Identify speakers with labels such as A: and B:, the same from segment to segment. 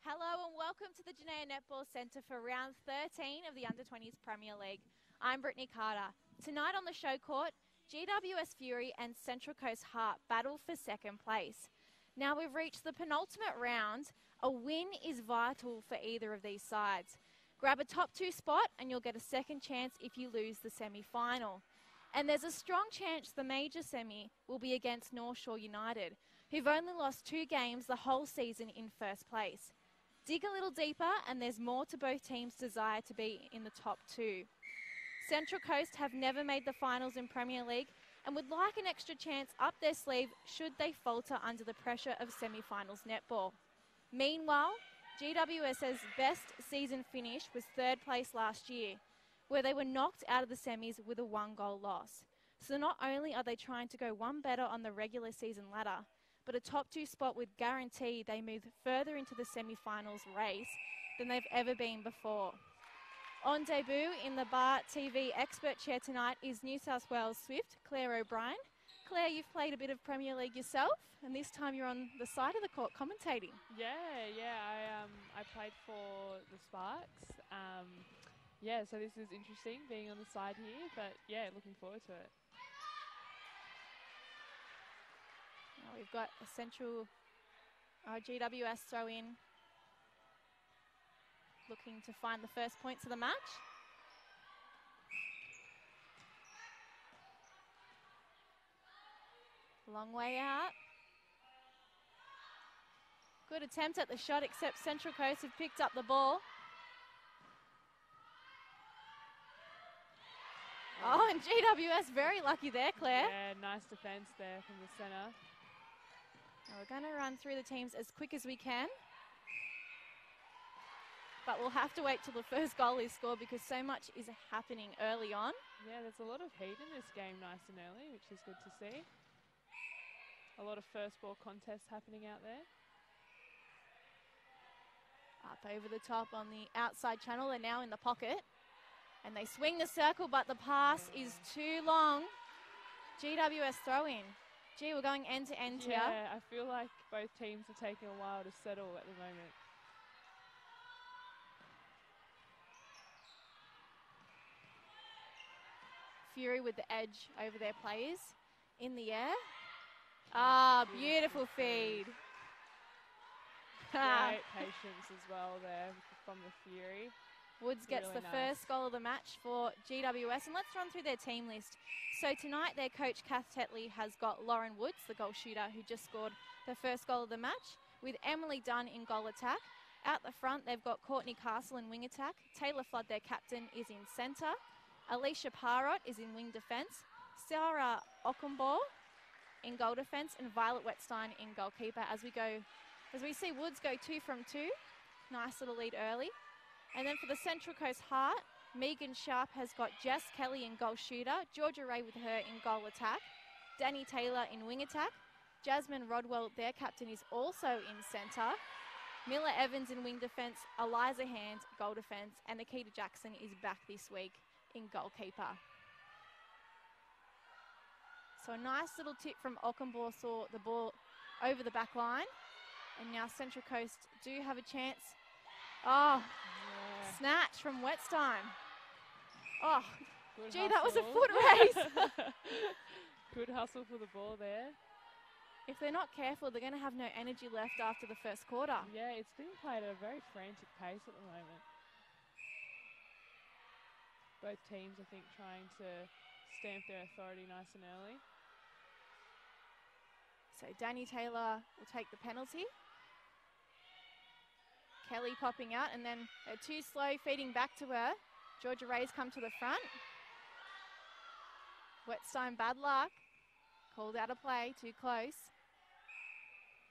A: Hello and welcome to the Janaea Netball Centre for round 13 of the Under-20s Premier League. I'm Brittany Carter. Tonight on the ShowCourt, GWS Fury and Central Coast Heart battle for second place. Now we've reached the penultimate round. A win is vital for either of these sides. Grab a top two spot and you'll get a second chance if you lose the semi-final. And there's a strong chance the major semi will be against North Shore United, who've only lost 2 games the whole season in first place. Dig a little deeper and there's more to both teams' desire to be in the top 2. Central Coast have never made the finals in Premier League and would like an extra chance up their sleeve should they falter under the pressure of semi-finals netball. Meanwhile, GWS's best season finish was 3rd place last year, where they were knocked out of the semis with a 1-goal loss. So not only are they trying to go one better on the regular season ladder, but a top 2 spot would guarantee they move further into the semi-finals race than they've ever been before. On debut in the Bar TV expert chair tonight is New South Wales Swift, Claire O'Brien. Claire, you've played a bit of Premier League yourself, and this time you're on the side of the court commentating.
B: Yeah, I played for the Sparks. So this is interesting being on the side here, but yeah, looking forward to it.
A: Now we've got a central GWS throw in, looking to find the first points of the match. Long way out. Good attempt at the shot, except Central Coast have picked up the ball. Oh, and GWS very lucky there, Claire.
B: Yeah, nice defence there from the centre.
A: Now we're going to run through the teams as quick as we can. But we'll have to wait till the first goal is scored because so much is happening early on.
B: Yeah, there's a lot of heat in this game nice and early, which is good to see. A lot of first ball contests happening out there.
A: Up over the top on the outside channel. They're now in the pocket. And they swing the circle, but the pass is too long. GWS throw in. Gee, we're going end to end here.
B: Yeah, I feel like both teams are taking a while to settle at the moment.
A: Fury with the edge over their players in the air. Ah, beautiful feed.
B: Great patience as well there from the Fury.
A: Woods gets really the first goal of the match for GWS. And let's run through their team list. So tonight their coach, Kath Tetley, has got Lauren Woods, the goal shooter, who just scored the first goal of the match, with Emily Dunn in goal attack. Out the front, they've got Courtney Castle in wing attack. Taylor Flood, their captain, is in centre. Alicia Parrott is in wing defence. Sarah Ockenbaugh in goal defence. And Violet Wetstein in goalkeeper. As we see Woods go 2 from 2. Nice little lead early. And then for the Central Coast Heart, Megan Sharp has got Jess Kelly in goal shooter, Georgia Ray with her in goal attack, Danny Taylor in wing attack, Jasmine Rodwell, their captain, is also in centre, Miller Evans in wing defence, Eliza Hand, goal defence, and Nikita Jackson is back this week in goalkeeper. So a nice little tip from Ockenbaugh saw the ball over the back line, and now Central Coast do have a chance. Oh, yeah. Snatch from Wetstein. Oh,
B: good
A: gee,
B: hustle.
A: That was a foot race.
B: Good hustle for the ball there.
A: If they're not careful, they're going to have no energy left after the first quarter.
B: Yeah, it's being played at a very frantic pace at the moment. Both teams, I think, trying to stamp their authority nice and early.
A: So Danny Taylor will take the penalty. Kelly popping out, and then they're too slow feeding back to her. Georgia Ray's come to the front. Wetstein, bad luck. Called out of play, too close.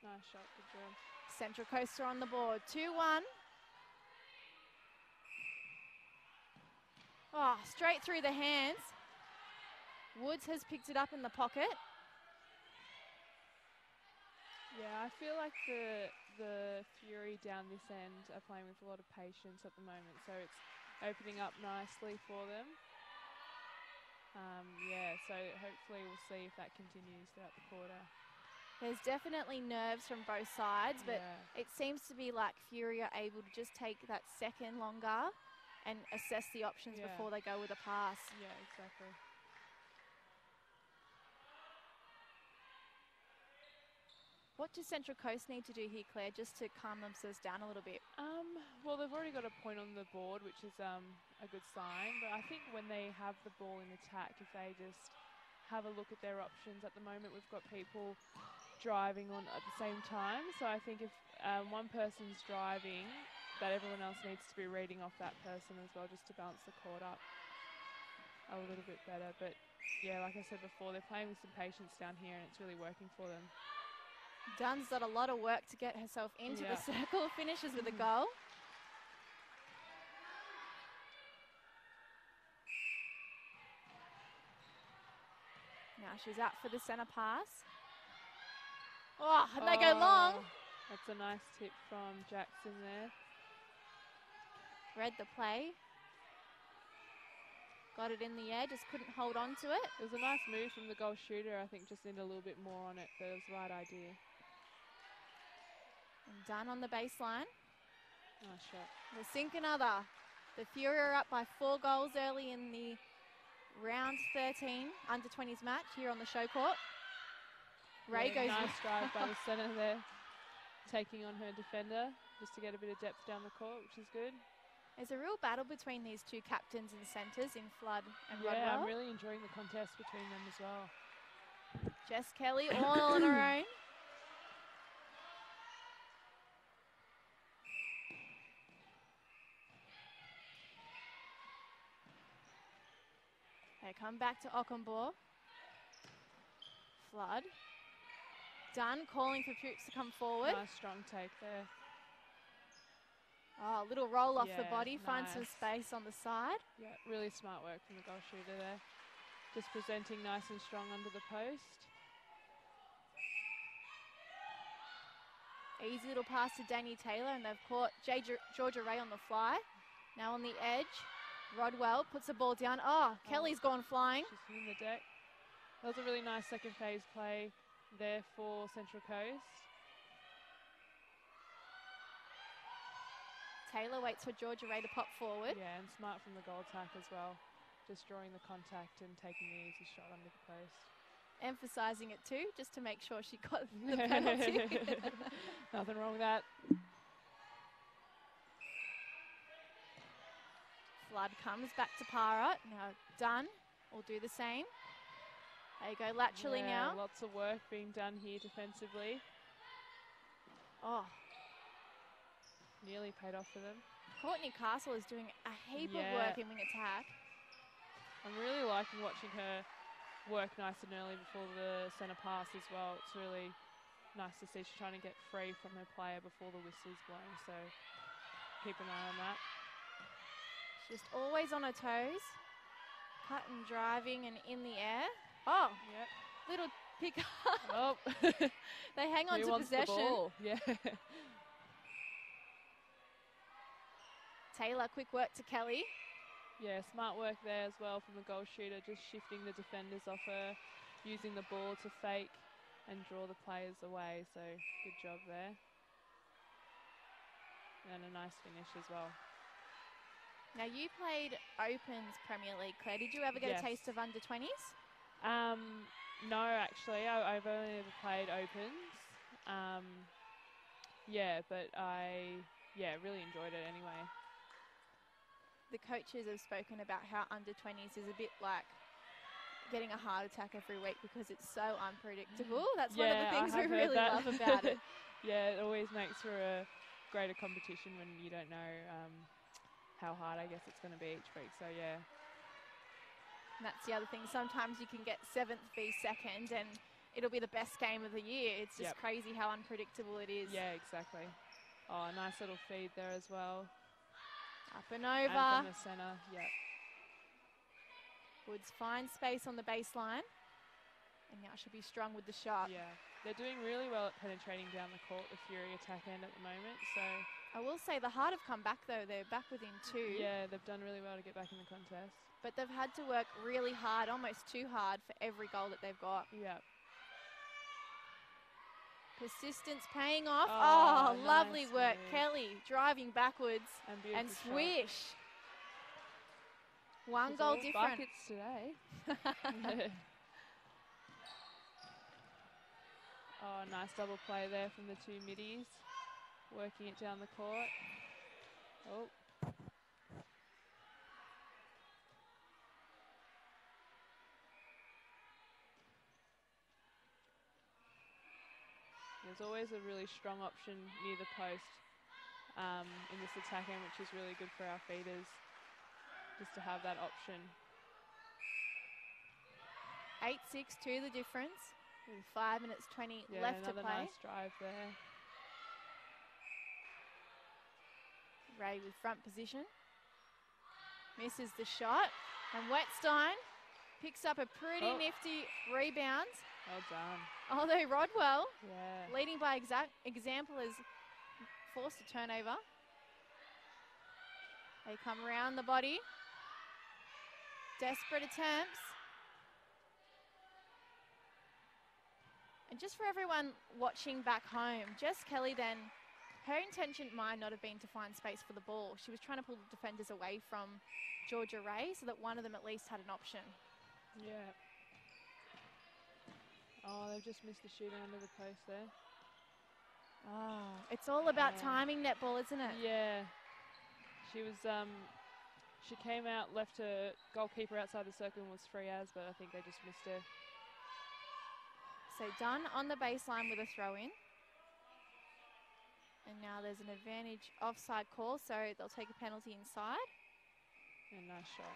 B: Nice shot, good job.
A: Central Coast are on the board, 2-1. Oh, straight through the hands. Woods has picked it up in the pocket.
B: Yeah, I feel like the Fury down this end are playing with a lot of patience at the moment, so it's opening up nicely for them. So hopefully we'll see if that continues throughout the quarter.
A: There's definitely nerves from both sides, but
B: Yeah.
A: it seems to be like Fury are able to just take that second longer and assess the options
B: Yeah.
A: before they go with a pass.
B: Yeah, exactly.
A: What does Central Coast need to do here, Claire, just to calm themselves down a little bit?
B: Well, they've already got a point on the board, which is a good sign. But I think when they have the ball in attack, if they just have a look at their options at the moment, we've got people driving on at the same time. So I think if one person's driving, that everyone else needs to be reading off that person as well, just to balance the court up a little bit better. But yeah, like I said before, they're playing with some patience down here, and it's really working for them.
A: Dunn's got a lot of work to get herself into the circle, finishes with a goal. Now she's out for the centre pass. Oh, and they go long.
B: That's a nice tip from Jackson there.
A: Read the play. Got it in the air, just couldn't hold on to it.
B: It was a nice move from the goal shooter. I think just needed a little bit more on it, but it was the right idea.
A: And Dunn on the baseline.
B: Nice shot.
A: We'll sink another. The Fury are up by 4 goals early in the round 13 under-20s match here on the ShowCourt. Ray goes...
B: Nice drive by the centre there, taking on her defender just to get a bit of depth down the court, which is good.
A: There's a real battle between these two captains and centres in Flood and Rodwell.
B: Yeah, I'm really enjoying the contest between them as well.
A: Jess Kelly all on her own. They come back to Ockenbaugh. Flood. Dunn calling for Pukes to come forward.
B: Nice strong take there.
A: Oh, a little roll off the body,
B: nice.
A: finds some space on the side.
B: Yeah, really smart work from the goal shooter there. Just presenting nice and strong under the post.
A: Easy little pass to Danny Taylor, and they've caught Georgia Ray on the fly. Now on the edge, Rodwell puts the ball down. Oh, Kelly's gone flying.
B: She's hitting the deck. That was a really nice second phase play there for Central Coast.
A: Taylor waits for Georgia Ray to pop forward.
B: Yeah, and smart from the goal attack as well. Just drawing the contact and taking the easy shot under the post.
A: Emphasising it too, just to make sure she got the penalty.
B: Nothing wrong with that.
A: Flood comes back to Para. Now Dunn will do the same. There you go, laterally now.
B: Lots of work being done here defensively.
A: Oh.
B: Nearly paid off for them.
A: Courtney Castle is doing a heap of work in wing attack.
B: I'm really liking watching her work nice and early before the centre pass as well. It's really nice to see she's trying to get free from her player before the whistle's blown, so keep an eye on that.
A: She's just always on her toes. Cut and driving and in the air. Oh,
B: yep.
A: Little pick up.
B: Oh.
A: They hang on to possession.
B: The ball? Yeah.
A: Taylor, quick work to Kelly.
B: Yeah, smart work there as well from the goal shooter, just shifting the defenders off her, using the ball to fake and draw the players away, so good job there. And a nice finish as well.
A: Now you played Opens Premier League, Claire. Did you ever get a taste of under-20s?
B: No, actually, I've only ever played Opens. But I really enjoyed it anyway.
A: The coaches have spoken about how under-20s is a bit like getting a heart attack every week because it's so unpredictable. That's one of the things we really love about it.
B: Yeah, it always makes for a greater competition when you don't know how hard, I guess, it's going to be each week. So, yeah.
A: And that's the other thing. Sometimes you can get 7th v 2nd and it'll be the best game of the year. It's just crazy how unpredictable it is.
B: Yeah, exactly. Oh, nice little feed there as well.
A: Up and over.
B: And from the centre, yep.
A: Woods finds space on the baseline. And now she'll be strong with the shot.
B: Yeah, they're doing really well at penetrating down the court, the Fury attack end at the moment. So
A: I will say the Heart have come back though. They're back within 2.
B: Yeah, they've done really well to get back in the contest.
A: But they've had to work really hard, almost too hard, for every goal that they've got.
B: Yeah.
A: Persistence paying off.
B: Oh,
A: Oh, lovely
B: nice
A: work.
B: move.
A: Kelly driving backwards
B: And
A: and
B: beautiful
A: swish. One
B: It's
A: goal
B: all
A: different.
B: buckets today. Oh, nice double play there from the two middies. Working it down the court. Oh. There's always a really strong option near the post in this attack end, which is really good for our feeders, just to have that option.
A: 8-6 to the difference with 5 minutes 20
B: Yeah,
A: left to
B: another
A: play.
B: nice drive there.
A: Ray with front position. Misses the shot. And Wetstein picks up a pretty nifty rebound.
B: Well done.
A: Although Rodwell,
B: Yeah.
A: leading by example, has forced a turnover. They come around the body. Desperate attempts. And just for everyone watching back home, Jess Kelly then, her intention might not have been to find space for the ball. She was trying to pull the defenders away from Georgia Ray so that one of them at least had an option.
B: Yeah. Oh, they've just missed the shooter under the post there.
A: Oh, it's all about timing netball, isn't it?
B: Yeah. She was, she came out, left her goalkeeper outside the circle and was free as, but I think they just missed her.
A: So Dunn on the baseline with a throw in. And now there's an advantage offside call, so they'll take a penalty inside.
B: And nice shot.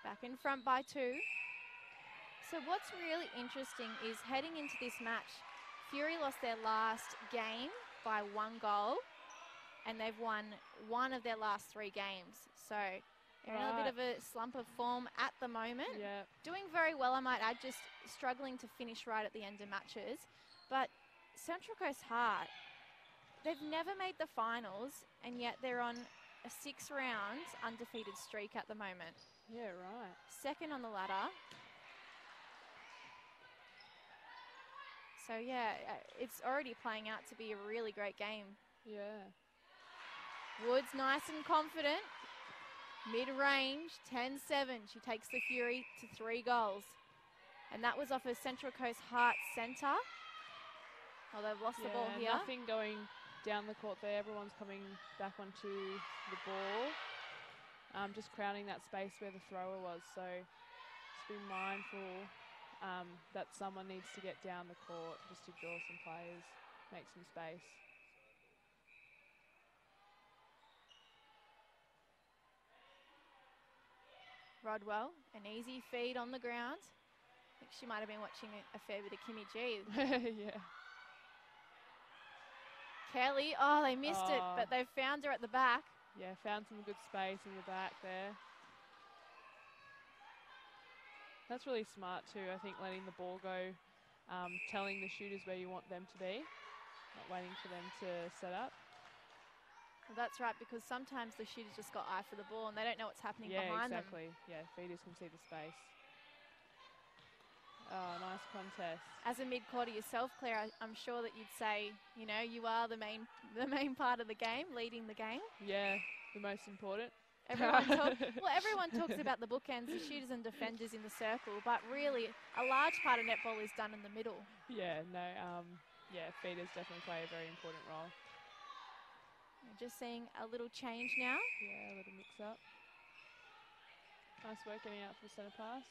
A: Back in front by 2. So what's really interesting is heading into this match, Fury lost their last game by 1 goal, and they've won 1 of their last 3 games. So they're in a bit of a slump of form at the moment.
B: Yeah.
A: Doing very well, I might add, just struggling to finish right at the end of matches. But Central Coast Heart, they've never made the finals, and yet they're on a 6 rounds undefeated streak at the moment.
B: Yeah, right.
A: Second on the ladder. So yeah, it's already playing out to be a really great game.
B: Yeah.
A: Woods nice and confident. Mid-range, 10-7. She takes the Fury to 3 goals. And that was off a Central Coast Heart centre. Oh, they've lost the ball here.
B: Nothing going down the court there. Everyone's coming back onto the ball. Just crowding that space where the thrower was. So just be mindful that someone needs to get down the court just to draw some players, make some space.
A: Rodwell, an easy feed on the ground. I think she might have been watching a fair bit of Kimmy G.
B: Yeah.
A: Kelly, oh, they missed it, but they've found her at the back.
B: Yeah, found some good space in the back there. That's really smart too, I think, letting the ball go, telling the shooters where you want them to be, not waiting for them to set up.
A: Well, that's right, because sometimes the shooters just got eye for the ball and they don't know what's happening behind them.
B: Yeah, exactly. Yeah, feeders can see the space. Oh, nice contest.
A: As a mid-quarter yourself, Claire, I'm sure that you'd say, you know, you are the main part of the game, leading the game.
B: Yeah, the most important.
A: Everyone talks about the bookends, the shooters and defenders in the circle, but really a large part of netball is done in the middle.
B: Yeah, no, feeders definitely play a very important role.
A: We're just seeing a little change now.
B: Yeah, a little mix-up. Nice work getting out for the centre pass.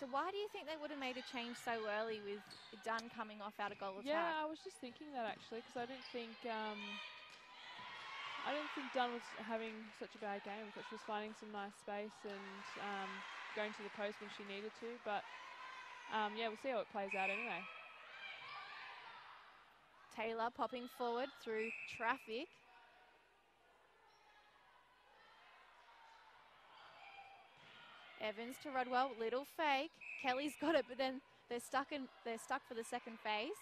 A: So why do you think they would have made a change so early with Dunn coming off out of goal attack?
B: Yeah, I was just thinking that actually, because I didn't think Dunn was having such a bad game. I thought she was finding some nice space and going to the post when she needed to. But yeah, we'll see how it plays out anyway.
A: Taylor popping forward through traffic. Evans to Rodwell, little fake. Kelly's got it, but then they're stuck for the second phase.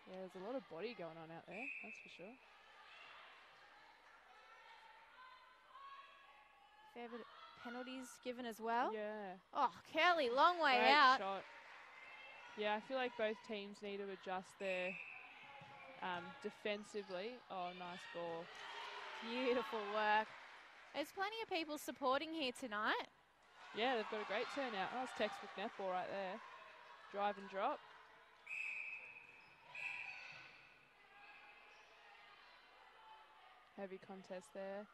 B: Yeah, there's a lot of body going on out there, that's for sure.
A: Fair bit of penalties given as well.
B: Yeah.
A: Oh, Kelly, long way
B: Great
A: out.
B: shot. Yeah, I feel like both teams need to adjust their defensively. Oh, nice ball.
A: Beautiful work. There's plenty of people supporting here tonight.
B: Yeah, they've got a great turnout. That's textbook netball right there. Drive and drop. Heavy contest there.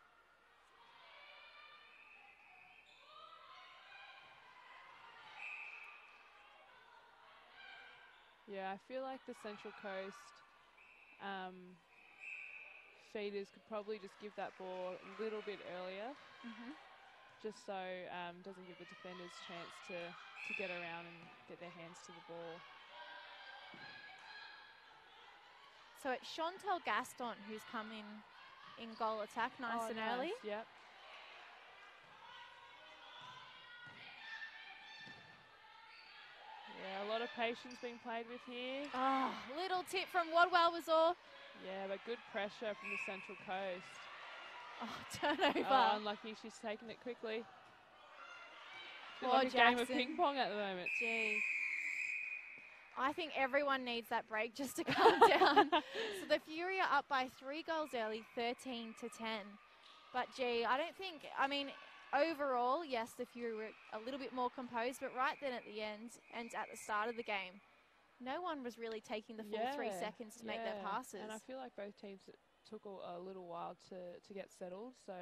B: Yeah, I feel like the Central Coast feeders could probably just give that ball a little bit earlier, just so doesn't give the defenders a chance to get around and get their hands to the ball.
A: So it's Chantal Gaston who's come in goal attack, nice and early.
B: Yep. Yeah, a lot of patience being played with here.
A: Oh, little tip from Wadwell was all.
B: Yeah, but good pressure from the Central Coast.
A: Oh, turnover.
B: Oh, unlucky. She's taken it quickly. It's
A: Poor
B: like a game of ping pong at the moment.
A: Gee. I think everyone needs that break just to calm down. So the Fury are up by 3 goals early, 13-10. But gee, I mean, overall, yes, the Fury were a little bit more composed, but right then at the end and at the start of the game, no one was really taking the full 3 seconds to make their passes.
B: And I feel like both teams took a little while to get settled. So,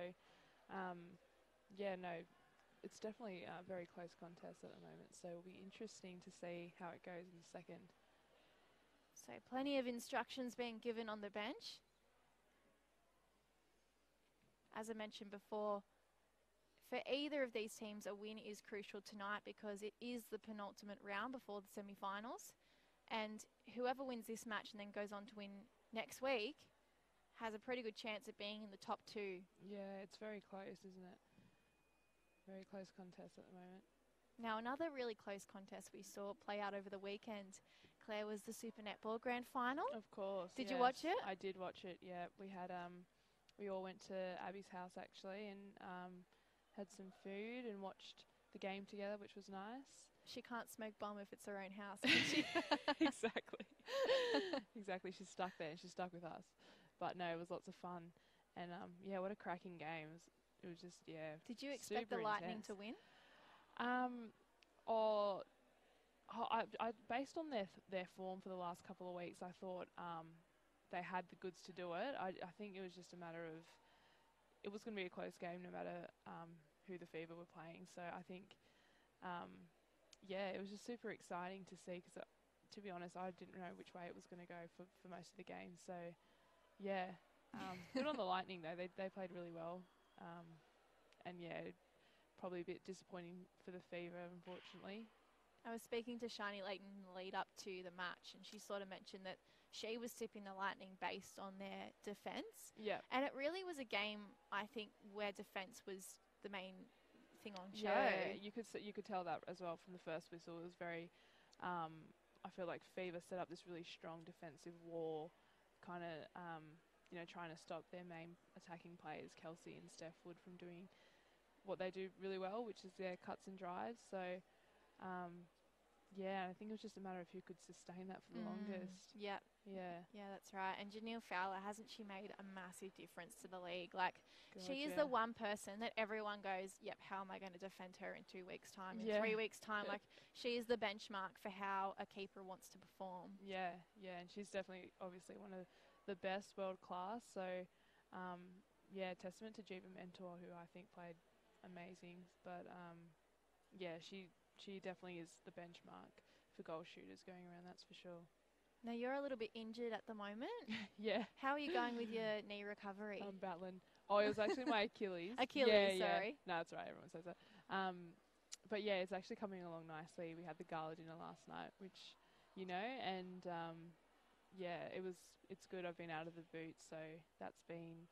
B: it's definitely a very close contest at the moment. So it'll be interesting to see how it goes in the second.
A: So plenty of instructions being given on the bench. As I mentioned before, for either of these teams, a win is crucial tonight because it is the penultimate round before the semi-finals. And whoever wins this match and then goes on to win next week has a pretty good chance of being in the top 2.
B: Yeah, it's very close, isn't it? Very close contest at the moment.
A: Now, another really close contest we saw play out over the weekend, Claire, was the Super Netball Grand Final.
B: Of course.
A: Did you watch it?
B: I did watch it, yeah. We had, we all went to Abby's house actually and had some food and watched the game together, which was nice.
A: She can't smoke bomb if it's her own house, can she?
B: Exactly. Exactly. She's stuck there and she's stuck with us. But no, it was lots of fun. And yeah, what a cracking game. It was just, yeah.
A: Did you expect the Lightning to win?
B: Based on their form for the last couple of weeks, I thought they had the goods to do it. I think it was just a matter of, it was going to be a close game no matter who the Fever were playing. So I think, it was just super exciting to see because, to be honest, I didn't know which way it was going to go for most of the game. So, yeah, good on the Lightning though. They played really well. And yeah, probably a bit disappointing for the Fever, unfortunately.
A: I was speaking to Shani Layton in the lead up to the match, and she sort of mentioned that she was tipping the Lightning based on their defence.
B: Yeah.
A: And it really was a game, I think, where defence was the main thing on show.
B: Yeah, you could tell that as well from the first whistle. It was very, I feel like Fever set up this really strong defensive wall, kind of, trying to stop their main attacking players, Kelsey and Steph Wood, from doing what they do really well, which is their cuts and drives. So, I think it was just a matter of who could sustain that for the longest.
A: Yeah.
B: Yeah.
A: Yeah, that's right. And Janelle Fowler, hasn't she made a massive difference to the league? Like,
B: God,
A: she is the one person that everyone goes, yep, how am I going to defend her in 2 weeks' time, in 3 weeks' time? Like, she is the benchmark for how a keeper wants to perform.
B: Yeah, and she's definitely, obviously, one of the best world class. So, testament to Jiva Mentor, who I think played amazing. But, she definitely is the benchmark for goal shooters going around, that's for sure.
A: Now, you're a little bit injured at the moment.
B: Yeah.
A: How are you going with your knee recovery?
B: I'm battling. Oh, it was actually my Achilles.
A: Sorry.
B: No, it's right. Everyone says that. But yeah, it's actually coming along nicely. We had the gala dinner last night, which, and it's good. I've been out of the boot, so that's been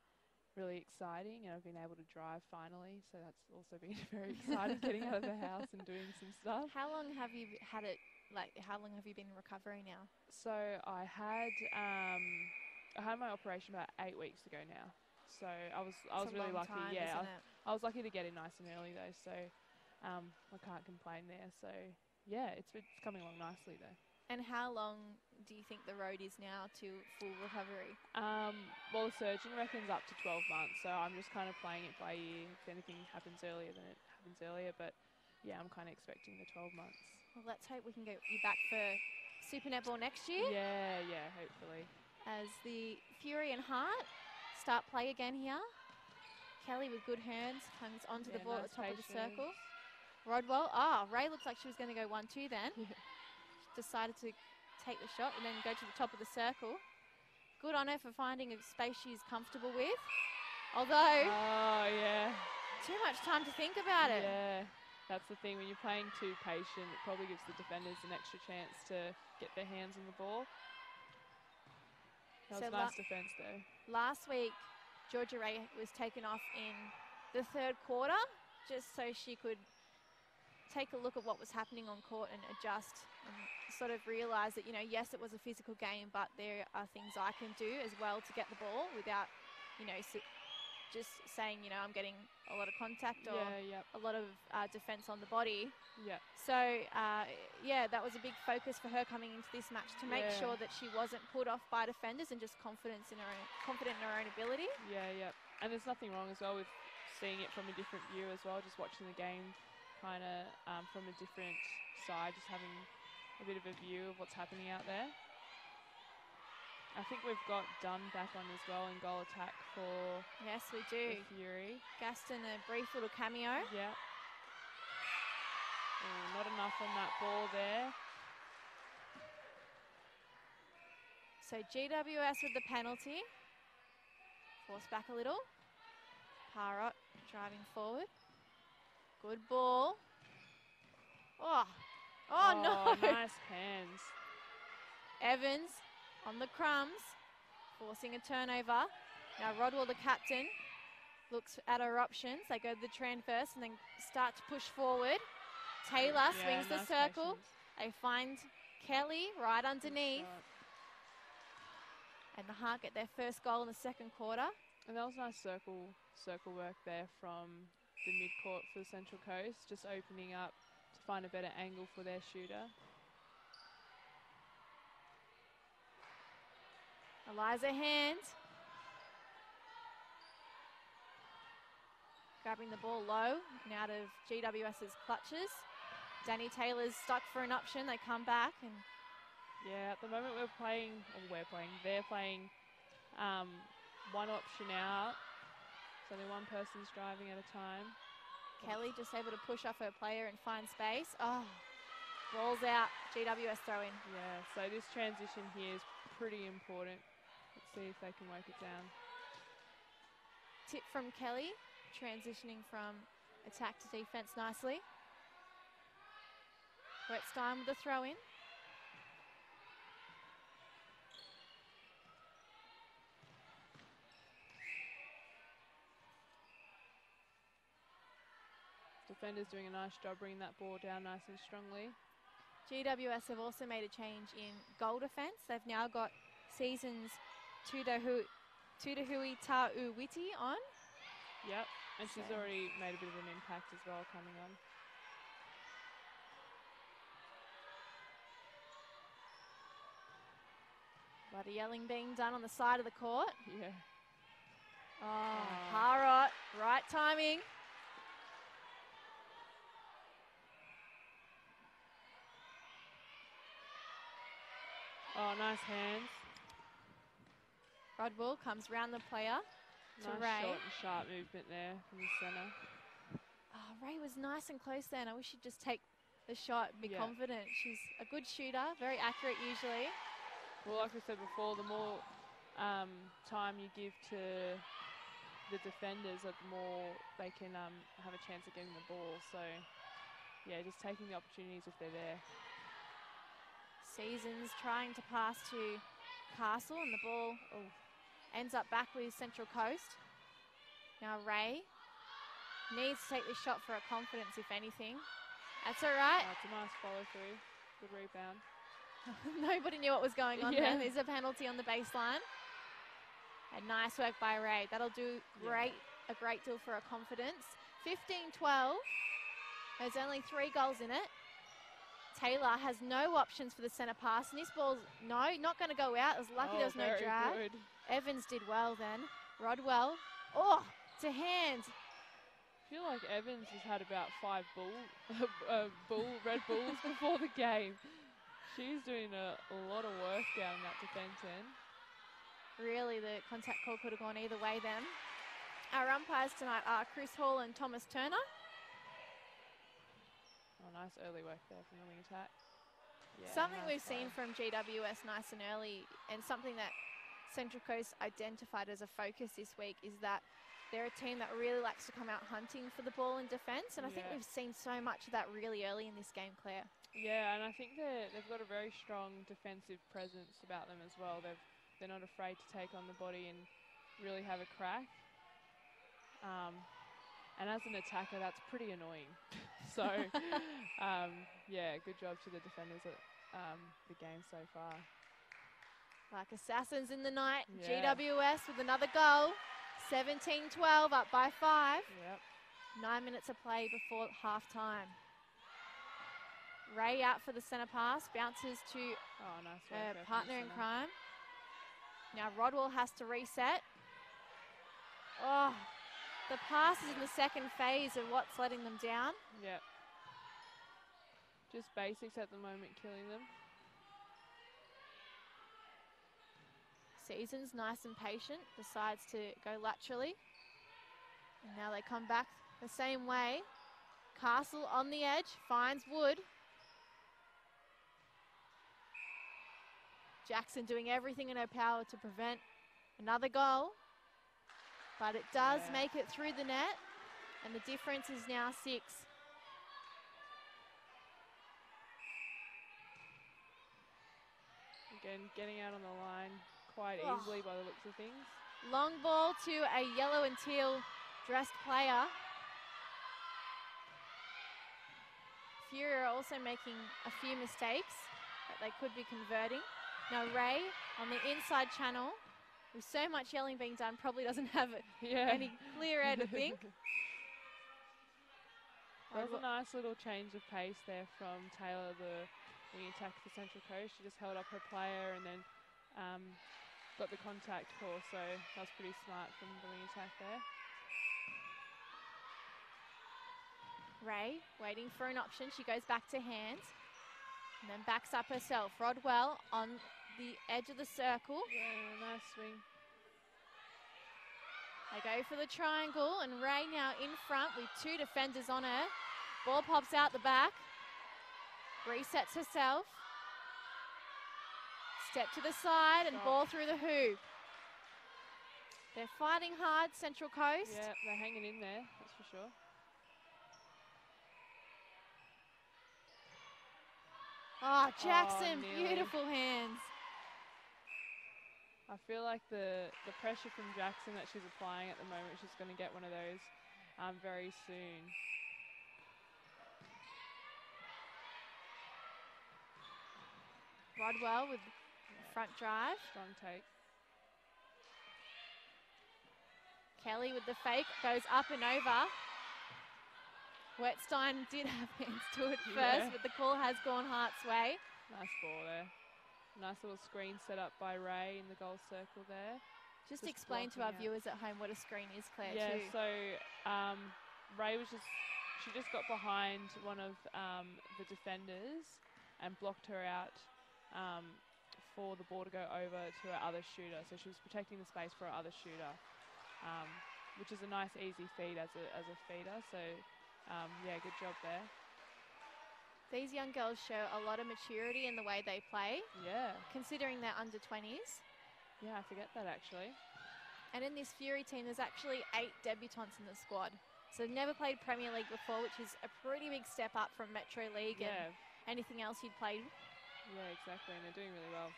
B: really exciting, and I've been able to drive finally. So that's also been very exciting, getting out of the house and doing some stuff.
A: How long have you had it? Like, how long have you been in recovery now?
B: So I had my operation about 8 weeks ago now. So I was really lucky.
A: Time,
B: yeah, I was lucky to get in nice and early though. So I can't complain there. So yeah, it's coming along nicely though.
A: And how long do you think the road is now to full recovery?
B: Well, the surgeon reckons up to 12 months, so I'm just kind of playing it by ear. If anything happens earlier, then it happens earlier. But yeah, I'm kind of expecting the 12 months.
A: Well, let's hope we can get you back for Super Netball next year.
B: Yeah, hopefully.
A: As the Fury and Hart start play again here. Kelly with good hands comes onto the ball
B: nice
A: at the top
B: patience.
A: of the circle. Rodwell, Ray looks like she was going to go 1-2 then. Decided to take the shot and then go to the top of the circle. Good on her for finding a space she's comfortable with. Although, too much time to think about it.
B: Yeah, that's the thing. When you're playing too patient, it probably gives the defenders an extra chance to get their hands on the ball. That was nice defence though.
A: Last week, Georgia Ray was taken off in the third quarter just so she could take a look at what was happening on court and adjust and sort of realise that, you know, yes, it was a physical game, but there are things I can do as well to get the ball without, you know, just saying, you know, I'm getting a lot of contact or a lot of defence on the body.
B: Yeah.
A: So, that was a big focus for her coming into this match to make sure that she wasn't put off by defenders and just confident in her own ability.
B: Yeah. And there's nothing wrong as well with seeing it from a different view as well, just watching the game kind of from a different side, just having a bit of a view of what's happening out there. I think we've got Dunn back on as well in goal attack for
A: Yes, we do.
B: Fury.
A: Gaston, a brief little cameo.
B: Yeah. Oh, not enough on that ball there.
A: So GWS with the penalty. Force back a little. Parrott driving forward. Good ball. Oh no.
B: Nice hands.
A: Evans on the crumbs, forcing a turnover. Now Rodwell, the captain, looks at her options. They go to the transverse and then start to push forward. Taylor swings the circle.
B: Patience.
A: They find Kelly right underneath. And the Heart get their first goal in the second quarter.
B: And that was nice circle work there from the mid-court for the Central Coast, just opening up to find a better angle for their shooter.
A: Eliza Hand grabbing the ball low and out of GWS's clutches. Danny Taylor's stuck for an option. They come back and
B: at the moment they're playing one option out. So only one person's driving at a time.
A: Kelly just able to push off her player and find space. Ball's out. GWS throw in.
B: Yeah, so this transition here is pretty important. Let's see if they can work it down.
A: Tip from Kelly, transitioning from attack to defence nicely. Wetstein with the throw in.
B: Defenders doing a nice job bringing that ball down nice and strongly.
A: GWS have also made a change in goal defence. They've now got Seasons Tudahui Ta'uwiti on.
B: Yep, and she's already made a bit of an impact as well coming on.
A: A lot of yelling being done on the side of the court.
B: Yeah.
A: Parrott, right timing.
B: Nice hands.
A: Rodwell comes round the player to
B: Nice
A: Ray.
B: short and sharp movement there from the centre.
A: Ray was nice and close then. I wish she'd just take the shot and be confident. She's a good shooter, very accurate usually.
B: Well, like we said before, the more time you give to the defenders, the more they can have a chance of getting the ball. So, yeah, just taking the opportunities if they're there.
A: Seasons trying to pass to Castle and the ball ends up back with Central Coast. Now Ray needs to take this shot for a confidence, if anything. That's all right.
B: It's a nice follow through. Good rebound.
A: Nobody knew what was going on then. There's a penalty on the baseline. And nice work by Ray. That'll do a great deal for her confidence. 15-12. There's only 3 goals in it. Taylor has no options for the centre pass, and this ball's, no, not going to go out. It was lucky there was no drag.
B: Good.
A: Evans did well then. Rodwell, oh, to hand.
B: I feel like Evans has had about 5 Red Bulls before the game. She's doing a lot of work down in that defence end.
A: Really, the contact call could have gone either way then. Our umpires tonight are Chris Hall and Thomas Turner.
B: Oh, nice early work there from the wing attack. Yeah,
A: Something
B: nice
A: we've seen from GWS nice and early, and something that Central Coast identified as a focus this week, is that they're a team that really likes to come out hunting for the ball in defence, and I think we've seen so much of that really early in this game, Claire. Yeah,
B: and I think they've got a very strong defensive presence about them as well. They're not afraid to take on the body and really have a crack. And as an attacker, that's pretty annoying. So, yeah, good job to the defenders at the game so far.
A: Like assassins in the night, GWS with another goal. 17-12, up by 5.
B: Yep.
A: 9 minutes of play before half-time. Ray out for the centre pass, bounces to
B: nice
A: partner in crime. Now Rodwell has to reset. Oh, the pass is in the second phase of what's letting them down.
B: Yep. Just basics at the moment, killing them.
A: Season's nice and patient, decides to go laterally. And now they come back the same way. Castle on the edge, finds Wood. Jackson doing everything in her power to prevent another goal. But it does make it through the net, and the difference is now 6.
B: Again, getting out on the line quite easily by the looks of things.
A: Long ball to a yellow and teal dressed player. Fury are also making a few mistakes that they could be converting. Now Ray on the inside channel, with so much yelling being done, probably doesn't have any clear air to think.
B: That was a nice little change of pace there from Taylor, the wing attack for Central Coast. She just held up her player and then got the contact call, so that was pretty smart from the wing attack there.
A: Ray waiting for an option. She goes back to hands and then backs up herself. Rodwell on the edge of the circle.
B: Yeah, nice swing.
A: They go for the triangle, and Ray now in front with 2 defenders on her. Ball pops out the back. Resets herself. Step to the side and ball through the hoop. They're fighting hard, Central Coast.
B: Yeah, they're hanging in there, that's for sure.
A: Oh, Jackson, beautiful hands.
B: I feel like the pressure from Jackson that she's applying at the moment, she's going to get one of those very soon.
A: Rodwell with front drive.
B: Strong take.
A: Kelly with the fake, goes up and over. Wetstein did have hands to it first, but the call has gone Hart's way.
B: Nice ball there. Nice little screen set up by Ray in the goal circle there.
A: Just explain to our viewers at home what a screen is, Claire, too.
B: So Ray she just got behind one of the defenders and blocked her out for the ball to go over to her other shooter. So she was protecting the space for her other shooter, which is a nice easy feed as a feeder. So yeah, good job there.
A: These young girls show a lot of maturity in the way they play.
B: Yeah.
A: Considering they're under 20s.
B: Yeah, I forget that actually.
A: And in this Fury team, there's actually 8 debutantes in the squad. So they've never played Premier League before, which is a pretty big step up from Metro League and anything else you'd played.
B: Yeah, exactly, and they're doing really well.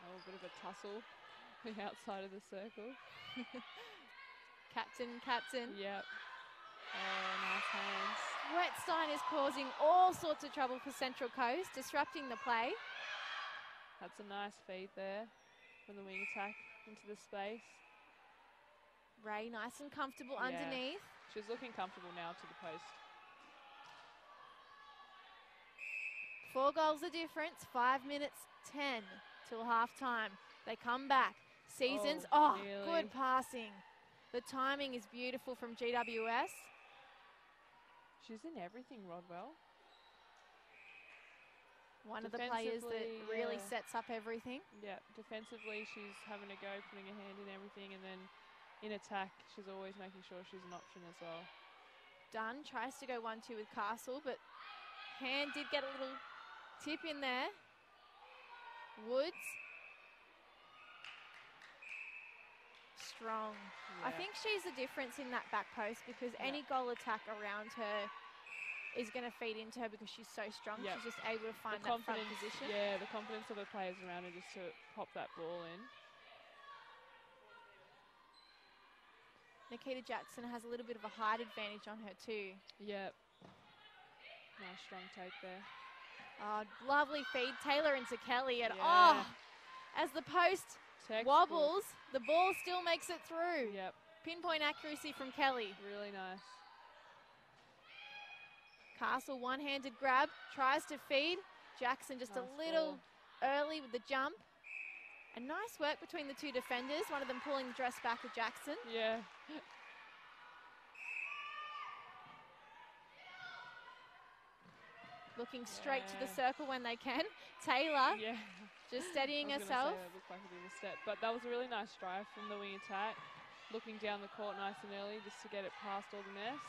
B: Oh, a bit of a tussle on the outside of the circle.
A: Captain.
B: Yep. Oh, nice hands.
A: Wetstein is causing all sorts of trouble for Central Coast, disrupting the play.
B: That's a nice feed there from the wing attack into the space.
A: Ray nice and comfortable underneath.
B: She's looking comfortable now to the post.
A: 4 goals the difference. 5 minutes 10 till halftime. They come back. Seasons. Oh,
B: really?
A: good passing. The timing is beautiful from GWS.
B: She's in everything, Rodwell.
A: One of the players that really sets up everything.
B: Yeah, defensively she's having a go, putting a hand in everything, and then in attack she's always making sure she's an option as well.
A: Dunn tries to go 1-2 with Castle, but hand did get a little tip in there. Woods. Strong.
B: Yeah.
A: I think she's the difference in that back post because any goal attack around her is going to feed into her because she's so strong.
B: Yep.
A: She's just able to find that front position.
B: Yeah, the confidence of the players around her just to pop that ball in.
A: Nikita Jackson has a little bit of a height advantage on her too.
B: Yep. Nice strong take there.
A: Oh, lovely feed. Taylor into Kelly. And as the post wobbles, the ball still makes it through.
B: Yep.
A: Pinpoint accuracy from Kelly.
B: Really nice.
A: Castle one-handed grab, tries to feed. Jackson just
B: nice
A: a little early with the jump. And nice work between the two defenders, one of them pulling the dress back of Jackson.
B: Yeah.
A: Looking straight to the circle when they can. Taylor just steadying herself.
B: That looked like a bit of a step, but that was a really nice drive from the wing attack. Looking down the court nice and early just to get it past all the mess.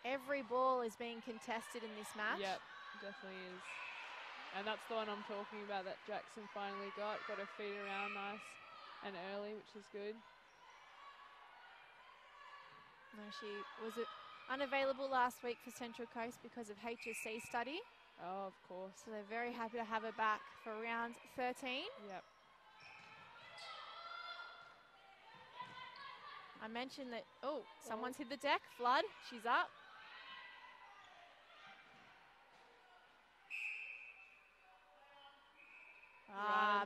A: Every ball is being contested in this match.
B: Yep, definitely is. And that's the one I'm talking about that Jackson finally got. Got her feet around nice and early, which is good.
A: No, she was unavailable last week for Central Coast because of HSC study.
B: Oh, of course.
A: So they're very happy to have her back for round 13.
B: Yep.
A: I mentioned that, someone's hit the deck. Flood, she's up.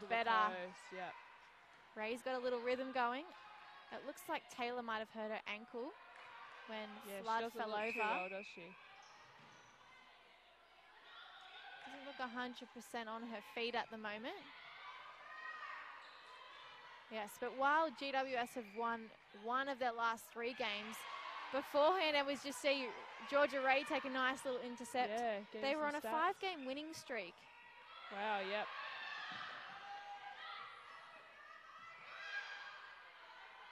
A: Better.
B: Yep.
A: Ray's got a little rhythm going. It looks like Taylor might have hurt her ankle when Flood fell over.
B: Too well, does she?
A: Doesn't look 100% on her feet at the moment. Yes, but while GWS have won one of their last 3 games, beforehand I was just see Georgia Ray take a nice little intercept.
B: Yeah,
A: they were on a 5-game winning streak.
B: Wow, yep.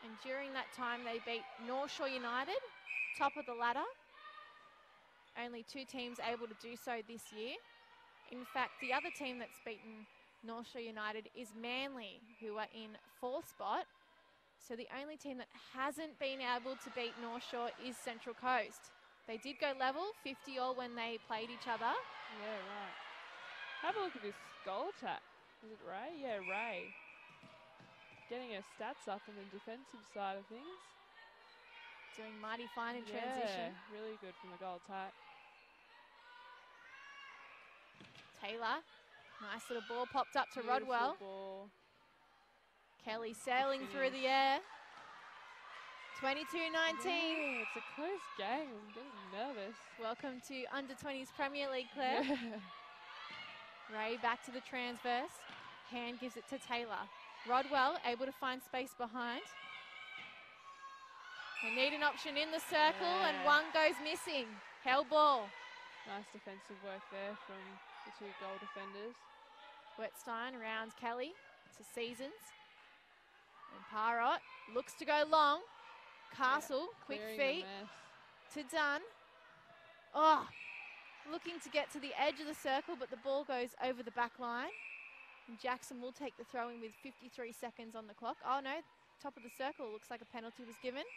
A: And during that time, they beat North Shore United, top of the ladder. Only 2 teams able to do so this year. In fact, the other team that's beaten North Shore United is Manly, who are in 4th spot. So the only team that hasn't been able to beat North Shore is Central Coast. They did go level, 50-all when they played each other.
B: Yeah, right. Have a look at this goal attack. Is it Ray? Yeah, Ray. Getting her stats up on the defensive side of things.
A: Doing mighty fine in transition.
B: Yeah, really good from the goal attack.
A: Taylor, nice little ball popped up to Rodwell.
B: Ball.
A: Kelly sailing through the air. 22-19.
B: Yeah, it's a close game. I'm getting nervous.
A: Welcome to Under-20s Premier League, Claire.
B: Yeah.
A: Ray back to the transverse. Hand gives it to Taylor. Rodwell able to find space behind. They need an option in the circle and one goes missing. Hell ball.
B: Nice defensive work there from the 2 goal defenders.
A: Wetstein rounds Kelly to Seasons. And Parrott looks to go long. Castle, quick feet to Dunn. Oh, looking to get to the edge of the circle, but the ball goes over the back line. And Jackson will take the throw in with 53 seconds on the clock. Oh no, top of the circle, looks like a penalty was given.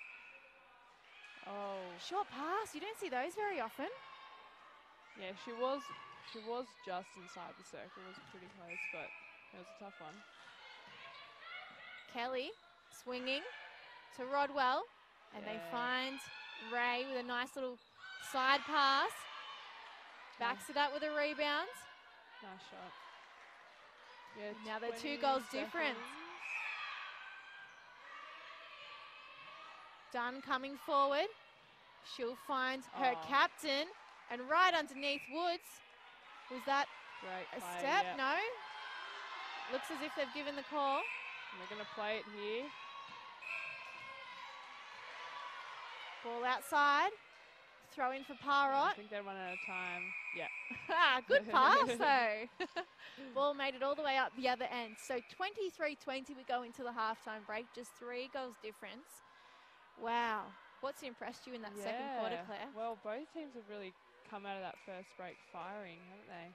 B: Oh.
A: Short pass, you don't see those very often.
B: Yeah, she was just inside the circle. It was pretty close, but it was a tough one.
A: Kelly swinging to Rodwell, and they find Ray with a nice little side pass. Backs it up with a rebound.
B: Nice shot. Yeah,
A: now they're 2 goals difference. Dunn coming forward. She'll find her captain And right underneath Woods. Was that
B: Great
A: a
B: play,
A: step?
B: yep.
A: No. Looks as if they've given the call.
B: And they're going to play it here.
A: Ball outside. Throw in for Parrott.
B: I think they're running out of time. Yeah.
A: Good pass, though. Ball made it all the way up the other end. So 23-20, we go into the halftime break. Just 3 goals difference. Wow. What's impressed you in that second quarter, Claire?
B: Well, both teams have really come out of that first break firing, haven't they?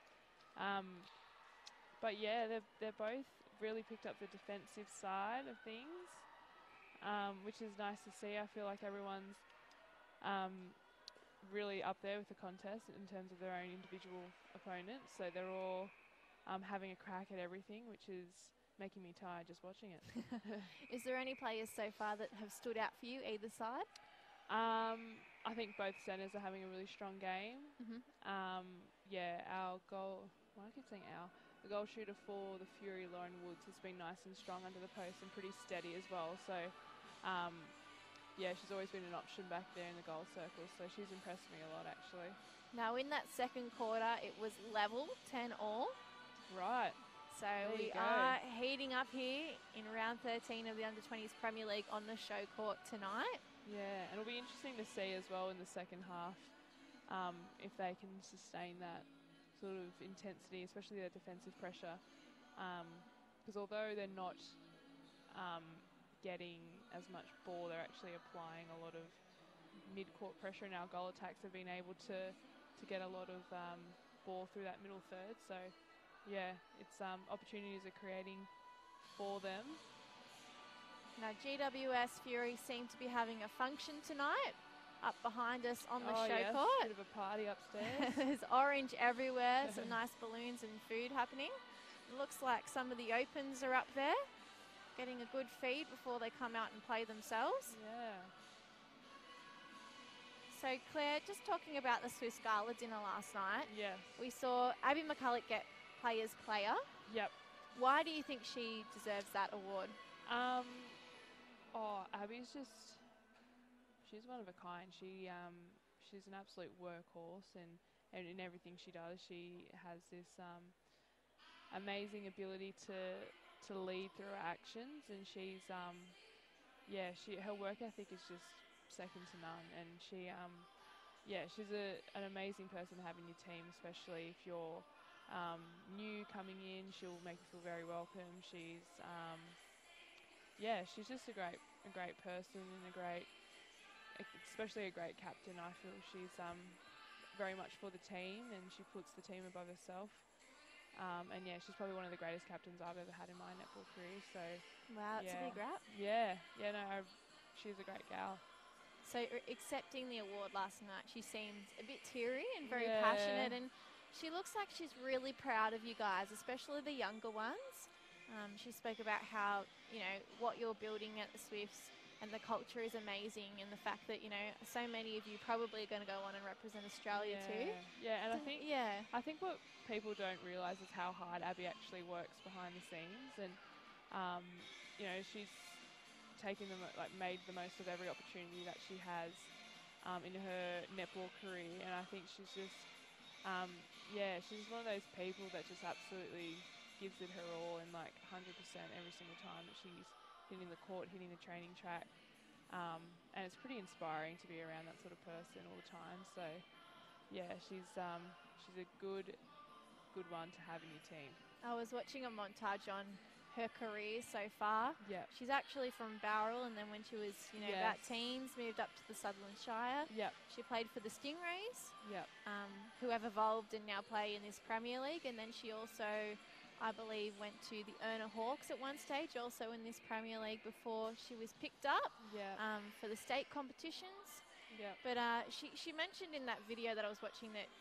B: But yeah, they're both really picked up the defensive side of things, which is nice to see. I feel like everyone's really up there with the contest in terms of their own individual opponents. So they're all having a crack at everything, which is making me tired just watching it.
A: Is there any players so far that have stood out for you, either side?
B: I think both centres are having a really strong game. Yeah, our goal, why do I keep saying our? The goal shooter for the Fury, Lauren Woods, has been nice and strong under the post and pretty steady as well. So, yeah, she's always been an option back there in the goal circle. So she's impressed me a lot, actually.
A: Now, in that second quarter, it was level, 10-all.
B: Right.
A: So we are heating up here in round 13 of the Under-20s Premier League on the ShowCourt tonight.
B: Yeah, and it'll be interesting to see as well in the second half if they can sustain that sort of intensity, especially their defensive pressure. Because although they're not getting as much ball, they're actually applying a lot of mid-court pressure, and our goal attacks have been able to get a lot of ball through that middle third. So, yeah, it's opportunities are creating for them.
A: Now, GWS Fury seem to be having a function tonight up behind us on the ShowCourt.
B: Yes, bit of a party upstairs.
A: There's orange everywhere, some nice balloons and food happening. It looks like some of the Opens are up there, getting a good feed before they come out and play themselves.
B: Yeah.
A: So, Claire, just talking about the Swiss Gala dinner last night.
B: Yes.
A: We saw Abby McCulloch get Players Player.
B: Yep.
A: Why do you think she deserves that award?
B: Abby's just, she's one of a kind. She's an absolute workhorse, and in everything she does, she has this amazing ability to lead through her actions, and she's her work ethic is just second to none, and she's an amazing person to have in your team, especially if you're new coming in. She'll make you feel very welcome. She's she's just a great person and especially a great captain. I feel she's very much for the team, and she puts the team above herself. And yeah, she's probably one of the greatest captains I've ever had in my netball career. So
A: wow, it's a big rap.
B: She's a great gal.
A: So accepting the award last night, she seemed a bit teary and very passionate, and she looks like she's really proud of you guys, especially the younger ones. She spoke about how, what you're building at the Swifts and the culture is amazing, and the fact that, so many of you probably are going to go on and represent Australia too.
B: Yeah, and I think what people don't realise is how hard Abby actually works behind the scenes, and, she's taken made the most of every opportunity that she has in her netball career, and I think she's just, she's one of those people that just absolutely gives it her all, and 100% every single time that she's hitting the court, hitting the training track, and it's pretty inspiring to be around that sort of person all the time. So yeah, she's a good one to have in your team.
A: I was watching a montage on her career so far.
B: Yeah.
A: She's actually from Bowral, and then when she was, about teens, moved up to the Sutherland Shire.
B: Yeah.
A: She played for the Stingrays.
B: Yeah.
A: Who have evolved and now play in this Premier League, and then she also, I believe, went to the Erna Hawks at one stage, also in this Premier League, before she was picked up for the state competitions.
B: Yeah.
A: But she mentioned in that video that I was watching that,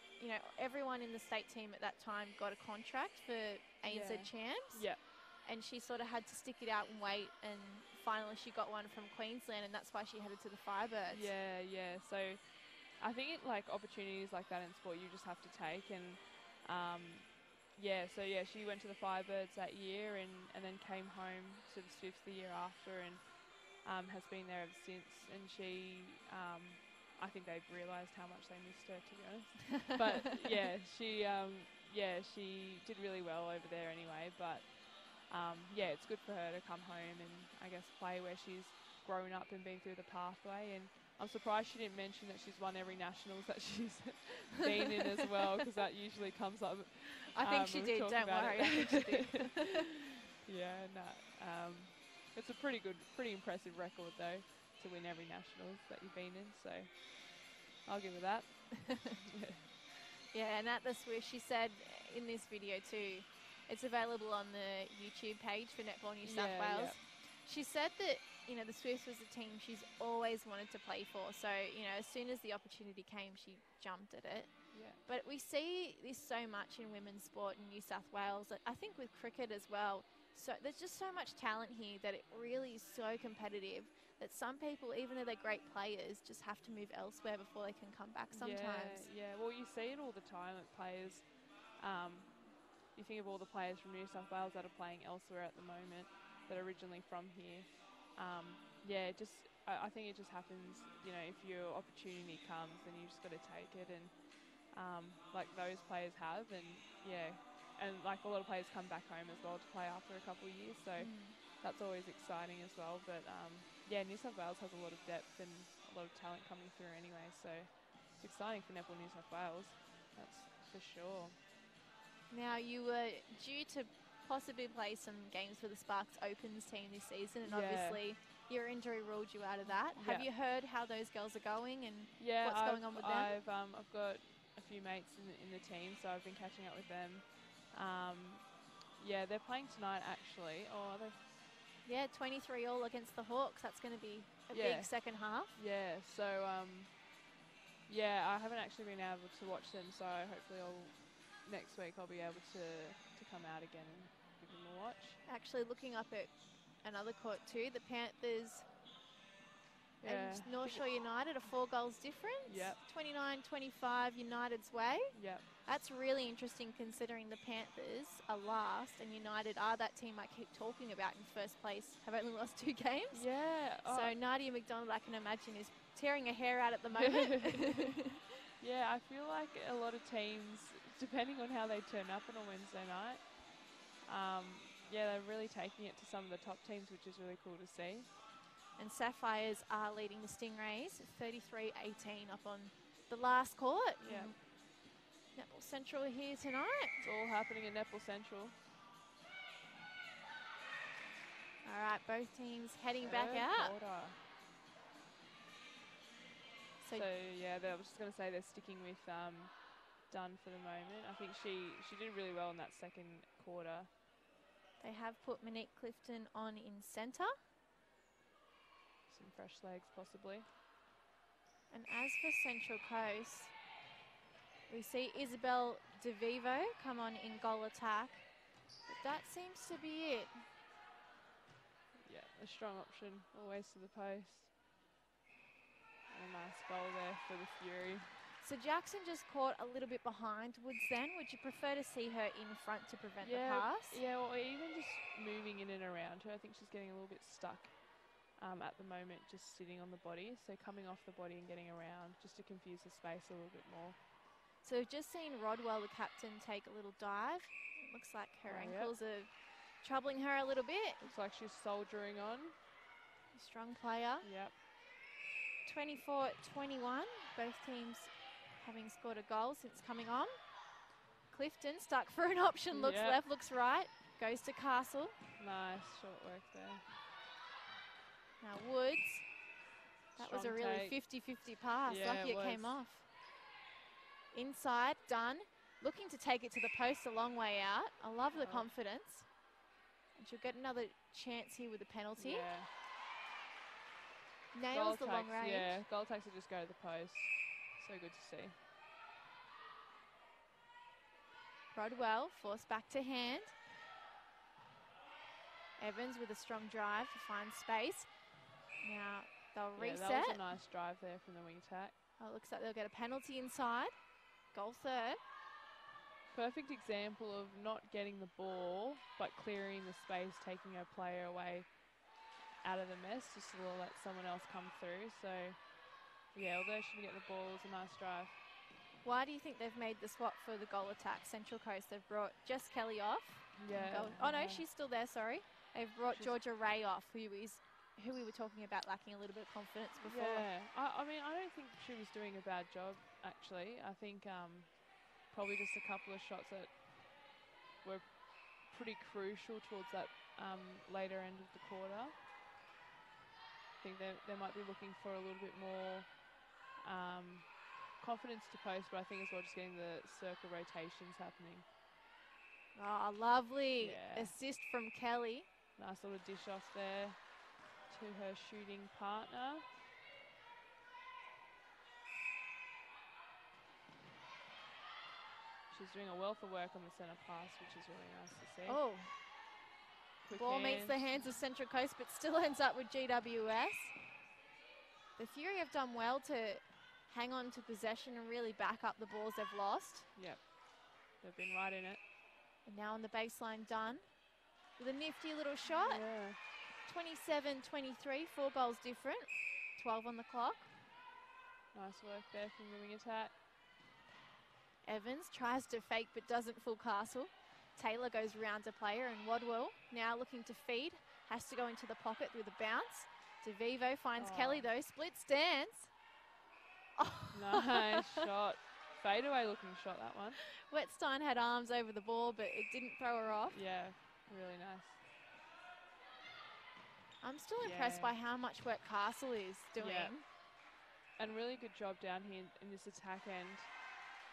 A: everyone in the state team at that time got a contract for ANZ champs.
B: Yeah.
A: And she sort of had to stick it out and wait, and finally she got one from Queensland, and that's why she headed to the Firebirds.
B: Yeah. So I think opportunities like that in sport you just have to take, and she went to the Firebirds that year, and then came home to the Swifts the year after, and has been there ever since. And she I think they've realised how much they missed her, to be honest. But yeah, she did really well over there anyway. But yeah, it's good for her to come home and I guess play where she's grown up and been through the pathway. And I'm surprised she didn't mention that she's won every nationals that she's been in as well, because that usually comes up.
A: I think she did. Don't worry. I think she did.
B: Yeah, no. It's a pretty impressive record though, to win every nationals that you've been in. So I'll give her that.
A: Yeah, and at the Swiss, she said in this video too, it's available on the YouTube page for Netball New South Wales.
B: Yeah.
A: She said that, you know, the Swiss was a team she's always wanted to play for. So, you know, as soon as the opportunity came, she jumped at it.
B: Yeah.
A: But we see this so much in women's sport in New South Wales. I think with cricket as well. So there's just so much talent here that it really is so competitive that some people, even though they're great players, just have to move elsewhere before they can come back sometimes.
B: Yeah. Well, you see it all the time at players. You think of all the players from New South Wales that are playing elsewhere at the moment that are originally from here. I think it just happens, you know, if your opportunity comes, then you just got to take it, and like those players have, and like a lot of players come back home as well to play after a couple of years, so that's always exciting as well. But New South Wales has a lot of depth and a lot of talent coming through anyway, so it's exciting for Netball New South Wales, that's for sure.
A: Now, you were due to possibly play some games for the Sparks Opens team this season, and obviously your injury ruled you out of that. Have you heard how those girls are going and what's going on with them?
B: I've got a few mates in the team, so I've been catching up with them. They're playing tonight actually. Oh, are they?
A: Yeah, 23-all against the Hawks. That's going to be a big second half.
B: Yeah, so I haven't actually been able to watch them, so hopefully next week I'll be able to come out again and give them a watch.
A: Actually, looking up at another court too, the Panthers and North Shore United are 4 goals difference.
B: Yep.
A: 29-25 United's way.
B: Yep. That's
A: really interesting considering the Panthers are last and United are that team I keep talking about in first place, have only lost 2 games.
B: Yeah.
A: So Nadia McDonald, I can imagine, is tearing her hair out at the moment.
B: Yeah, I feel like a lot of teams, depending on how they turn up on a Wednesday night, they're really taking it to some of the top teams, which is really cool to see.
A: And Sapphires are leading the Stingrays 33-18 up on the last court.
B: Yeah.
A: Netball Central are here tonight.
B: It's all happening at Netball Central.
A: All right, both teams heading back out.
B: So I was just going to say they're sticking with Dunn for the moment. I think she did really well in that second quarter.
A: They have put Monique Clifton on in centre.
B: Some fresh legs possibly.
A: And as for Central Coast, we see Isabel DeVivo come on in goal attack. But that seems to be it.
B: Yeah, a strong option, always to the post. And a nice goal there for the Fury.
A: So Jackson just caught a little bit behind Woods then. Would you prefer to see her in front to prevent the pass?
B: Yeah, or even just moving in and around her. I think she's getting a little bit stuck at the moment, just sitting on the body. So coming off the body and getting around just to confuse the space a little bit more.
A: So we've just seen Rodwell, the captain, take a little dive. It looks like her ankles are troubling her a little bit.
B: Looks like she's soldiering on.
A: Strong player.
B: Yep.
A: 24-21, both teams having scored a goal since coming on. Clifton stuck for an option, looks left, looks right, goes to Castle.
B: Nice short work there.
A: Now Woods, that was a really 50-50 pass, lucky it came off. Inside, Dunn, looking to take it to the post a long way out. I love the confidence. And she'll get another chance here with a penalty.
B: Yeah.
A: Nails the long range.
B: Yeah, goal attacks will just go to the post. So good to see.
A: Rodwell forced back to hand. Evans with a strong drive to find space. Now they'll reset.
B: That was a nice drive there from the wing attack.
A: Oh, it looks like they'll get a penalty inside. Goal third.
B: Perfect example of not getting the ball, but clearing the space, taking her player away out of the mess, just to let someone else come through. So Yeah, although she didn't get the ball, it was a nice drive.
A: Why do you think they've made the swap for the goal attack? Central Coast, they've brought Jess Kelly off.
B: Yeah.
A: Oh, no, she's still there, sorry. They've brought Georgia Ray off, who we were talking about lacking a little bit of confidence before.
B: Yeah, I mean, I don't think she was doing a bad job, actually. I think probably just a couple of shots that were pretty crucial towards that later end of the quarter. I think they might be looking for a little bit more confidence to post, but I think as well just getting the circle rotations happening.
A: Oh, lovely assist from Kelly.
B: Nice little dish off there to her shooting partner. She's doing a wealth of work on the centre pass, which is really nice to see.
A: Oh.
B: Quick
A: Ball
B: hands.
A: meets the hands of Central Coast, but still ends up with GWS. The Fury have done well to hang on to possession and really back up the balls they've lost.
B: Yep, they've been right in it.
A: And now on the baseline, Dunn with a nifty little shot.
B: Yeah.
A: 27-23, 4 goals different. 12 on the clock.
B: Nice work there from the wing attack.
A: Evans tries to fake but doesn't full castle. Taylor goes round to player, and Wadwell now looking to feed. Has to go into the pocket with a bounce. DeVivo finds Kelly though, split stance. Oh.
B: Nice shot. Fadeaway looking shot, that one.
A: Wetstein had arms over the ball, but it didn't throw her off.
B: Yeah, really nice.
A: I'm still impressed by how much work Castle is doing.
B: Yeah. And really good job down here in this attack end,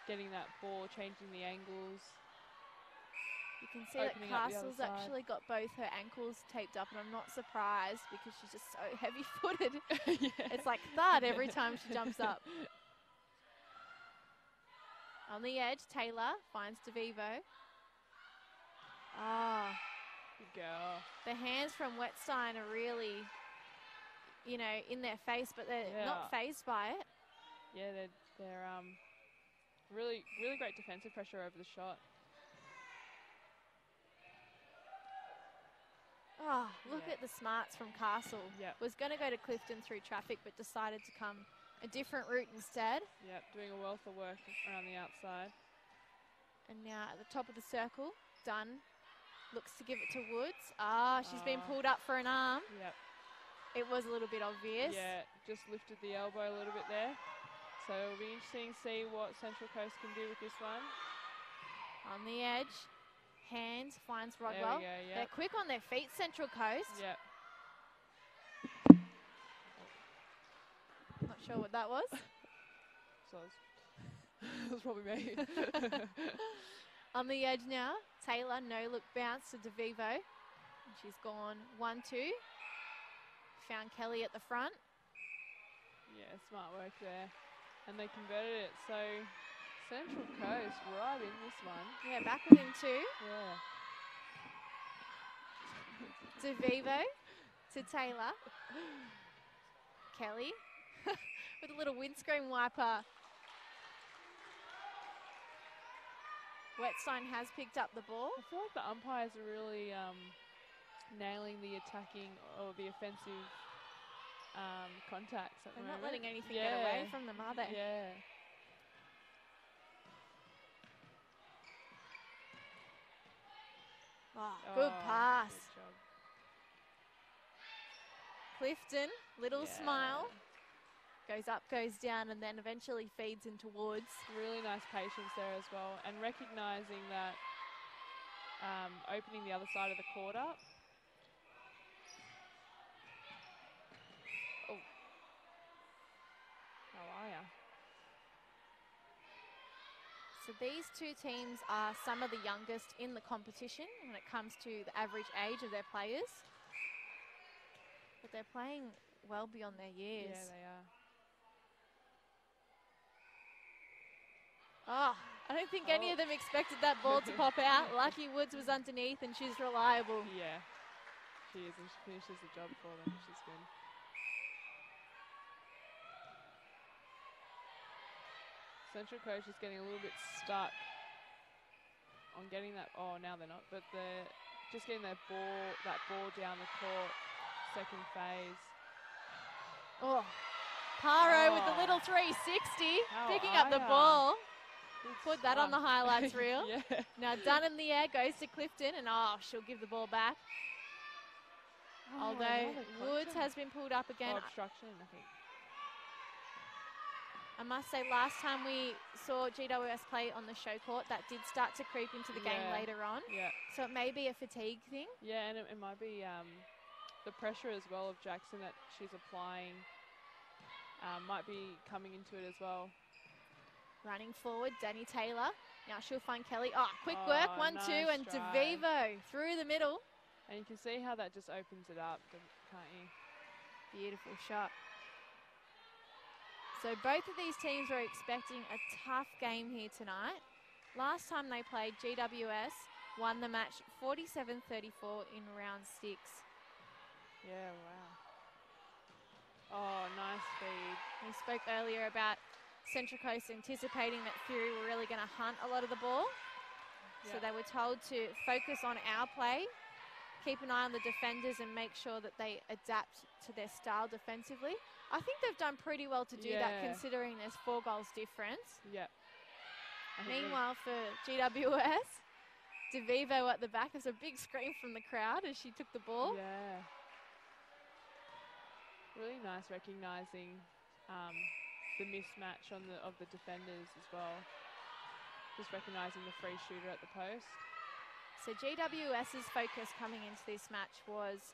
B: getting that ball, changing the angles.
A: You can see that Castle's actually got both her ankles taped up, and I'm not surprised because she's just so heavy-footed. It's like thud every time she jumps up. On the edge, Taylor finds DeVivo. Ah.
B: Good girl.
A: The hands from Wetstein are really, you know, in their face, but they're not fazed by it.
B: Yeah, they're really great defensive pressure over the shot.
A: Oh, look at the smarts from Castle.
B: Yep.
A: Was going to go to Clifton through traffic, but decided to come a different route instead.
B: Yep, doing a wealth of work around the outside.
A: And now at the top of the circle, Dunn looks to give it to Woods. Ah, she's been pulled up for an arm.
B: Yep.
A: It was a little bit obvious.
B: Yeah, just lifted the elbow a little bit there. So it'll be interesting to see what Central Coast can do with this one.
A: On the edge, hands finds Rodwell.
B: There we go, yep.
A: They're quick on their feet, Central Coast.
B: Yep.
A: Not sure what that was.
B: So it was probably me.
A: On the edge now, Taylor, no look bounce to DeVivo. And she's gone 1-2. Found Kelly at the front.
B: Yeah, smart work there. And they converted it. So Central Coast right in this one.
A: Yeah, back within 2.
B: Yeah.
A: DeVivo to Taylor. Kelly with a little windscreen wiper. Wetstein has picked up the ball.
B: I feel like the umpires are really nailing the attacking or the offensive contacts at the moment.
A: They're not letting anything get away from them, are they?
B: Yeah.
A: Oh, good pass.
B: Good job.
A: Clifton, little smile. Goes up, goes down, and then eventually feeds into Woods.
B: Really nice patience there as well. And recognising that opening the other side of the court up. Oh. How are ya?
A: So these two teams are some of the youngest in the competition when it comes to the average age of their players. But they're playing well beyond their years.
B: Yeah, they are.
A: Oh, I don't think any of them expected that ball to pop out. Lucky Woods was underneath and she's reliable.
B: Yeah, she is, and she finishes the job for them, which is good. Central Coast is getting a little bit stuck on getting that. Oh, now they're not, but they're just getting that ball down the court. Second phase.
A: Oh, Paro with the little 360, picking up the ball. Put that on the highlights reel.
B: Yeah.
A: Now Dunn in the air, goes to Clifton, and she'll give the ball back. Although Woods has been pulled up again.
B: Obstruction, I think.
A: I must say, last time we saw GWS play on the ShowCourt, that did start to creep into the game later on.
B: Yeah.
A: So it may be a fatigue thing.
B: Yeah, and it might be the pressure as well of Jackson that she's applying might be coming into it as well.
A: Running forward, Danny Taylor. Now she'll find Kelly. Quick work, 1-2,
B: nice
A: and
B: drive.
A: DeVivo through the middle.
B: And you can see how that just opens it up, can't you?
A: Beautiful shot. So both of these teams were expecting a tough game here tonight. Last time they played, GWS won the match 47-34 in round 6.
B: Yeah, wow. Oh, nice feed.
A: We spoke earlier about Central Coast anticipating that Fury were really going to hunt a lot of the ball. Yep. So they were told to focus on our play, keep an eye on the defenders and make sure that they adapt to their style defensively. I think they've done pretty well to do that considering there's 4 goals difference.
B: Yeah.
A: Meanwhile for GWS, DeVivo at the back. There's a big scream from the crowd as she took the ball.
B: Yeah. Really nice recognising the mismatch of the defenders as well. Just recognising the free shooter at the post.
A: So GWS's focus coming into this match was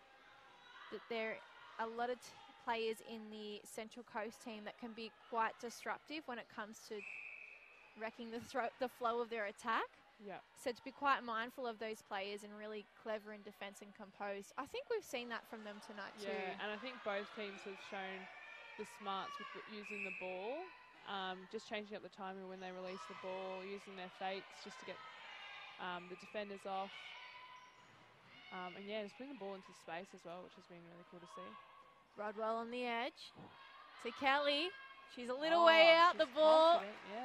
A: that there are a lot of players in the Central Coast team that can be quite disruptive when it comes to wrecking the flow of their attack.
B: Yeah.
A: So to be quite mindful of those players and really clever in defence and composed. I think we've seen that from them tonight too.
B: Yeah, and I think both teams have shown the smarts with using the ball, just changing up the timing when they release the ball, using their fakes just to get the defenders off. And yeah, just putting the ball into space as well, which has been really cool to see.
A: Rodwell on the edge to Kelly. She's a little way out. The ball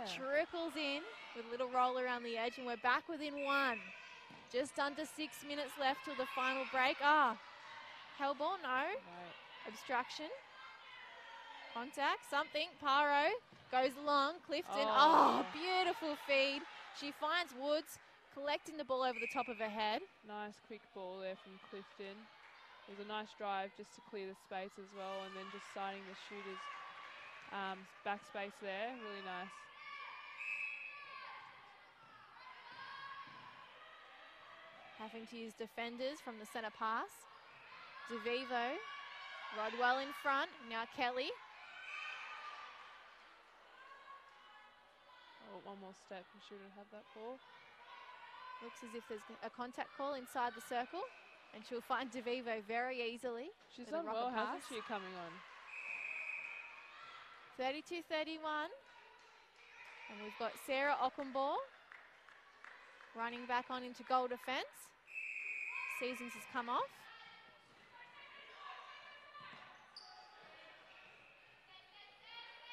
A: trickles in with a little roll around the edge, and we're back within 1. Just under 6 minutes left till the final break. Hellball, no. Obstruction. Contact, something. Paro goes long. Clifton, beautiful feed. She finds Woods collecting the ball over the top of her head.
B: Nice quick ball there from Clifton. It was a nice drive just to clear the space as well, and then just signing the shooter's backspace there. Really nice.
A: Having to use defenders from the centre pass. DeVivo, Rodwell in front. Now Kelly.
B: One more step and she would have that ball.
A: Looks as if there's a contact call inside the circle, and she'll find DeVivo very easily.
B: She's done well, hasn't she, coming on?
A: 32-31. And we've got Sarah Ockenbaugh running back on into goal defence. Seasons has come off.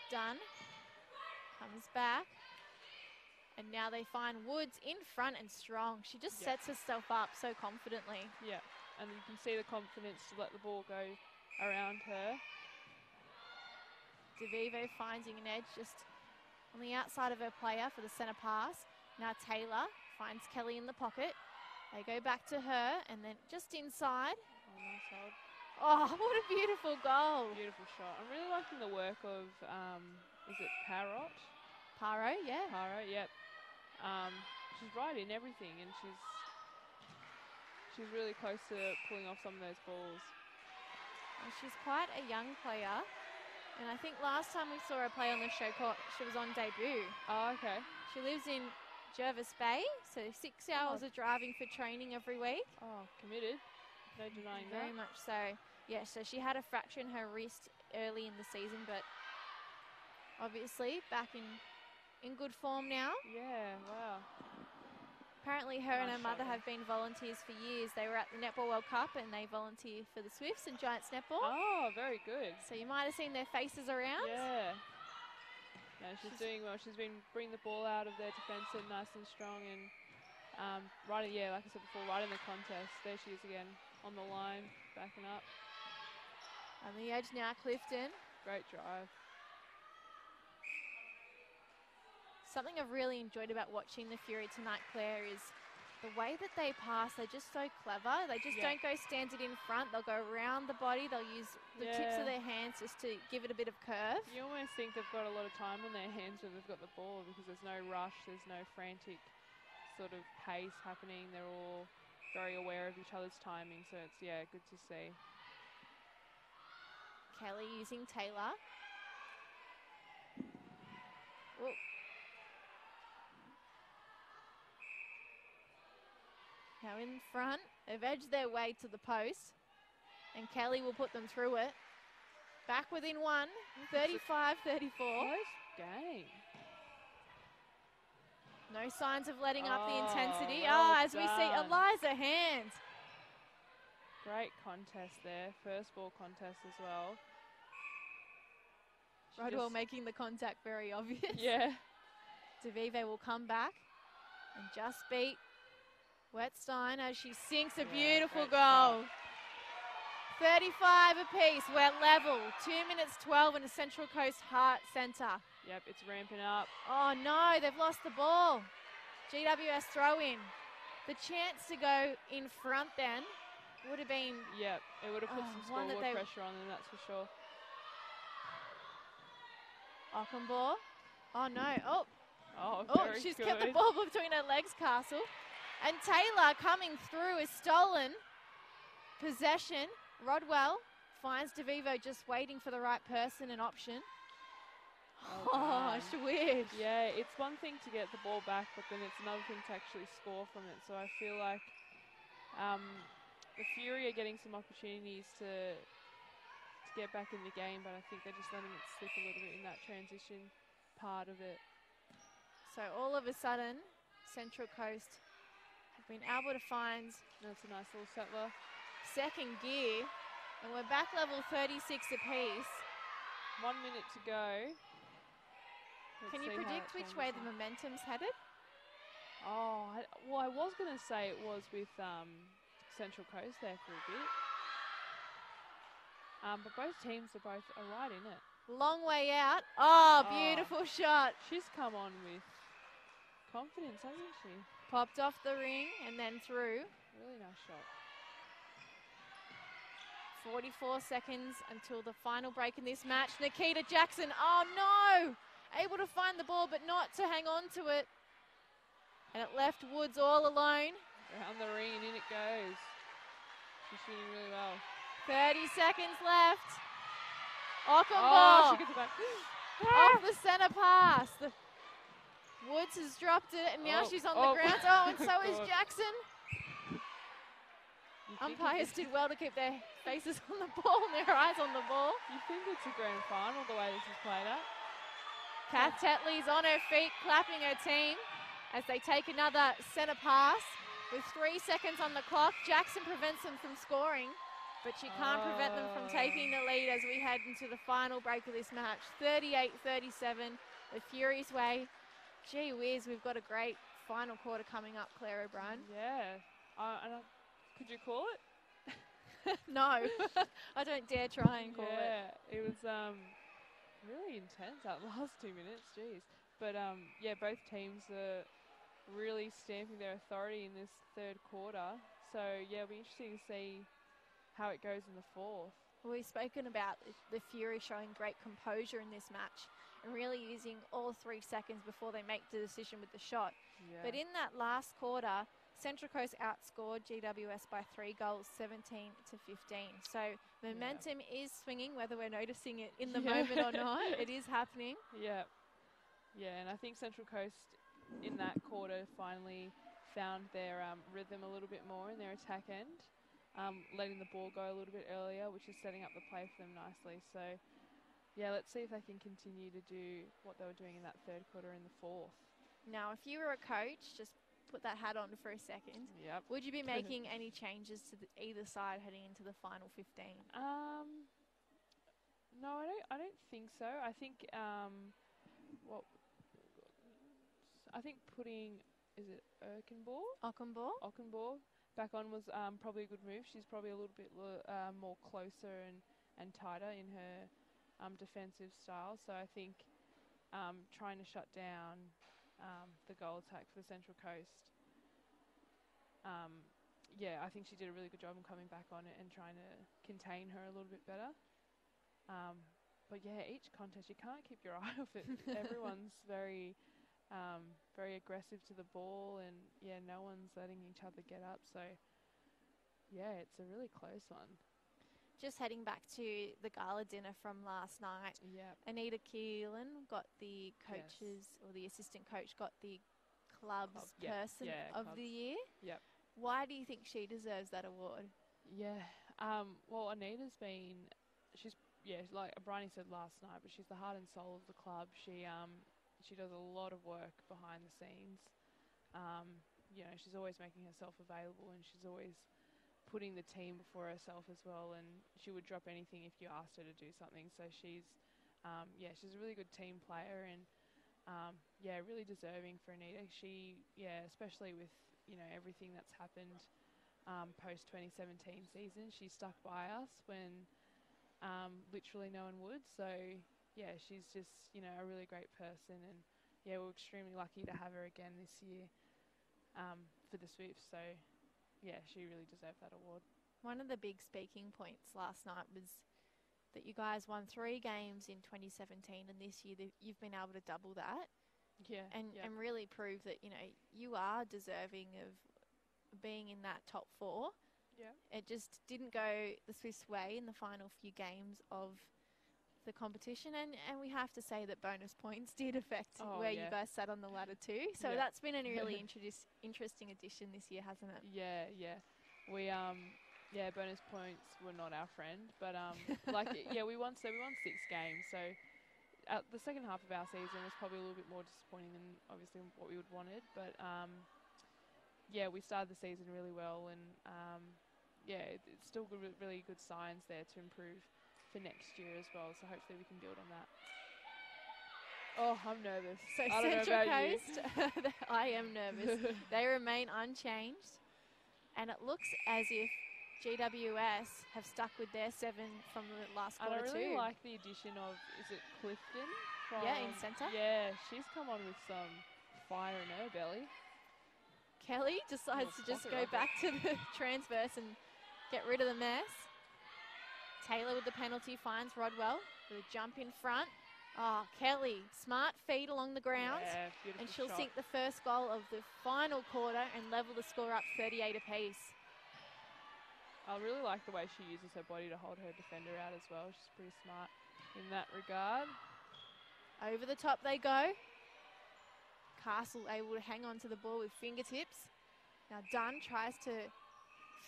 A: Dunn comes back. And now they find Woods in front and strong. She just sets herself up so confidently.
B: Yeah, and you can see the confidence to let the ball go around her.
A: DeVivo finding an edge just on the outside of her player for the centre pass. Now Taylor finds Kelly in the pocket. They go back to her and then just inside.
B: Oh, nice hold.
A: Oh, what a beautiful goal.
B: Beautiful shot. I'm really liking the work of, is it Paro, yeah. Paro, yep. She's right in everything, and she's really close to pulling off some of those balls.
A: Well, she's quite a young player, and I think last time we saw her play on the ShowCourt, she was on debut.
B: Oh, okay.
A: She lives in Jervis Bay, so 6 hours of driving for training every week.
B: Oh, committed. No denying that.
A: Very much so. Yeah, so she had a fracture in her wrist early in the season, but obviously back in good form now.
B: Yeah, wow.
A: Apparently her and her mother have been volunteers for years. They were at the Netball World Cup and they volunteer for the Swifts and Giants Netball.
B: Oh, very good.
A: So you might have seen their faces around.
B: Yeah. No, she's doing well. She's been bringing the ball out of their defence and nice and strong, and like I said before, right in the contest. There she is again on the line, backing up.
A: On the edge now, Clifton.
B: Great drive.
A: Something I've really enjoyed about watching the Fury tonight, Claire, is the way that they pass. They're just so clever. They just don't go standard in front. They'll go around the body. They'll use the tips of their hands just to give it a bit of curve.
B: You almost think they've got a lot of time on their hands when they've got the ball because there's no rush, there's no frantic sort of pace happening. They're all very aware of each other's timing, so it's, good to see.
A: Kelly using Taylor. Whoa. Now in front, they've edged their way to the post, and Kelly will put them through it. Back within one, 35-34.
B: Close game.
A: No signs of letting up the intensity.
B: Well
A: as we see Eliza Hand.
B: Great contest there. First ball contest as well.
A: Rodwell making the contact very obvious.
B: Yeah.
A: DeVive will come back and just beat Wetstein as she sinks a beautiful goal. 35 apiece. We're level. 2 minutes 12 in the Central Coast Heart Centre.
B: Yep, it's ramping up.
A: Oh no, they've lost the ball. GWS throw in. The chance to go in front then would have been...
B: Yep, it would have put some scoreboard pressure on them, that's for sure.
A: Ockenbaugh. Oh no. She's
B: good.
A: kept the ball between her legs, Castle. And Taylor coming through is stolen possession. Rodwell finds DeVivo just waiting for the right person and option. Weird.
B: Yeah, it's one thing to get the ball back, but then it's another thing to actually score from it. So I feel like the Fury are getting some opportunities to get back in the game, but I think they're just letting it slip a little bit in that transition part of it.
A: So all of a sudden, Central Coast have been able to find...
B: That's a nice little settler.
A: Second gear, and we're back level 36 apiece.
B: 1 minute to go.
A: Can you predict which way the momentum's headed?
B: I was going to say it was with Central Coast there for a bit. But both teams are right in it.
A: Long way out. Beautiful shot.
B: She's come on with confidence, hasn't she?
A: Popped off the ring and then through.
B: Really nice shot.
A: 44 seconds until the final break in this match. Nikita Jackson, oh no! Able to find the ball, but not to hang on to it. And it left Woods all alone.
B: Around the ring and in it goes. She's shooting really well.
A: 30 seconds left. Ockenbaugh.
B: She gets it back.
A: Off the centre pass. Woods has dropped it, and now she's on the ground. And so is Jackson. Umpires did well to keep their faces on the ball and their eyes on the ball.
B: You think it's a grand final the way this is played out?
A: Kath Tetley's on her feet, clapping her team as they take another centre pass. With 3 seconds on the clock, Jackson prevents them from scoring, but she can't prevent them from taking the lead as we head into the final break of this match. 38-37, the Fury's way. Gee whiz, we've got a great final quarter coming up, Claire O'Brien.
B: Yeah. Could you call it?
A: No, I don't dare try and call it.
B: Yeah, it was really intense that last 2 minutes, jeez. But both teams are really stamping their authority in this third quarter. So yeah, it'll be interesting to see how it goes in the fourth.
A: Well, we've spoken about the Fury showing great composure in this match and really using all 3 seconds before they make the decision with the shot. Yeah. But in that last quarter, Central Coast outscored GWS by 3 goals, 17-15. So momentum is swinging, whether we're noticing it in the moment or not. It is happening.
B: Yeah. Yeah, and I think Central Coast in that quarter finally found their rhythm a little bit more in their attack end, letting the ball go a little bit earlier, which is setting up the play for them nicely. So, yeah, let's see if they can continue to do what they were doing in that third quarter in the fourth. Now,
A: if you were a coach, just put that hat on for a second.
B: Yep.
A: Would you be making any changes to either side heading into the final 15?
B: No, I don't think so. I think I think putting, is it Ockenbaugh back on was probably a good move. She's probably a little bit more closer and tighter in her defensive style. So I think trying to shut down the goal attack for the Central Coast. Yeah, I think she did a really good job in coming back on it and trying to contain her a little bit better. But yeah, each contest, you can't keep your eye off it. Everyone's very aggressive to the ball, and yeah, no one's letting each other get up. So yeah, it's a really close one.
A: Just heading back to the gala dinner from last night.
B: Yeah.
A: Anita Keelan got the coaches, or the assistant coach got the club's person of the year.
B: Yep.
A: Why do you think she deserves that award?
B: Yeah. Well, Anita's been, like Bryony said last night, but she's the heart and soul of the club. She does a lot of work behind the scenes. You know, she's always making herself available, and she's always putting the team before herself as well, and she would drop anything if you asked her to do something. So she's a really good team player, and really deserving for Anita. She, especially with, you know, everything that's happened post 2017 season, she stuck by us when literally no one would. So yeah, she's just, you know, a really great person, and yeah, we're extremely lucky to have her again this year for the Swifts. So yeah, she really deserved that award.
A: One of the big speaking points last night was that you guys won 3 games in 2017, and this year you've been able to double that.
B: Yeah.
A: And really prove that, you know, you are deserving of being in that top 4.
B: Yeah.
A: It just didn't go the Swifts' way in the final few games of the competition, and we have to say that bonus points did affect you guys sat on the ladder too. So that's been a really interesting addition this year, hasn't it?
B: Yeah. We bonus points were not our friend, but we won 6 games. So the second half of our season was probably a little bit more disappointing than obviously what we would wanted, but we started the season really well, and it's still really good signs there to improve for next year as well. So hopefully we can build on that. Oh, I'm nervous.
A: So Central Coast, I am nervous. They remain unchanged, and it looks as if GWS have stuck with their 7 from the last quarter too.
B: And I really like the addition of, is it Clifton?
A: In centre.
B: Yeah, she's come on with some fire in her belly.
A: Kelly decides to just go back to the transverse and get rid of the mess. Taylor with the penalty finds Rodwell with a jump in front. Oh, Kelly, smart feet along the ground.
B: Yeah, beautiful
A: and she'll
B: shot.
A: sink the first goal of the final quarter and level the score up 38 apiece.
B: I really like the way she uses her body to hold her defender out as well. She's pretty smart in that regard.
A: Over the top they go. Castle able to hang on to the ball with fingertips. Now Dunn tries to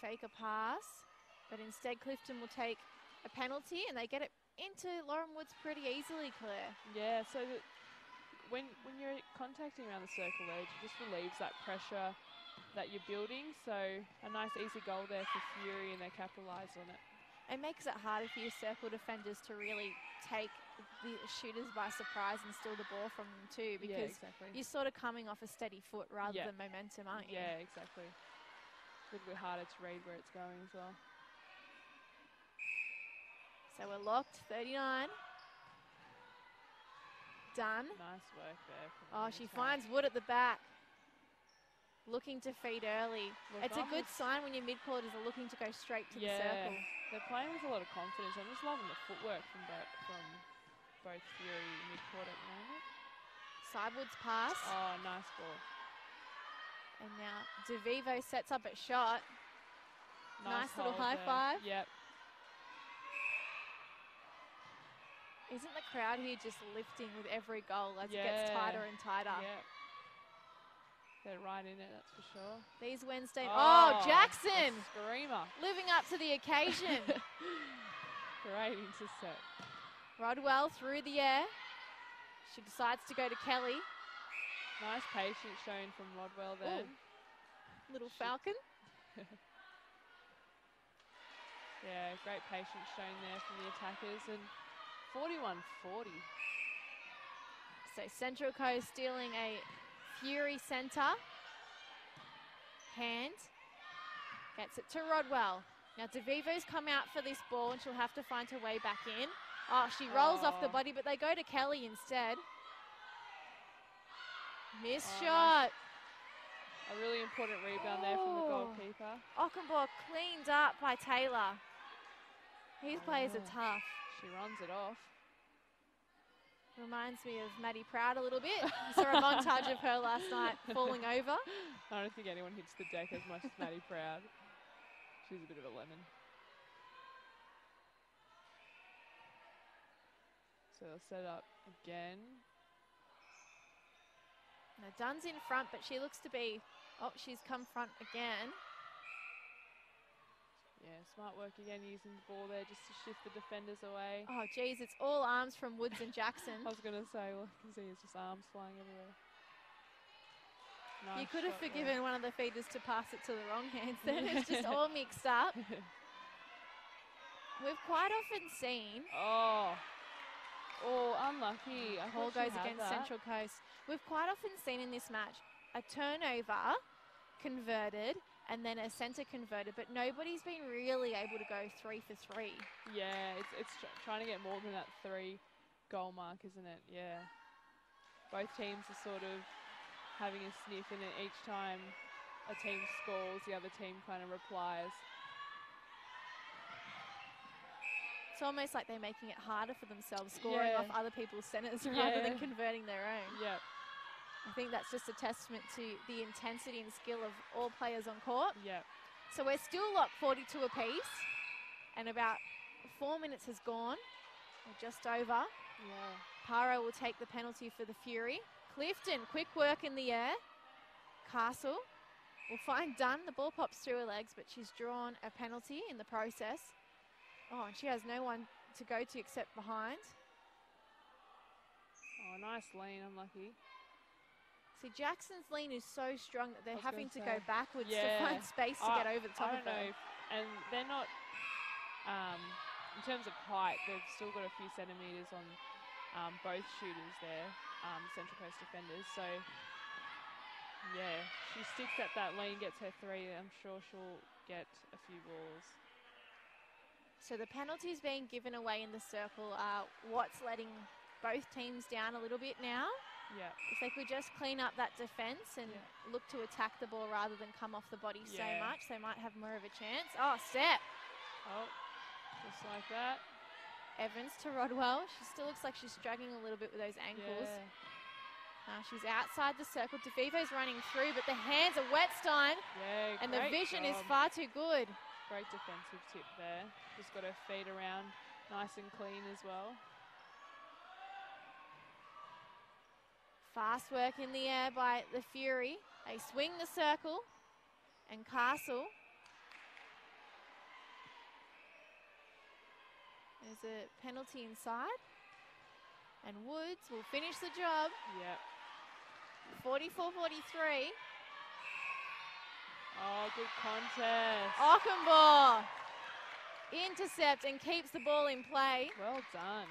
A: fake a pass, but instead Clifton will take a penalty, and they get it into Lauren Woods pretty easily, Claire.
B: Yeah, so that when you're contacting around the circle edge, it just relieves that pressure that you're building. So a nice easy goal there for Fury, and they capitalise on it.
A: It makes it harder for your circle defenders to really take the shooters by surprise and steal the ball from them too, because you're sort of coming off a steady foot rather than momentum, aren't you?
B: Yeah, exactly. A little bit harder to read where it's going as well.
A: So we're locked, 39. Done.
B: Nice work there.
A: She finds Wood at the back. Looking to feed early. It's a good sign when your mid-quarters are looking to go straight to the circle.
B: They're playing with a lot of confidence. I'm just loving the footwork from both Fury mid-court at the moment.
A: Sidewoods pass.
B: Oh, nice ball.
A: And now DeVivo sets up at shot. Nice little high five.
B: Yep.
A: Isn't the crowd here just lifting with every goal as it gets tighter and tighter?
B: Yep. They're right in it, that's for sure.
A: These Wednesday... Jackson!
B: Screamer.
A: Living up to the occasion.
B: Great intercept.
A: Rodwell through the air. She decides to go to Kelly.
B: Nice patience shown from Rodwell then.
A: Little falcon.
B: Yeah, great patience shown there from the attackers. And 41-40.
A: So Central Coast stealing a Fury centre. Hand. Gets it to Rodwell. Now DeVivo's come out for this ball, and she'll have to find her way back in. She rolls off the body, but they go to Kelly instead. Missed
B: Oh,
A: shot.
B: nice. A really important rebound there from the goalkeeper.
A: Ockenbaugh cleaned up by Taylor. His players are tough.
B: She runs it off.
A: Reminds me of Maddie Proud a little bit. I saw a montage of her last night falling over.
B: I don't think anyone hits the deck as much as Maddie Proud. She's a bit of a lemon. So they'll set up again.
A: Now Dunn's in front, but she looks to be, she's come front again.
B: Yeah, smart work again, using the ball there just to shift the defenders away.
A: Oh, geez, it's all arms from Woods and Jackson.
B: I was going to say, all I can see is just arms flying everywhere. Nice
A: you could have
B: shot
A: forgiven one of the feeders to pass it to the wrong hands then. It's just all mixed up. We've quite often seen...
B: Oh, unlucky.
A: Ball goes against Central Coast. We've quite often seen in this match a turnover converted and then a centre converted, but nobody's been really able to go 3 for 3.
B: Yeah, it's trying to get more than that 3-goal mark, isn't it? Yeah. Both teams are sort of having a sniff in it. Each time a team scores, the other team kind of replies.
A: It's almost like they're making it harder for themselves, scoring off other people's centres rather than converting their own.
B: Yeah.
A: I think that's just a testament to the intensity and skill of all players on court.
B: Yeah.
A: So we're still locked 42 apiece, and about 4 minutes has gone, or just over.
B: Yeah.
A: Paro will take the penalty for the Fury. Clifton, quick work in the air. Castle will find Dunn. The ball pops through her legs, but she's drawn a penalty in the process. Oh, and she has no one to go to except behind.
B: Oh, nice lean, unlucky.
A: See, Jackson's lean is so strong that they're having to go backwards to find space to get over the top of her.
B: I don't know. And they're not, in terms of height, they've still got a few centimetres on both shooters there, Central Coast defenders. So, yeah, she sticks at that lane, gets her 3. I'm sure she'll get a few balls.
A: So the penalties being given away in the circle are what's letting both teams down a little bit now.
B: Yeah.
A: If they could just clean up that defence and look to attack the ball rather than come off the body so much, they might have more of a chance. Oh, step.
B: Oh, just like that.
A: Evans to Rodwell. She still looks like she's struggling a little bit with those ankles.
B: Yeah.
A: She's outside the circle. DeVivo's running through, but the hands are Wetstein.
B: Yeah,
A: and the vision is far too good.
B: Great defensive tip there. Just got her feet around nice and clean as well.
A: Fast work in the air by the Fury. They swing the circle, and Castle. There's a penalty inside, and Woods will finish the job.
B: Yep.
A: 44-43.
B: Oh, good contest.
A: Ockenbaugh intercept and keeps the ball in play.
B: Well done.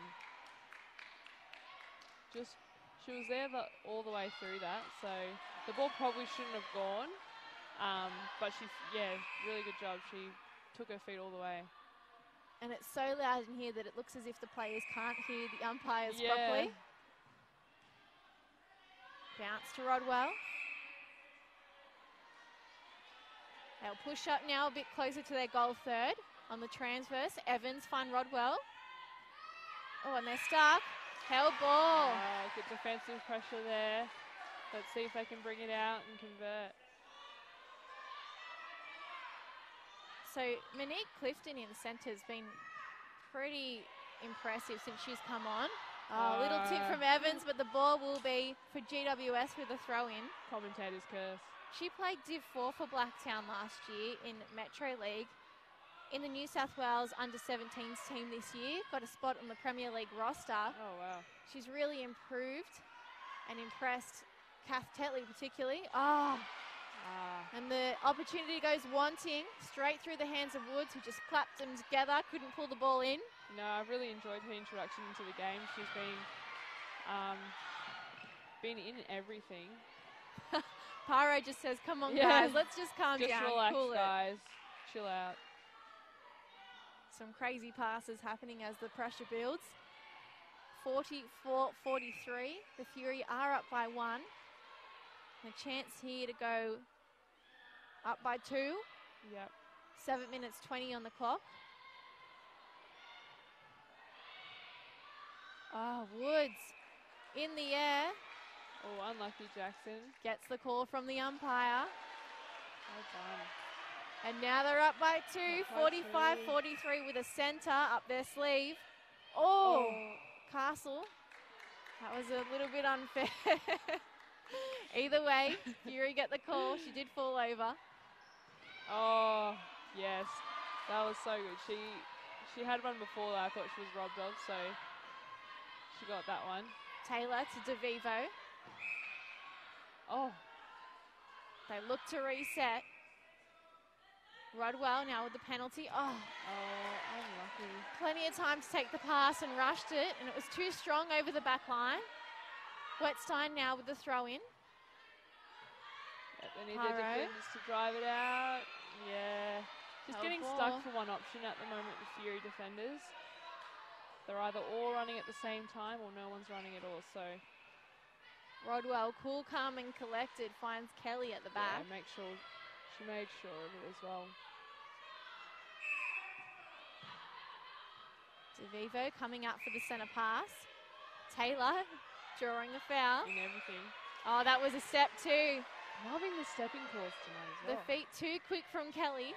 B: She was there all the way through that, so the ball probably shouldn't have gone, but really good job. She took her feet all the way.
A: And it's so loud in here that it looks as if the players can't hear the umpires properly. Bounce to Rodwell. They'll push up now a bit closer to their goal third on the transverse. Evans find Rodwell. Oh, and they're stuck. Held ball.
B: Good defensive pressure there. Let's see if they can bring it out and convert.
A: So Monique Clifton in centre has been pretty impressive since she's come on. Little tip from Evans, but the ball will be for GWS with a throw-in.
B: Commentator's curse.
A: She played Div 4 for Blacktown last year in Metro League. In the New South Wales under-17s team this year, got a spot on the Premier League roster.
B: Oh, wow.
A: She's really improved and impressed Kath Tetley particularly. And the opportunity goes wanting, straight through the hands of Woods, who just clapped them together, couldn't pull the ball in.
B: No, I've really enjoyed her introduction into the game. She's been in everything.
A: Paro just says, come on, guys, let's just calm down.
B: Just relax,
A: cool
B: guys. Chill out.
A: Some crazy passes happening as the pressure builds. 44-43. The Fury are up by 1. A chance here to go up by 2.
B: Yep.
A: 7 minutes 20 on the clock. Oh, Woods in the air.
B: Oh, unlucky Jackson.
A: Gets the call from the umpire.
B: Well done.
A: And now they're up by 2, 45-43 with a centre up their sleeve. Oh, Castle. That was a little bit unfair. Either way, Fury get the call. She did fall over.
B: Oh, yes. That was so good. She had one before that I thought she was robbed of, so she got that one.
A: Taylor to DeVivo.
B: Oh.
A: They look to reset. Rodwell now with the penalty. Oh,
B: unlucky.
A: Plenty of time to take the pass and rushed it, and it was too strong over the back line. Wetstein now with the throw in.
B: Yep, they need their defenders to drive it out. Yeah. Just getting stuck for one option at the moment with Fury defenders. They're either all running at the same time or no one's running at all, so.
A: Rodwell, cool, calm and collected, finds Kelly at the back.
B: Yeah, she made sure of it as well.
A: DeVivo coming out for the centre pass. Taylor drawing the foul.
B: In everything.
A: Oh, that was a step too.
B: Loving the stepping calls tonight as well.
A: The feet too quick from Kelly.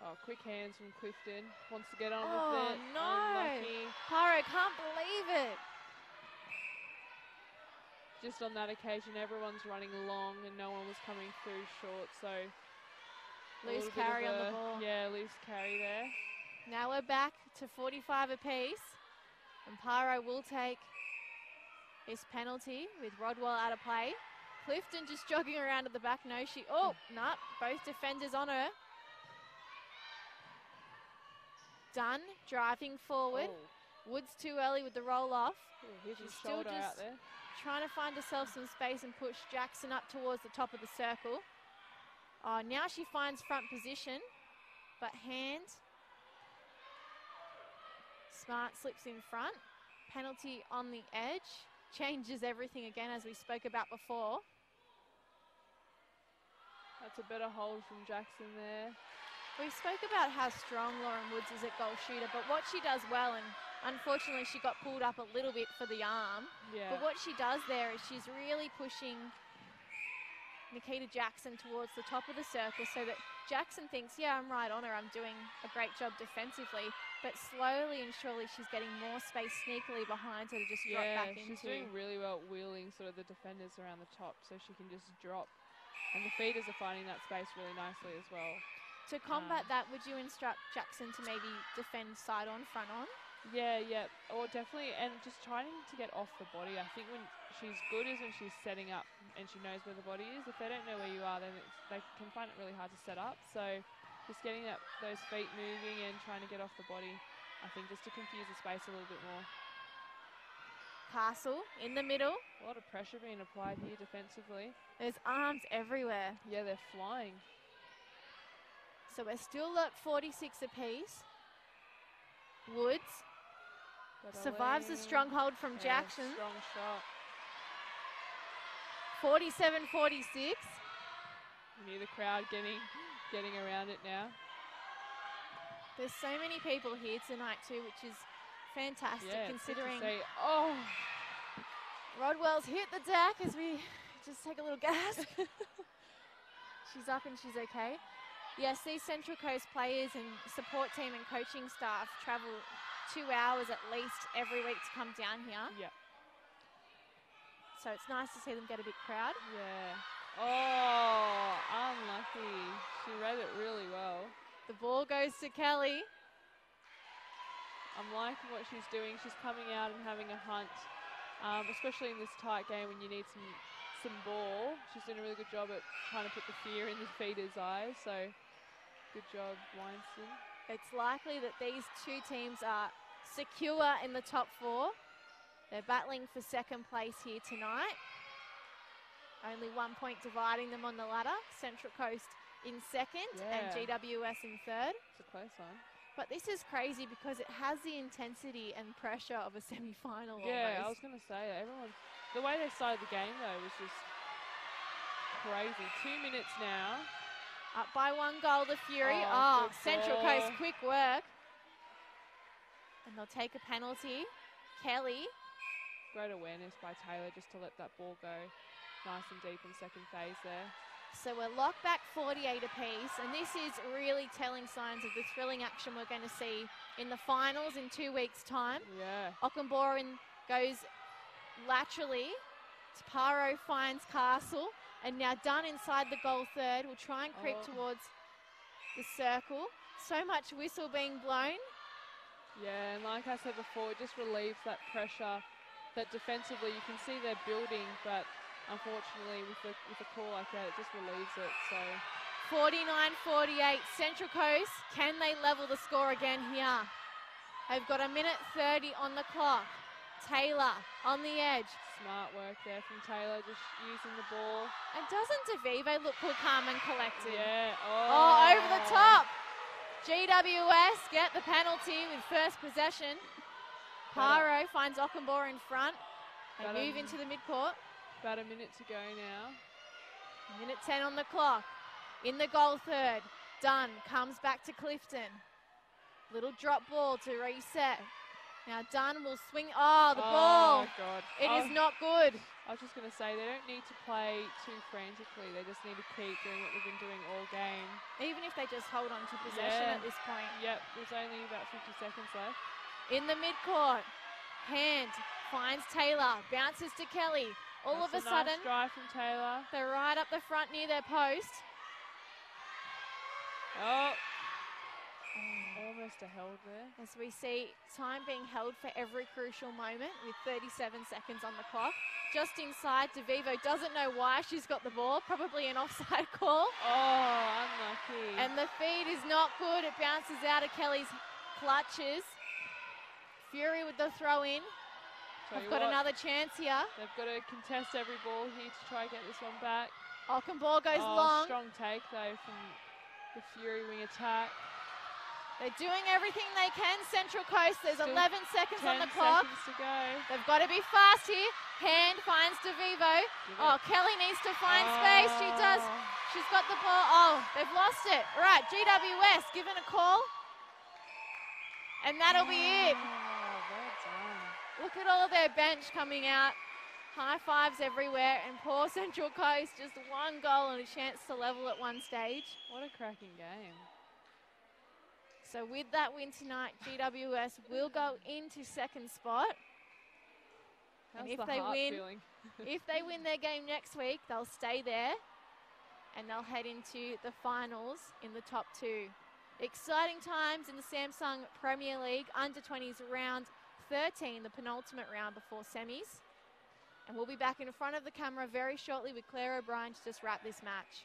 B: Oh, quick hands from Clifton. Wants to get on with it.
A: Oh, no.
B: Unlucky.
A: Paro can't believe it.
B: Just on that occasion, everyone's running long and no one was coming through short, so.
A: Loose carry on the ball.
B: Yeah, loose carry there.
A: Now we're back to 45 apiece. And Paro will take his penalty with Rodwell out of play. Clifton just jogging around at the back. Both defenders on her. Dunn driving forward.
B: Oh.
A: Woods too early with the roll off.
B: She's
A: still just
B: out there.
A: Trying to find herself some space and push Jackson up towards the top of the circle. Oh, now she finds front position, but hand. Smart slips in front. Penalty on the edge. Changes everything again, as we spoke about before.
B: That's a better hold from Jackson there.
A: We spoke about how strong Lauren Woods is at goal shooter, but what she does well, and unfortunately she got pulled up a little bit for the arm, but what she does there is she's really pushing Nikita Jackson towards the top of the circle so that Jackson thinks, yeah, I'm right on her, I'm doing a great job defensively, but slowly and surely she's getting more space sneakily behind her to just drop back into.
B: Yeah, she's doing really well wheeling sort of the defenders around the top so she can just drop. And the feeders are finding that space really nicely as well.
A: To combat that, would you instruct Jackson to maybe defend side on, front on?
B: Yeah, or definitely, and just trying to get off the body. I think when she's good is when she's setting up and she knows where the body is. If they don't know where you are, then they can find it really hard to set up. So just getting those feet moving and trying to get off the body, I think, just to confuse the space a little bit more.
A: Castle in the middle.
B: A lot of pressure being applied here defensively.
A: There's arms everywhere.
B: Yeah, they're flying.
A: So we're still at 46 apiece. Woods survives the stronghold from Jackson.
B: Strong shot.
A: 47-46.
B: You hear the crowd getting around it now.
A: There's so many people here tonight too, which is fantastic considering. Rodwell's hit the deck as we just take a little gasp. She's up and she's okay. Yes, these Central Coast players and support team and coaching staff travel 2 hours at least every week to come down here.
B: Yeah.
A: So it's nice to see them get a big crowd.
B: Yeah. Oh, unlucky. She read it really well.
A: The ball goes to Kelly.
B: I'm liking what she's doing. She's coming out and having a hunt, especially in this tight game when you need some ball. She's doing a really good job at trying to put the fear in the feeder's eyes, so good job, Weinstein.
A: It's likely that these two teams are secure in the top 4. They're battling for second place here tonight. Only 1 point dividing them on the ladder. Central Coast in second and GWS in third.
B: It's a close one.
A: But this is crazy because it has the intensity and pressure of a semi-final
B: Yeah, I was
A: almost.
B: going to say, the way they started the game though was just crazy. 2 minutes now.
A: Up by 1 goal, the Fury.
B: Oh, good
A: Central
B: ball.
A: Coast, quick work. And they'll take a penalty. Kelly.
B: Great awareness by Taylor just to let that ball go nice and deep in second phase there.
A: So we're locked back 48 apiece, and this is really telling signs of the thrilling action we're going to see in the finals in 2 weeks' time.
B: Yeah.
A: Ockenboren goes laterally. Paro finds Castle, and now Dunn inside the goal third will try and creep towards the circle. So much whistle being blown.
B: Yeah, and like I said before, it just relieves that pressure that defensively you can see they're building, but unfortunately with a call like that, it just relieves it. So
A: 49-48, Central Coast, can they level the score again here? They've got 1:30 on the clock. Taylor on the edge.
B: Smart work there from Taylor, just using the ball.
A: And doesn't DeVivo look cool, calm and collected?
B: Yeah.
A: Oh, over the top. GWS get the penalty with first possession. Paro finds Ockenbaugh in front. They move into the midcourt.
B: About a minute to go now.
A: 1:10 on the clock. In the goal third. Dunn comes back to Clifton. Little drop ball to reset. Now Dunn will swing. Oh, the ball.
B: Oh, God.
A: It is not good.
B: I was just going to say, they don't need to play too frantically. They just need to keep doing what they've been doing all game.
A: Even if they just hold on to possession at this point.
B: Yep, there's only about 50 seconds left.
A: In the midcourt, Hand finds Taylor, bounces to Kelly. All of a sudden,
B: nice drive from Taylor.
A: They're right up the front near their post.
B: Almost a held there.
A: As we see time being held for every crucial moment with 37 seconds on the clock. Just inside, DeVivo doesn't know why she's got the ball, probably an offside call.
B: Oh, unlucky.
A: And the feed is not good. It bounces out of Kelly's clutches. Fury with the throw in. They've got another chance here.
B: They've got to contest every ball here to try and get this one back.
A: Ockenbaugh goes long.
B: Strong take though from the Fury wing attack.
A: They're doing everything they can, Central Coast. There's 11 seconds on the
B: 10
A: clock.
B: seconds to go.
A: They've got to be fast here. Hand finds DeVivo. Oh, Kelly needs to find space. She does. She's got the ball. Oh, they've lost it. All right, GWS given a call. And that'll be it.
B: Well done.
A: Look at all of their bench coming out. High fives everywhere. And poor Central Coast, just 1 goal and a chance to level at one stage.
B: What a cracking game.
A: So with that win tonight, GWS will go into second spot.
B: How's
A: And if
B: the
A: they
B: heart
A: win,
B: feeling?
A: if they win their game next week, they'll stay there and they'll head into the finals in the top 2. Exciting times in the Samsung Premier League under-20s round 13, the penultimate round before semis. And we'll be back in front of the camera very shortly with Claire O'Brien to just wrap this match.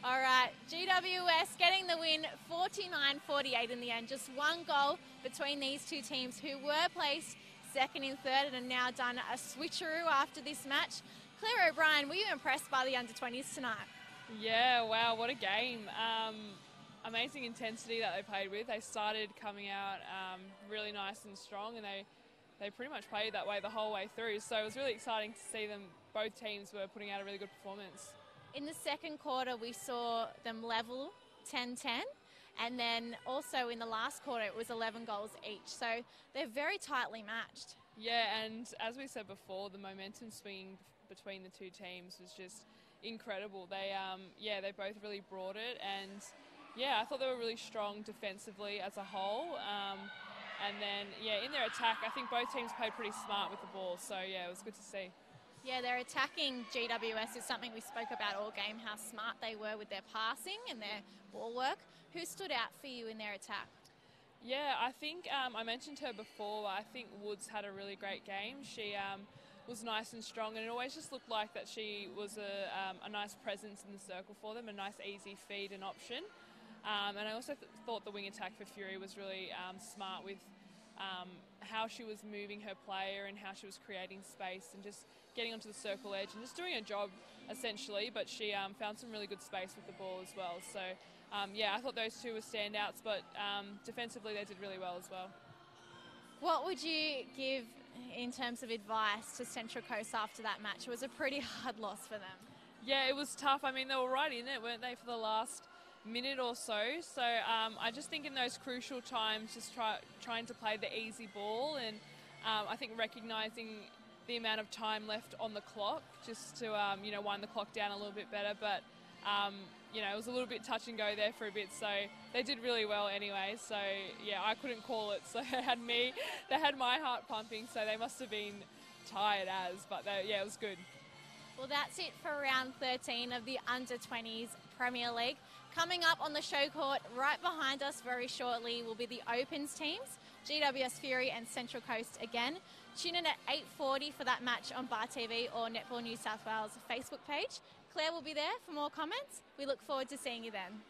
A: All right, GWS getting the win 49-48 in the end. Just one goal between these two teams who were placed second and third and have now done a switcheroo after this match. Claire O'Brien, were you impressed by the under-20s tonight?
B: Yeah, wow, what a game. Amazing intensity that they played with. They started coming out really nice and strong, and they pretty much played that way the whole way through. So it was really exciting to see them. Both teams were putting out a really good performance.
A: In the second quarter, we saw them level 10-10. And then also in the last quarter, it was 11 goals each. So they're very tightly matched.
B: Yeah, and as we said before, the momentum swing between the two teams was just incredible. They both really brought it, and yeah, I thought they were really strong defensively as a whole. And then, yeah, in their attack, I think both teams played pretty smart with the ball. So, yeah, it was good to see.
A: Yeah, their attacking GWS is something we spoke about all game, how smart they were with their passing and their ball work. Who stood out for you in their attack?
B: Yeah, I think I mentioned her before. I think Woods had a really great game. She was nice and strong, and it always just looked like that she was a nice presence in the circle for them, a nice easy feed and option. And I also thought the wing attack for Fury was really smart with how she was moving her player and how she was creating space and just getting onto the circle edge and just doing her job essentially, but she found some really good space with the ball as well. So yeah, I thought those two were standouts, but defensively they did really well as well.
A: What would you give in terms of advice to Central Coast after that match? It was a pretty hard loss for them.
B: Yeah, it was tough. I mean, they were right in it, weren't they, for the last minute or so. So I just think in those crucial times, just trying to play the easy ball, and I think recognising the amount of time left on the clock, just to wind the clock down a little bit better. But it was a little bit touch and go there for a bit, so they did really well anyway. So yeah, I couldn't call it. So they had my heart pumping. So they must have been tired but it was good.
A: Well, that's it for round 13 of the Under-20s Premier League. Coming up on the ShowCourt, right behind us very shortly, will be the Opens teams, GWS Fury and Central Coast again. Tune in at 8:40 for that match on Bar TV or Netball New South Wales Facebook page. Claire will be there for more comments. We look forward to seeing you then.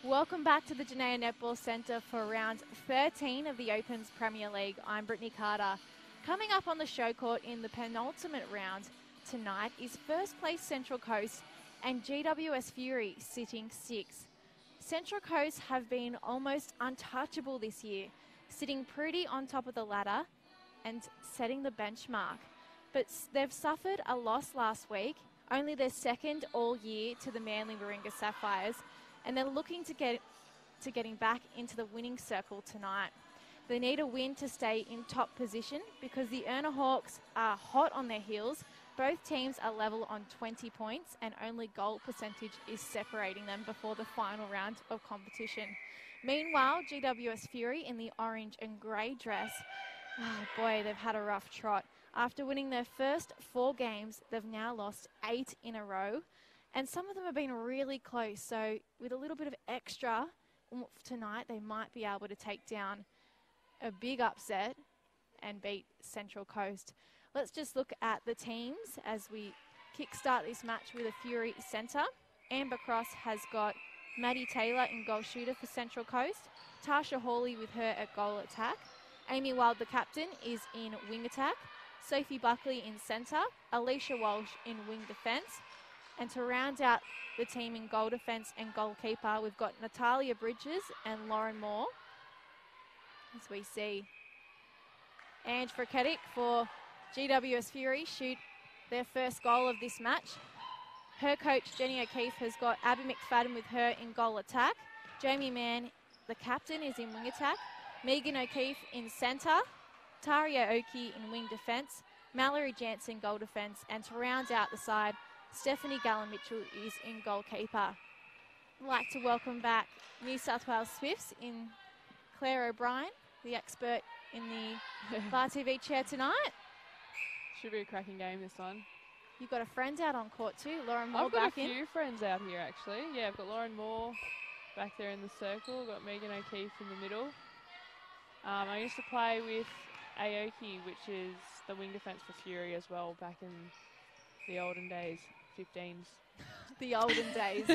A: Welcome back to the Janaea Netball Centre for round 13 of the Opens Premier League. I'm Brittany Carter. Coming up on the show court in the penultimate round tonight is first place Central Coast and GWS Fury sitting 6th. Central Coast have been almost untouchable this year, sitting pretty on top of the ladder and setting the benchmark. But they've suffered a loss last week, only their second all year to the Manly Warringah Sapphires, and they're looking to getting back into the winning circle tonight. They need a win to stay in top position because the Erna Hawks are hot on their heels. Both teams are level on 20 points and only goal percentage is separating them before the final round of competition. Meanwhile, GWS Fury in the orange and grey dress, oh boy, they've had a rough trot. After winning their first 4 games, they've now lost 8 in a row. And some of them have been really close, so with a little bit of extra tonight, they might be able to take down a big upset and beat Central Coast. Let's just look at the teams as we kickstart this match with a Fury centre. Amber Cross has got Maddie Taylor in goal shooter for Central Coast, Tasha Hawley with her at goal attack, Amy Wild, the captain, is in wing attack, Sophie Buckley in centre, Alicia Walsh in wing defence. And to round out the team in goal defence and goalkeeper, we've got Natalia Bridges and Lauren Moore. As we see Ange Friketic for GWS Fury shoot their first goal of this match. Her coach, Jenny O'Keefe, has got Abby McFadden with her in goal attack. Jamie Mann, the captain, is in wing attack. Megan O'Keefe in centre. Taria Oki in wing defence. Mallory Jansen goal defence. And to round out the side, Stephanie Gallen-Mitchell is in goalkeeper. I'd like to welcome back New South Wales Swifts in Claire O'Brien, the expert in the Bar TV chair tonight.
B: Should be a cracking game, this one.
A: You've got a friend out on court too, Lauren Moore.
B: I've got
A: back
B: a few friends out here, actually. Yeah, I've got Lauren Moore back there in the circle. I've got Megan O'Keefe in the middle. I used to play with Aoki, which is the wing defence for Fury as well, back in the olden days, 15s.
A: The olden days.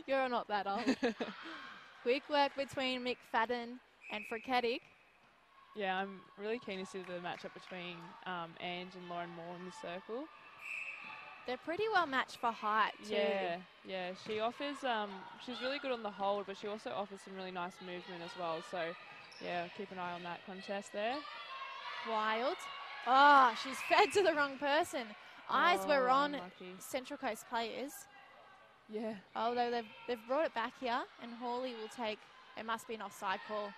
A: You're not that old. Quick work between McFadden and Friketic.
B: Yeah, I'm really keen to see the matchup between Ange and Lauren Moore in the circle.
A: They're pretty well matched for height too.
B: Yeah. She offers, she's really good on the hold, but she also offers some really nice movement as well. So, yeah, keep an eye on that contest there.
A: Wild. Oh, she's fed to the wrong person. Eyes were on
B: unlucky.
A: Central Coast players.
B: Yeah.
A: Although they've brought it back here, and Hawley will take, it must be an offside call.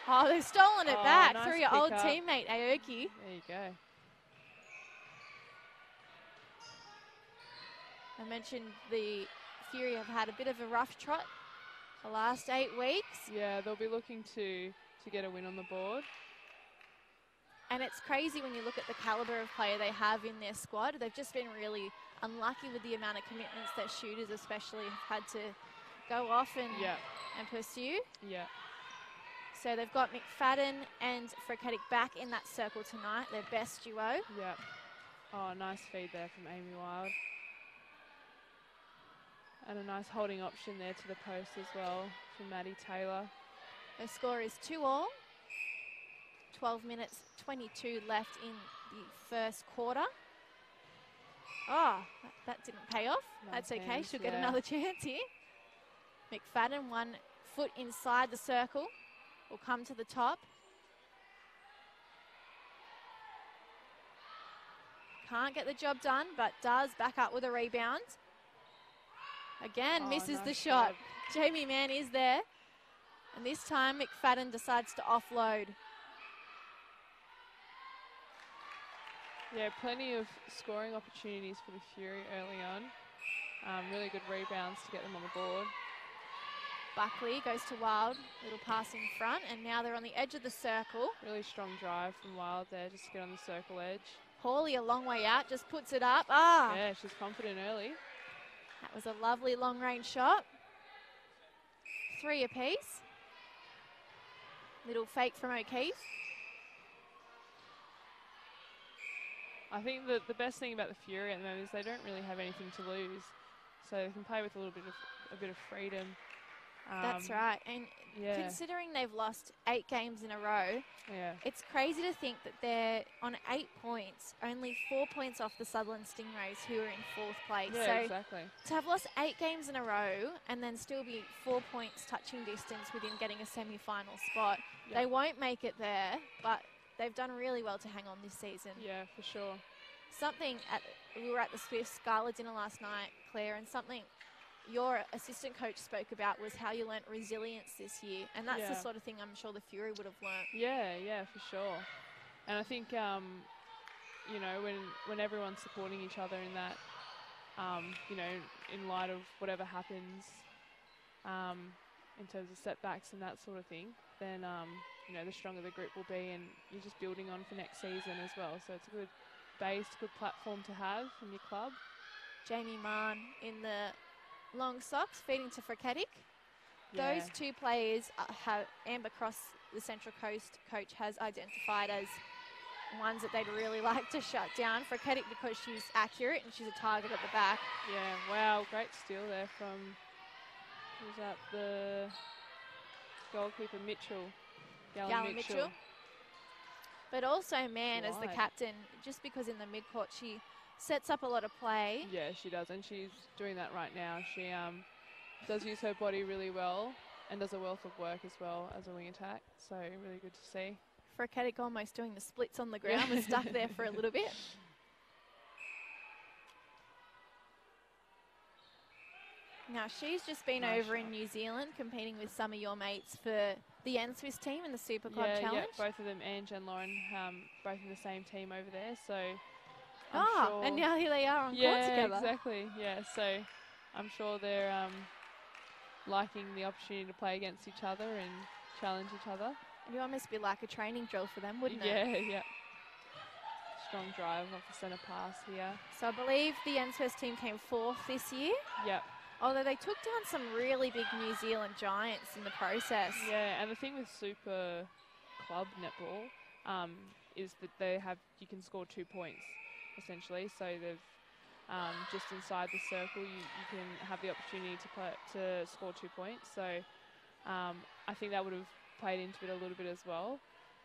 A: Oh, they've stolen it back
B: nice
A: through your old
B: pick up.
A: teammate, Aoki.
B: There you go.
A: I mentioned the Fury have had a bit of a rough trot the last 8 weeks.
B: Yeah, they'll be looking to get a win on the board.
A: And it's crazy when you look at the calibre of player they have in their squad. They've just been really unlucky with the amount of commitments that shooters especially have had to go off and pursue.
B: Yeah.
A: So they've got McFadden and Friketic back in that circle tonight, their best duo.
B: Yeah. Oh, nice feed there from Amy Wild. And a nice holding option there to the post as well from Maddie Taylor.
A: Their score is 2-all. 12 minutes, 22 left in the first quarter. Oh, that didn't pay off.
B: Nice
A: That's okay,
B: hands,
A: she'll get another chance here. McFadden, 1 foot inside the circle, will come to the top. Can't get the job done, but does back up with a rebound. Again, misses
B: nice
A: the shot.
B: grab.
A: Jamie Mann is there. And this time, McFadden decides to offload.
B: Yeah, plenty of scoring opportunities for the Fury early on. Really good rebounds to get them on the board.
A: Buckley goes to Wild, little pass in front, and now they're on the edge of the circle.
B: Really strong drive from Wild there just to get on the circle edge.
A: Hawley a long way out, just puts it up. Ah!
B: Yeah, she's confident early.
A: That was a lovely long-range shot. 3 apiece. Little fake from O'Keefe.
B: I think that the best thing about the Fury at the moment is they don't really have anything to lose. So they can play with a little bit of a bit of freedom.
A: That's right. And considering they've lost 8 games in a row, it's crazy to think that they're on 8 points, only 4 points off the Sutherland Stingrays, who are in 4th place.
B: Yeah,
A: so
B: exactly.
A: To have lost 8 games in a row and then still be 4 points touching distance within getting a semi-final spot, they won't make it there, but they've done really well to hang on this season.
B: Yeah, for sure.
A: We were at the Swifts Gala dinner last night, Claire, and something your assistant coach spoke about was how you learnt resilience this year. And that's the sort of thing I'm sure the Fury would have learnt.
B: Yeah, for sure. And I think, you know, when everyone's supporting each other in that, you know, in light of whatever happens in terms of setbacks and that sort of thing, then, you know, the stronger the group will be, and you're just building on for next season as well. So it's a good base, good platform to have in your club.
A: Jamie Mann in the long socks, feeding to Freketic.
B: Yeah.
A: Those 2 players have Amber Cross, the Central Coast coach, has identified as ones that they'd really like to shut down. Freketic because she's accurate and she's a target at the back.
B: Yeah, wow, great steal there from, who's that, the goalkeeper, Gallen Mitchell.
A: But also Mann as the captain, just because in the midcourt she sets up a lot of play.
B: Yeah, she does, and she's doing that right now. She does use her body really well and does a wealth of work as well as a wing attack, so really good to see.
A: Freketic almost doing the splits on the ground, was stuck there for a little bit. Now, she's just been over in New Zealand competing with some of your mates for the N-Swiss team in the Super Club Challenge.
B: Yeah, both of them, Ange and Lauren, both in the same team over there, so
A: and now here they are on court together.
B: Yeah, exactly. Yeah, so I'm sure they're liking the opportunity to play against each other and challenge each other.
A: It almost be like a training drill for them, wouldn't it?
B: Yeah. Strong drive off the centre pass here.
A: So I believe the N-Swiss team came 4th this year.
B: Yep.
A: Although they took down some really big New Zealand giants in the process.
B: Yeah, and the thing with Super Club netball is that you can score 2 points, essentially. So they've just inside the circle, you can have the opportunity to score 2 points. So I think that would have played into it a little bit as well.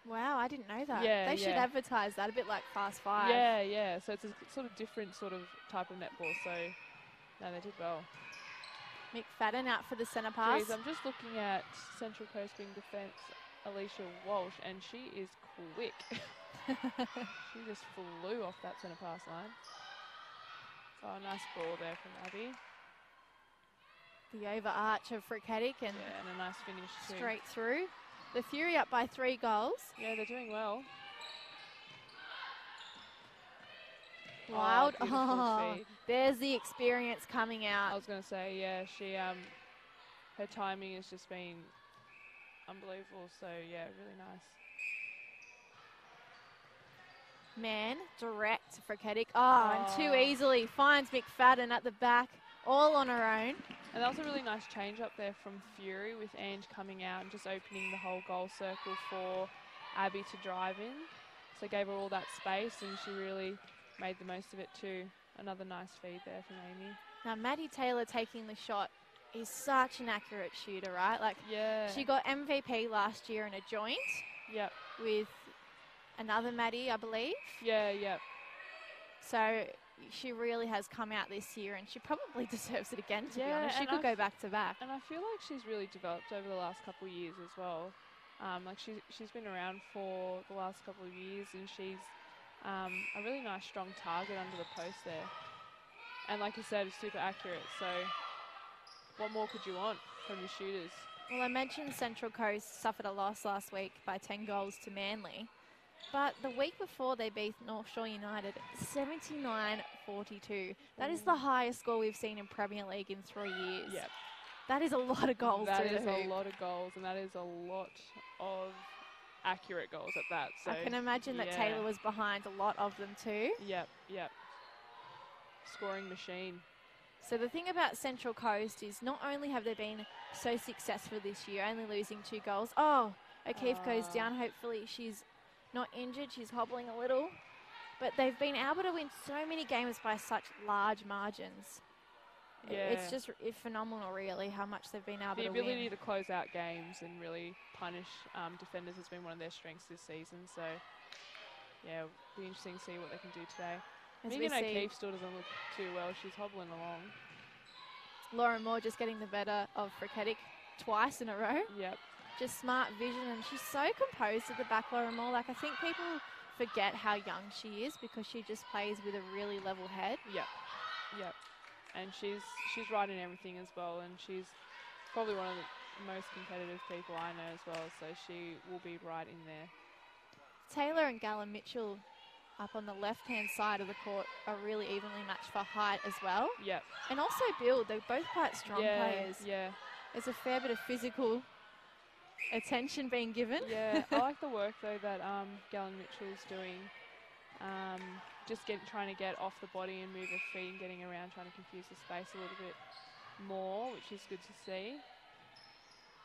A: Wow, I didn't know that.
B: Yeah,
A: they should advertise that, a bit like Fast 5.
B: Yeah. So it's a sort of different sort of type of netball. So no, they did well.
A: McFadden out for the centre pass.
B: Jeez, I'm just looking at Central Coast wing defence, Alicia Walsh, and she is quick. She just flew off that centre pass line. Oh, nice ball there from Abby.
A: The overarch of Freketic and
B: a nice finish too.
A: Straight through. The Fury up by 3 goals.
B: Yeah, they're doing well.
A: Wild. There's the experience coming out.
B: I was going to say, yeah, she, her timing has just been unbelievable. So, yeah, really nice.
A: Man, direct for Freketic. And too easily finds McFadden at the back, all on her own.
B: And that was a really nice change up there from Fury with Ange coming out and just opening the whole goal circle for Abby to drive in. So gave her all that space and she really made the most of it too. Another nice feed there from Amy.
A: Now, Maddie Taylor taking the shot is such an accurate shooter, right? Like,
B: yeah.
A: She got MVP last year in a joint.
B: Yep.
A: With another Maddie, I believe.
B: Yeah, yep.
A: So she really has come out this year and she probably deserves it again, to be honest. She could go back to back.
B: And I feel like she's really developed over the last couple of years as well. Like she's been around for the last couple of years and she's a really nice strong target under the post there. And like you said, it's super accurate. So what more could you want from your shooters?
A: Well, I mentioned Central Coast suffered a loss last week by 10 goals to Manly. But the week before, they beat North Shore United 79-42. That is the highest score we've seen in Premier League in 3 years.
B: Yep.
A: That is a lot of goals.
B: That is a lot of goals, and that is a lot of accurate goals at that. So
A: I can imagine that Taylor was behind a lot of them too.
B: Yep. Scoring machine.
A: So the thing about Central Coast is not only have they been so successful this year, only losing 2 goals. O'Keefe goes down. Hopefully she's not injured. She's hobbling a little. But they've been able to win so many games by such large margins. It's just phenomenal, really, how much they've been able to win.
B: The ability to close out games and really punish defenders has been one of their strengths this season. So, yeah, it'll be interesting to see what they can do today. Megan O'Keefe still doesn't look too well. She's hobbling along.
A: Lauren Moore just getting the better of Freketic twice in a row.
B: Yep.
A: Just smart vision, and she's so composed at the back, Lauren Moore. Like, I think people forget how young she is because she just plays with a really level head.
B: Yep. Yep. And she's right in everything as well, and she's probably one of the most competitive people I know as well, so she will be right in there.
A: Taylor and Gala Mitchell up on the left-hand side of the court are really evenly matched for height as well.
B: Yep.
A: And also build. They're both quite strong players.
B: Yeah.
A: There's a fair bit of physical attention being given.
B: Yeah, I like the work, though, that Galen Mitchell's doing. Just trying to get off the body and move her feet and getting around, trying to confuse the space a little bit more, which is good to see.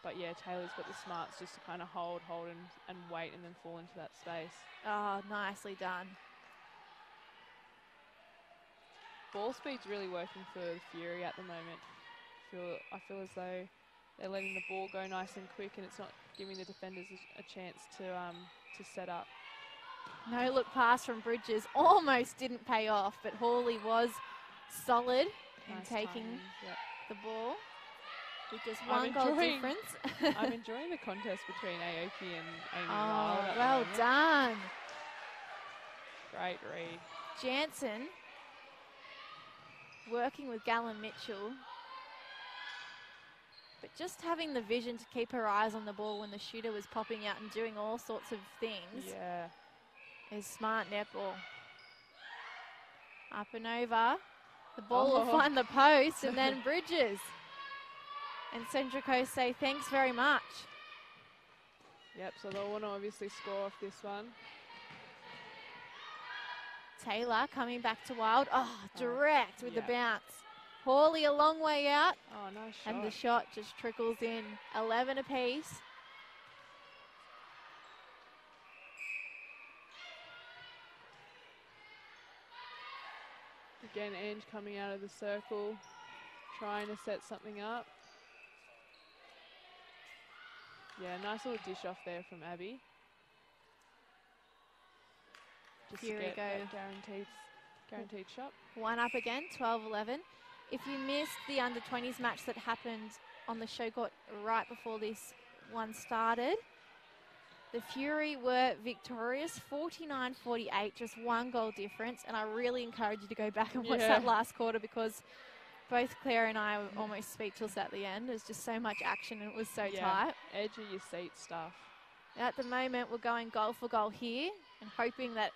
B: But yeah, Taylor's got the smarts just to kind of hold and wait and then fall into that space.
A: Oh, nicely done.
B: Ball speed's really working for the Fury at the moment. I feel as though they're letting the ball go nice and quick, and it's not giving the defenders a chance to set up.
A: No look pass from Bridges. Almost didn't pay off, but Hawley was solid in taking the ball. With just one goal difference.
B: I'm enjoying the contest between Aoki and Amy
A: Wild.
B: Oh,
A: well done.
B: Great read.
A: Jansen working with Galen Mitchell. But just having the vision to keep her eyes on the ball when the shooter was popping out and doing all sorts of things.
B: Yeah.
A: Is smart netball. Up and over. The ball will find the post, and then Bridges. And Central Coast say thanks very much.
B: Yep, so they'll want to obviously score off this one.
A: Taylor coming back to Wild. Oh, direct with the bounce. Hawley a long way out.
B: Oh, nice shot.
A: And the shot just trickles in. 11 apiece.
B: Again, Ange coming out of the circle, trying to set something up. Yeah, nice little dish off there from Abby. Just
A: Here
B: to get
A: we go.
B: That guaranteed shot.
A: One up again, 12-11. If you missed the under-20s match that happened on the ShowCourt right before this one started, the Fury were victorious, 49-48, just one goal difference. And I really encourage you to go back and watch that last quarter because both Claire and I were almost speechless at the end. There's just so much action and it was so tight.
B: Edge of your seat stuff.
A: At the moment, we're going goal for goal here and hoping that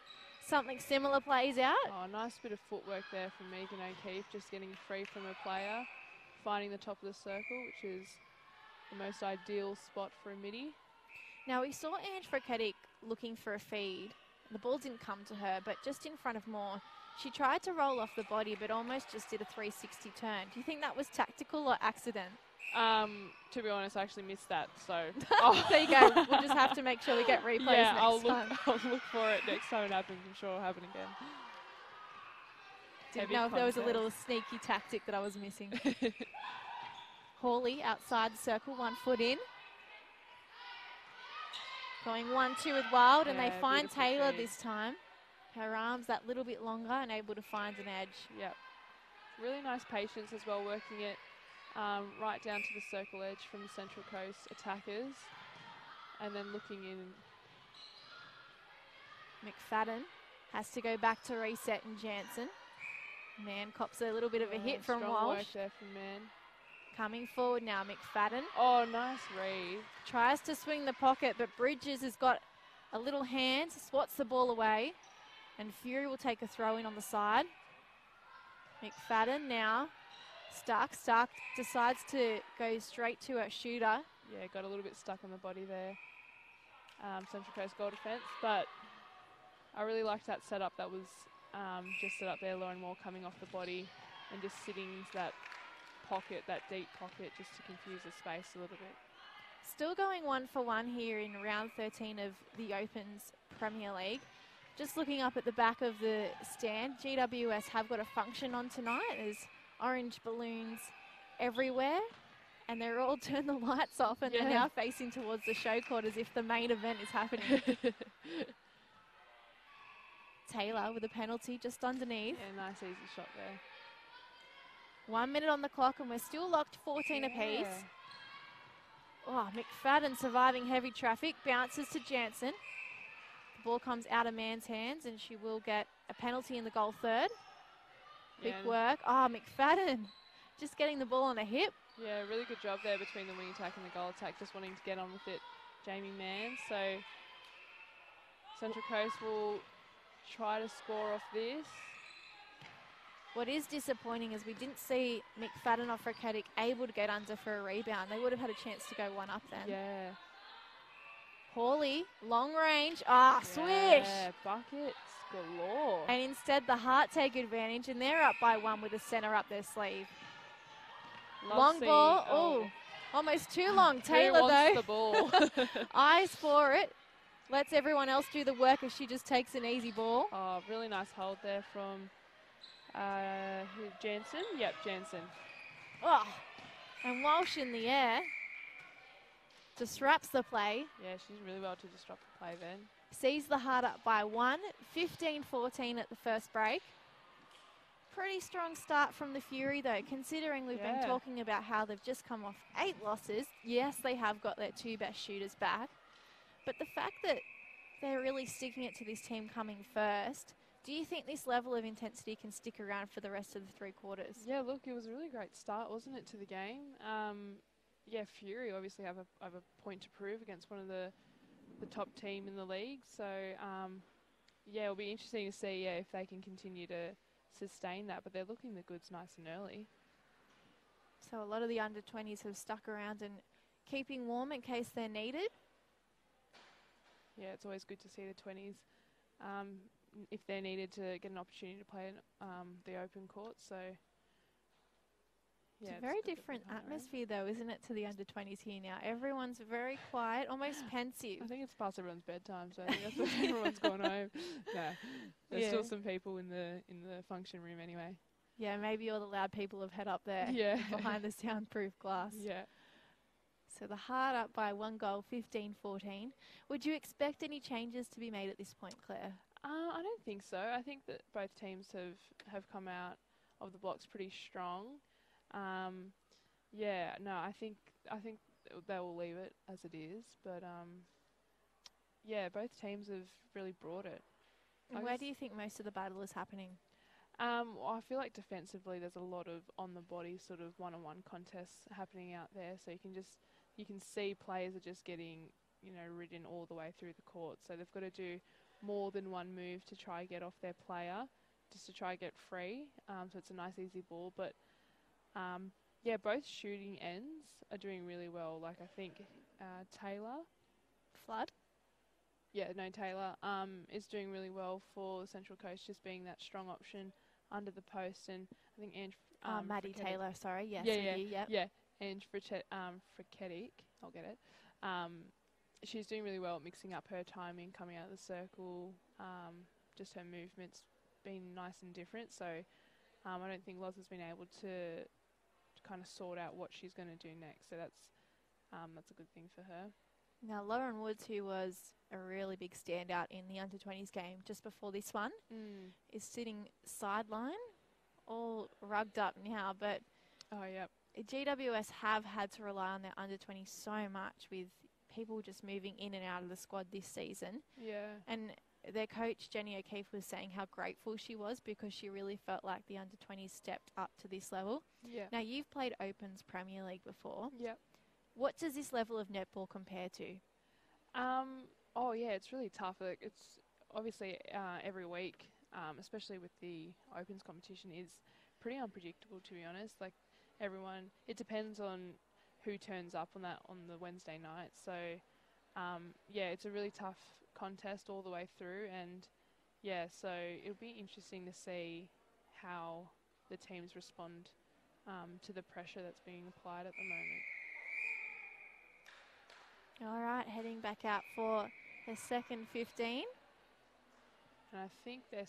A: something similar plays out.
B: Oh, nice bit of footwork there from Megan O'Keefe, just getting free from her player, finding the top of the circle, which is the most ideal spot for a midi.
A: Now, we saw Ange Freketic looking for a feed. The ball didn't come to her, but just in front of Moore, she tried to roll off the body, but almost just did a 360 turn. Do you think that was tactical or accident?
B: To be honest, I actually missed that, so.
A: There you go. We'll just have to make sure we get replays next time.
B: I'll look for it next time it happens. I'm sure it'll happen again.
A: Didn't know if there was a little sneaky tactic that I was missing. Hawley outside the circle, 1 foot in. Going 1-2 with Wild, and they find Taylor this time. Her arms that little bit longer and able to find an edge.
B: Yep. Really nice patience as well, working it right down to the circle edge from the Central Coast attackers. And then looking in.
A: McFadden has to go back to reset in Jansen. Mann cops a little bit of a hit from Walsh.
B: Work there from Mann.
A: Coming forward now, McFadden.
B: Oh, nice read.
A: Tries to swing the pocket, but Bridges has got a little hand, swats the ball away, and Fury will take a throw in on the side. McFadden now stuck. Stark decides to go straight to a shooter.
B: Yeah, got a little bit stuck on the body there. Central Coast goal defence, but I really liked that setup that was just set up there. Lauren Moore coming off the body and just sitting into that pocket, that deep pocket, just to confuse the space a little bit.
A: Still going 1 for 1 here in round 13 of the Opens Premier League. Just looking up at the back of the stand, GWS have got a function on tonight as orange balloons everywhere. And they're all turned the lights off and they're now facing towards the show court as if the main event is happening. Taylor with a penalty just underneath.
B: Yeah, nice easy shot there.
A: 1 minute on the clock and we're still locked 14 apiece. Oh, McFadden surviving heavy traffic. Bounces to Jansen. The ball comes out of Mann's hands and she will get a penalty in the goal third. Quick work. Oh, McFadden just getting the ball on a hip.
B: Yeah, really good job there between the wing attack and the goal attack, just wanting to get on with it, Jamie Mann. So Central Coast will try to score off this.
A: What is disappointing is we didn't see McFadden or Frakatic able to get under for a rebound. They would have had a chance to go one up then.
B: Yeah.
A: Hawley, long range. Ah, swish.
B: Yeah, buckets galore.
A: And instead the Heart take advantage and they're up by one with a centre up their sleeve. Long ball. Oh, almost too long. Taylor,
B: who wants
A: though.
B: the ball?
A: Eyes for it. Lets everyone else do the work as she just takes an easy ball.
B: Oh, really nice hold there from Jansen? Yep, Jansen.
A: Oh, and Walsh in the air. Disrupts the play.
B: Yeah, she's really well to disrupt the play then.
A: Sees the Heart up by one. 15-14 at the first break. Pretty strong start from the Fury, though, considering we've been talking about how they've just come off 8 losses. Yes, they have got their 2 best shooters back. But the fact that they're really sticking it to this team coming first, do you think this level of intensity can stick around for the rest of the 3 quarters?
B: Yeah, look, it was a really great start, wasn't it, to the game? Yeah, Fury obviously have a point to prove against one of the top team in the league. So, yeah, it'll be interesting to see if they can continue to sustain that, but they're looking the goods nice and early.
A: So a lot of the under-20s have stuck around and keeping warm in case they're needed.
B: Yeah, it's always good to see the 20s if they're needed to get an opportunity to play in the open court. So yeah,
A: it's a very different atmosphere, though, isn't it, to the under-20s here now? Everyone's very quiet, almost pensive.
B: I think it's past everyone's bedtime, so I think that's why everyone's gone home. No, there's still some people in the function room anyway.
A: Yeah, maybe all the loud people have head up there behind the soundproof glass.
B: Yeah.
A: So the Heart up by 1 goal, 15-14. Would you expect any changes to be made at this point, Claire?
B: I don't think so. I think that both teams have come out of the blocks pretty strong. Yeah, no, I think they will leave it as it is. But yeah, both teams have really brought it.
A: And where do you think most of the battle is happening?
B: Well, I feel like defensively there's a lot of on-the-body sort of one-on-one contests happening out there. So you can see players are just getting, ridden all the way through the court. So they've got to do more than one move to try and get off their player, just to try and get free. So it's a nice easy ball. But yeah, both shooting ends are doing really well. Like I think Taylor.
A: Flood?
B: Yeah, no, Taylor is doing really well for the Central Coast, just being that strong option under the post. And I think Ange...
A: Maddie Taylor, sorry. Yes,
B: yeah. Ange Frakatic, I'll get it. She's doing really well at mixing up her timing, coming out of the circle. Just her movements been nice and different. So I don't think Loz has been able to kind of sort out what she's going to do next. So that's a good thing for her.
A: Now, Lauren Woods, who was a really big standout in the under-20s game just before this one, is sitting sideline, all rugged up now. But GWS have had to rely on their under-20s so much with people just moving in and out of the squad this season.
B: Yeah.
A: And their coach, Jenny O'Keefe, was saying how grateful she was because she really felt like the under-20s stepped up to this level.
B: Yeah.
A: Now, you've played Opens Premier League before.
B: Yep.
A: What does this level of netball compare to?
B: Oh, yeah, it's really tough. Like, it's obviously every week, especially with the Opens competition, is pretty unpredictable, to be honest. Like, everyone, it depends on who turns up on the Wednesday night. So, yeah, it's a really tough contest all the way through. And, yeah, so it'll be interesting to see how the teams respond to the pressure that's being applied at the moment.
A: All right, heading back out for the second 15.
B: And I think they're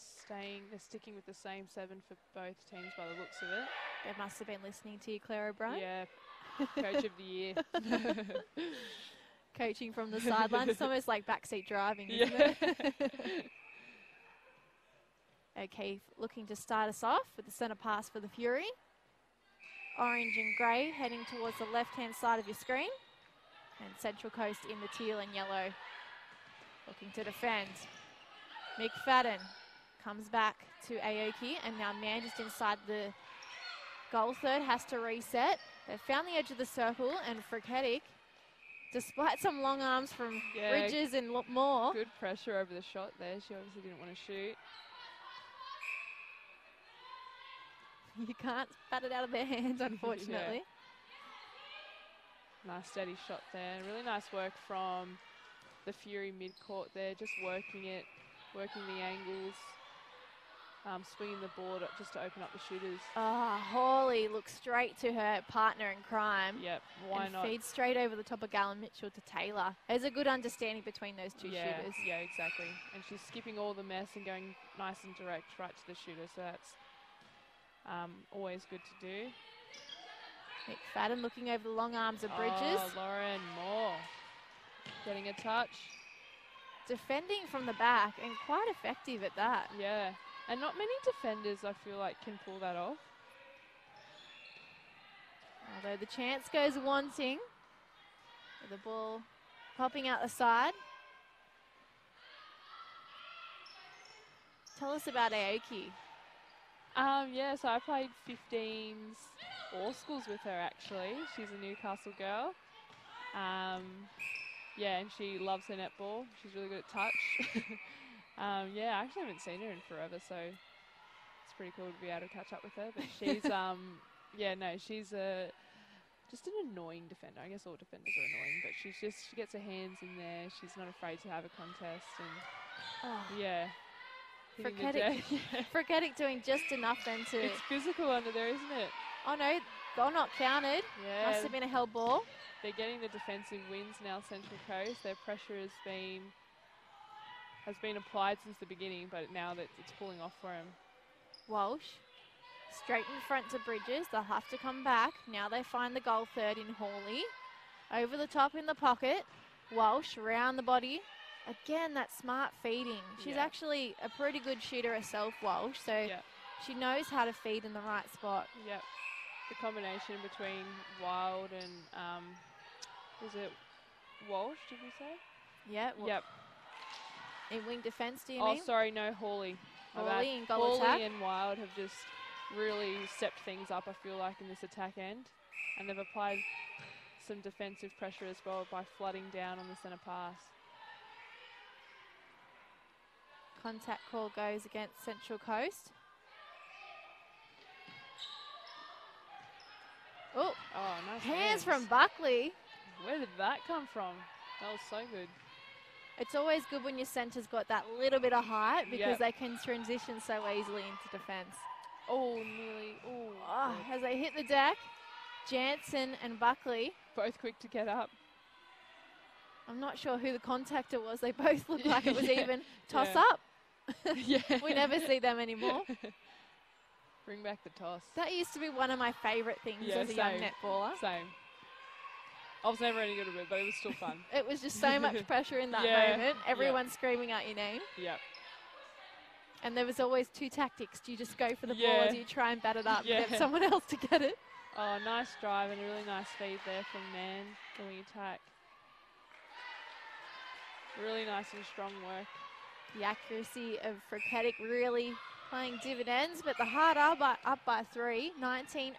B: sticking with the same 7 for both teams by the looks of it.
A: They must have been listening to you, Claire O'Brien.
B: Yeah, coach of the year.
A: Coaching from the sidelines. It's almost like backseat driving, isn't it? Okay, looking to start us off with the centre pass for the Fury. Orange and grey heading towards the left-hand side of your screen. And Central Coast in the teal and yellow. Looking to defend. McFadden comes back to Aoki, and now Mann just inside the goal third has to reset. They've found the edge of the circle, and Freketic, despite some long arms from Bridges and Moore.
B: Good pressure over the shot there. She obviously didn't want to shoot.
A: You can't bat it out of their hands, unfortunately.
B: Nice steady shot there. Really nice work from the Fury mid-court there, just working it, working the angles, swinging the board up just to open up the shooters.
A: Hawley looks straight to her partner in crime.
B: Yep, why not?
A: Feeds straight over the top of Gallon Mitchell to Taylor. There's a good understanding between those two shooters.
B: Yeah, exactly. And she's skipping all the mess and going nice and direct right to the shooter, so that's always good to do.
A: McFadden looking over the long arms of Bridges.
B: Oh, Lauren Moore getting a touch.
A: Defending from the back and quite effective at that.
B: Yeah, and not many defenders I feel like can pull that off.
A: Although the chance goes wanting. With the ball popping out the side. Tell us about Aoki.
B: Yeah, so I played 15s all schools with her actually. She's a Newcastle girl. Yeah, and she loves her netball. She's really good at touch. Yeah, I actually haven't seen her in forever, so it's pretty cool to be able to catch up with her. But she's, yeah, no, she's just an annoying defender. I guess all defenders are annoying, but she gets her hands in there. She's not afraid to have a contest, and yeah.
A: Freketic doing just enough then to...
B: It's physical under there, isn't it?
A: Oh no, goal not counted.
B: Yeah.
A: Must have been a held ball.
B: They're getting the defensive wins now, Central Coast. Their pressure has been applied since the beginning, but now that it's pulling off for them.
A: Walsh, straight in front to Bridges. They'll have to come back. Now they find the goal third in Hawley. Over the top in the pocket. Walsh round the body. Again, that smart feeding. She's actually a pretty good shooter herself, Walsh, so she knows how to feed in the right spot.
B: Yep. The combination between Wild and, was it Walsh, did we say?
A: Yeah.
B: Yep.
A: In wing defence, do you mean?
B: Oh, sorry, no, Hawley.
A: Hawley in goal attack.
B: Hawley and Wild have just really stepped things up, I feel like, in this attack end. And they've applied some defensive pressure as well by flooding down on the centre pass.
A: Contact call goes against Central Coast. Oh,
B: nice
A: hands from Buckley.
B: Where did that come from? That was so good.
A: It's always good when your centre's got that little bit of height because they can transition so easily into defence.
B: Oh, nearly.
A: As they hit the deck, Jansen and Buckley.
B: Both quick to get up.
A: I'm not sure who the contactor was. They both looked like it was even. Toss up. We never see them anymore.
B: Bring back the toss.
A: That used to be one of my favourite things as a young netballer.
B: Same. I was never any good at it, but it was still fun.
A: It was just so much pressure in that moment. Everyone screaming out your name.
B: Yep.
A: And there was always two tactics. Do you just go for the ball or do you try and bat it up and get someone else to get it?
B: Oh, nice drive and a really nice feed there from Mann doing attack. Really nice and strong work.
A: The accuracy of Freketic really playing dividends, but the Heart are up by 3, 19-16.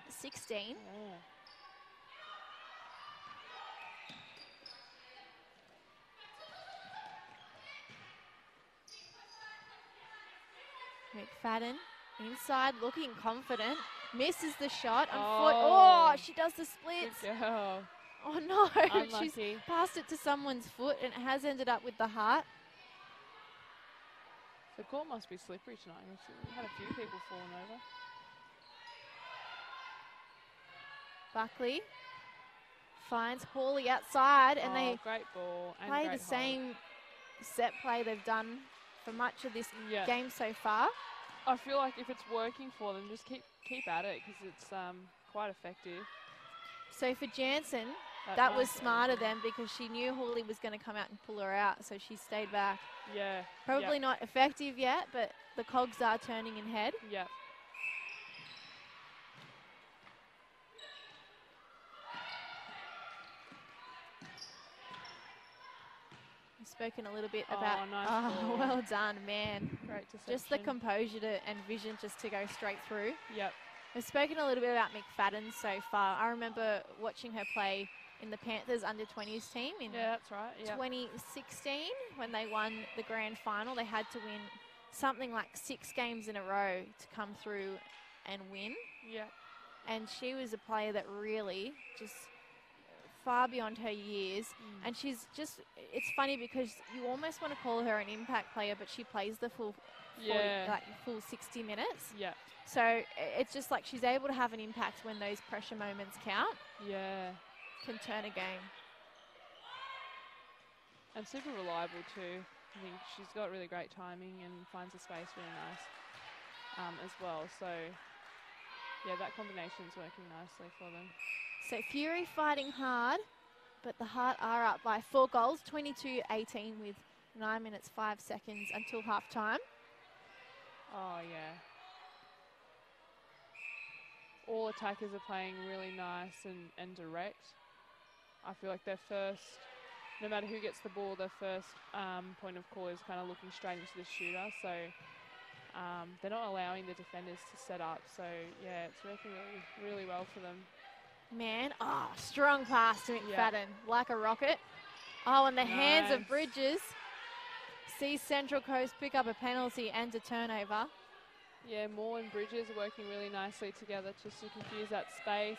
A: McFadden inside looking confident, misses the shot on foot. Oh, she does the splits.
B: Good girl.
A: Oh no,
B: Unlucky.
A: She's passed it to someone's foot and it has ended up with the Heart.
B: The court must be slippery tonight. We've had a few people falling over.
A: Buckley finds Hawley outside and they
B: great ball and
A: play
B: great
A: the same set play they've done for much of this
B: Yeah.
A: game so far.
B: I feel like if it's working for them, just keep at it because it's quite effective.
A: So for Jansen, that was
B: nice
A: smarter then because she knew Hawley was going to come out and pull her out, so she stayed back.
B: Yeah.
A: Probably not effective yet, but the cogs are turning in head.
B: Yep.
A: We've spoken a little bit about.
B: Nice
A: Oh, well done, man.
B: Great deception.
A: Just the composure and vision just to go straight through.
B: Yep.
A: We've spoken a little bit about McFadden so far. I remember watching her play in the Panthers under-20s team in
B: that's right. Yep.
A: 2016 when they won the grand final. They had to win something like 6 games in a row to come through and win.
B: Yep.
A: And she was a player that really just far beyond her years. And she's just, it's funny because you almost want to call her an impact player, but she plays the full 60 minutes.
B: Yeah.
A: So it's just like she's able to have an impact when those pressure moments count.
B: Yeah.
A: Can turn a game.
B: And super reliable too. I think she's got really great timing and finds the space really nice as well. So yeah, that combination's working nicely for them.
A: So Fury fighting hard, but the Heart are up by 4 goals, 22-18 with 9 minutes 5 seconds until half time.
B: Oh yeah. All attackers are playing really nice and direct. I feel like their first, no matter who gets the ball, their first point of call is kind of looking straight into the shooter. So they're not allowing the defenders to set up. So yeah, it's working really, really well for them.
A: Man, strong pass to McFadden, like a rocket. Oh, and the hands of Bridges sees Central Coast pick up a penalty and a turnover.
B: Yeah, Moore and Bridges are working really nicely together just to confuse that space.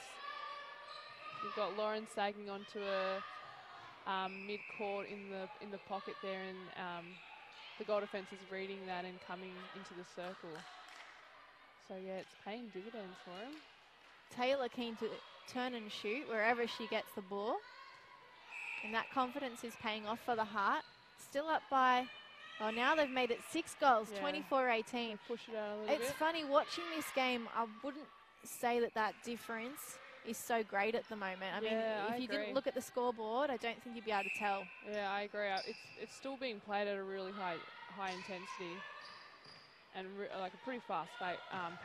B: You've got Lauren sagging onto a mid-court in the pocket there, and the goal defence is reading that and coming into the circle. So yeah, it's paying dividends for him.
A: Taylor keen to turn and shoot wherever she gets the ball. And that confidence is paying off for the Heart. Still up by, well, now they've made it 6 goals, 24-18.
B: Push it out a little bit.
A: It's funny watching this game. I wouldn't say that difference is so great at the moment. I mean, if you didn't look at the scoreboard, I don't think you'd be able to tell.
B: Yeah, I agree. It's still being played at a really high intensity and like a pretty fast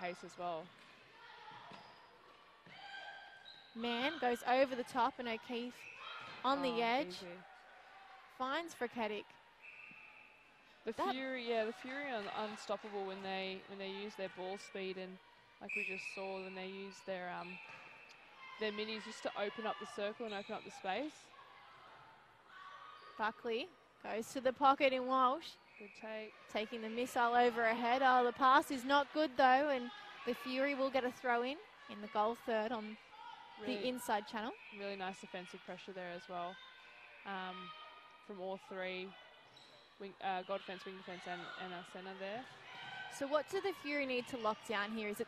B: pace as well.
A: Man goes over the top and O'Keefe on the edge.
B: Easy.
A: Finds Frakatic.
B: The Fury are unstoppable when they use their ball speed, and like we just saw when they use their minis just to open up the circle and open up the space.
A: Buckley goes to the pocket in Walsh.
B: Good take. Taking
A: the missile over her head. Oh, the pass is not good though, and the Fury will get a throw in the goal third on the inside channel.
B: Really nice defensive pressure there as well from all three. Goal defence, wing defence and our centre there.
A: So what do the Fury need to lock down here? Is it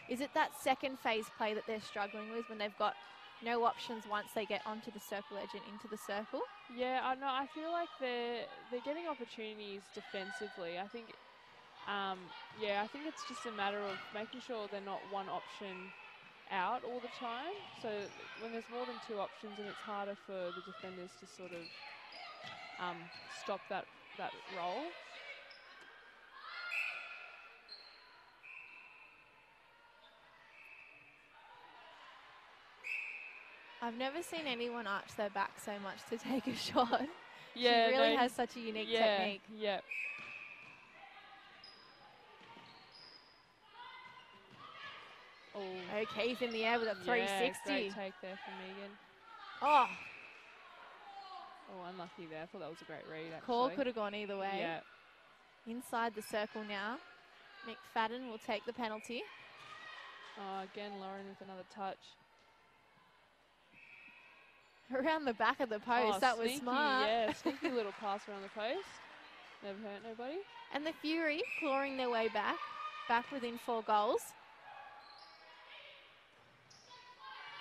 A: is it that second phase play that they're struggling with when they've got no options once they get onto the circle edge and into the circle?
B: Yeah, I know. I feel like they're getting opportunities defensively. I think I think it's just a matter of making sure they're not one option out all the time. So when there's more than 2 options, and it's harder for the defenders to sort of stop that role.
A: I've never seen anyone arch their back so much to take a shot.
B: Yeah,
A: she really has such a unique technique.
B: Yeah. Oh,
A: O'Keefe in the air with a 360.
B: Great take there from Megan.
A: Oh,
B: unlucky there. I thought that was a great read, actually.
A: Call could have gone either way.
B: Yeah.
A: Inside the circle now. McFadden will take the penalty.
B: Again, Lauren with another touch.
A: Around the back of the post. That was smart.
B: Yeah, sneaky little pass around the post. Never hurt nobody.
A: And the Fury clawing their way back within 4 goals.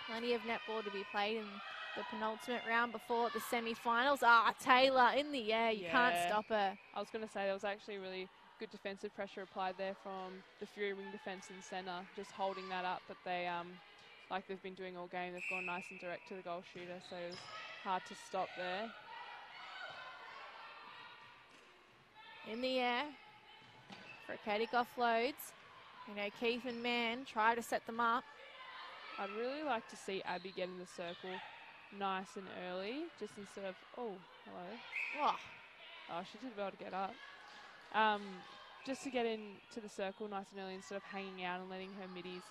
A: Plenty of netball to be played in The penultimate round before the semi-finals. Taylor in the air. You can't stop her.
B: I was going to say there was actually really good defensive pressure applied there from the Fury wing defence and centre, just holding that up. But they, like they've been doing all game, they've gone nice and direct to the goal shooter, so it was hard to stop there.
A: In the air. Frakatic offloads. You know, Keith and Mann try to set them up.
B: I'd really like to see Abby get in the circle nice and early, just instead of, oh, hello. Oh, she did well to get up. Just to get into the circle nice and early instead of hanging out and letting her middies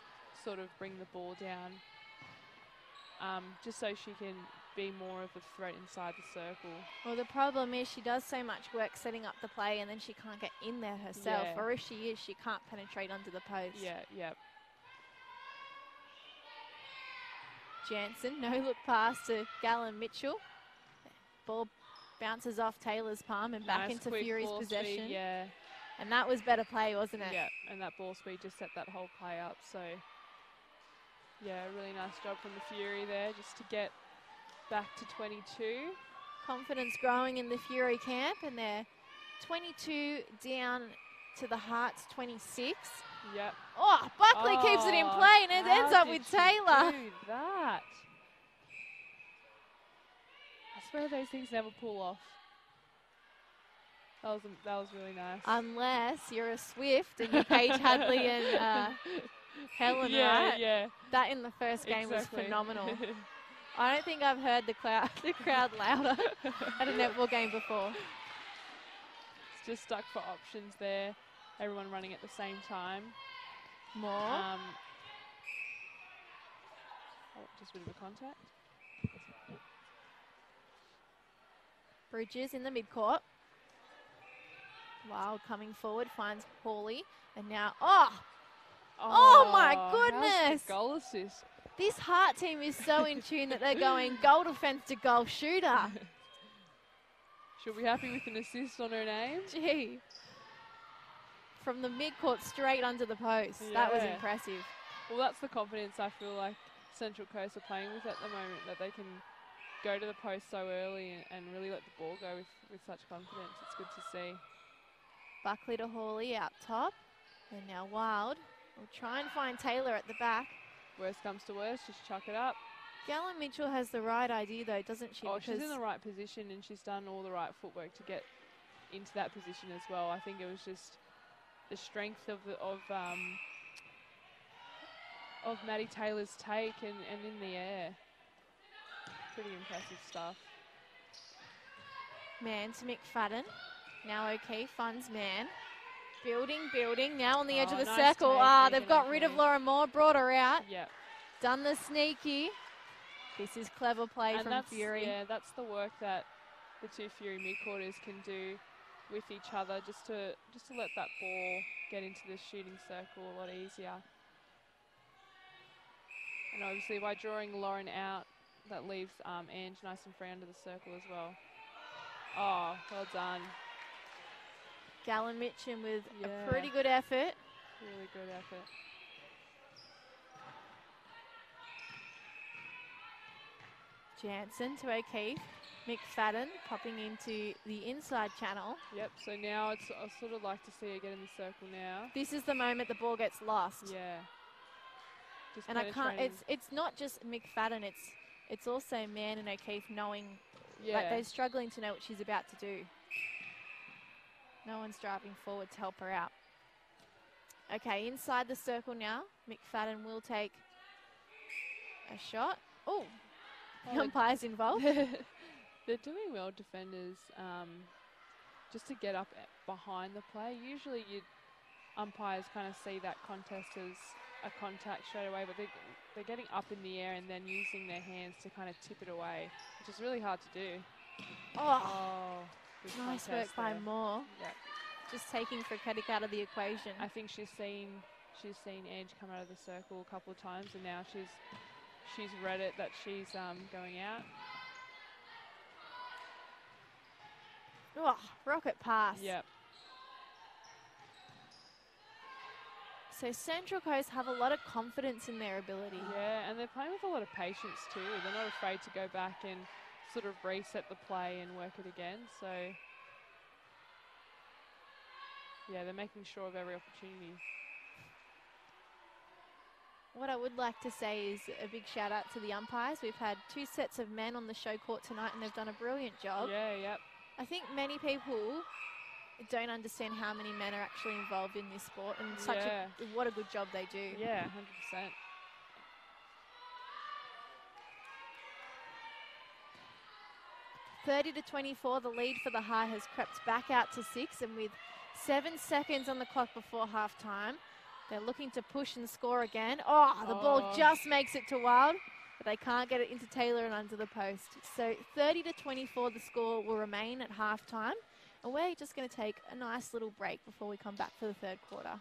B: sort of bring the ball down. Just so she can be more of a threat inside the circle.
A: Well, the problem is she does so much work setting up the play and then she can't get in there herself.
B: Yeah.
A: Or if she is, she can't penetrate under the post.
B: Yeah.
A: Jansen, no look pass to Gallon Mitchell. Ball bounces off Taylor's palm and back into Fury's possession.
B: Speed, yeah.
A: And that was better play, wasn't it?
B: Yeah, and that ball speed just set that whole play up. So, yeah, really nice job from the Fury there just to get back to 22.
A: Confidence growing in the Fury camp, and they're 22 down to the Hearts 26.
B: Yep.
A: Oh, Buckley keeps it in play and it ends up with Taylor.
B: Do that. I swear those things never pull off. That was really nice.
A: Unless you're a Swift and you're Paige Hadley and Helen, right?
B: Yeah.
A: That in the first game was phenomenal. I don't think I've heard the crowd louder at a netball game before.
B: It's just stuck for options there. Everyone running at the same time.
A: More.
B: Just a bit of a contact.
A: Bridges in the midcourt. Wild coming forward, finds Hawley. And now, oh my goodness.
B: Goal assist.
A: This Heart team is so in tune that they're going goal defense to goal shooter.
B: She'll be happy with an assist on her name.
A: Gee. From the midcourt straight under the post.
B: Yeah.
A: That was impressive.
B: Well, that's the confidence I feel like Central Coast are playing with at the moment, that they can go to the post so early and really let the ball go with such confidence. It's good to see.
A: Buckley to Hawley out top. And now Wild will try and find Taylor at the back.
B: Worst comes to worst, just chuck it up.
A: Gallon Mitchell has the right idea though, doesn't she?
B: Oh, she's in the right position and she's done all the right footwork to get into that position as well. I think it was just the strength of Maddie Taylor's take and in the air. Pretty impressive stuff.
A: Mann to McFadden. Now O'Keefe funds Mann. Building. Now on the edge of the
B: nice
A: circle.
B: take,
A: They've got rid of Laura Moore, brought her out.
B: Yep.
A: Done the sneaky. This is clever play
B: and
A: from Fury.
B: Yeah, that's the work that the two Fury midcourters can do with each other, just to let that ball get into the shooting circle a lot easier. And obviously by drawing Lauren out, that leaves Ange nice and free under the circle as well. Oh, well done.
A: Gallon Mitchell with a pretty good effort.
B: Really good effort.
A: Jansen to O'Keefe. McFadden popping into the inside channel.
B: Yep, so now I sort of like to see her get in the circle now.
A: This is the moment the ball gets lost.
B: Yeah. Just
A: and I can't, it's not just McFadden, it's also Mann and O'Keefe knowing, like they're struggling to know what she's about to do. No one's driving forward to help her out. Okay, inside the circle now. McFadden will take a shot. Oh, the umpire's involved.
B: They're doing well, defenders, just to get up behind the play. Usually umpires kind of see that contest as a contact straight away, but they're getting up in the air and then using their hands to kind of tip it away, which is really hard to do.
A: Nice work by Moore.
B: Yep.
A: Just taking Frakatic out of the equation.
B: I think she's seen Ange come out of the circle a couple of times, and now she's read it that she's going out. Rocket pass. Yep.
A: So Central Coast have a lot of confidence in their ability.
B: Yeah, and they're playing with a lot of patience too. They're not afraid to go back and sort of reset the play and work it again. So, yeah, they're making sure of every opportunity.
A: What I would like to say is a big shout out to the umpires. We've had 2 sets of men on the show court tonight and they've done a brilliant job.
B: Yeah, yep.
A: I think many people don't understand how many men are actually involved in this sport and what a good job they do.
B: Yeah, 100%.
A: 30-24, the lead for the High has crept back out to 6, and with 7 seconds on the clock before halftime, they're looking to push and score again. Oh, the ball just makes it to Wild, but they can't get it into Taylor and under the post. So 30-24, the score will remain at halftime, and we're just going to take a nice little break before we come back for the third quarter.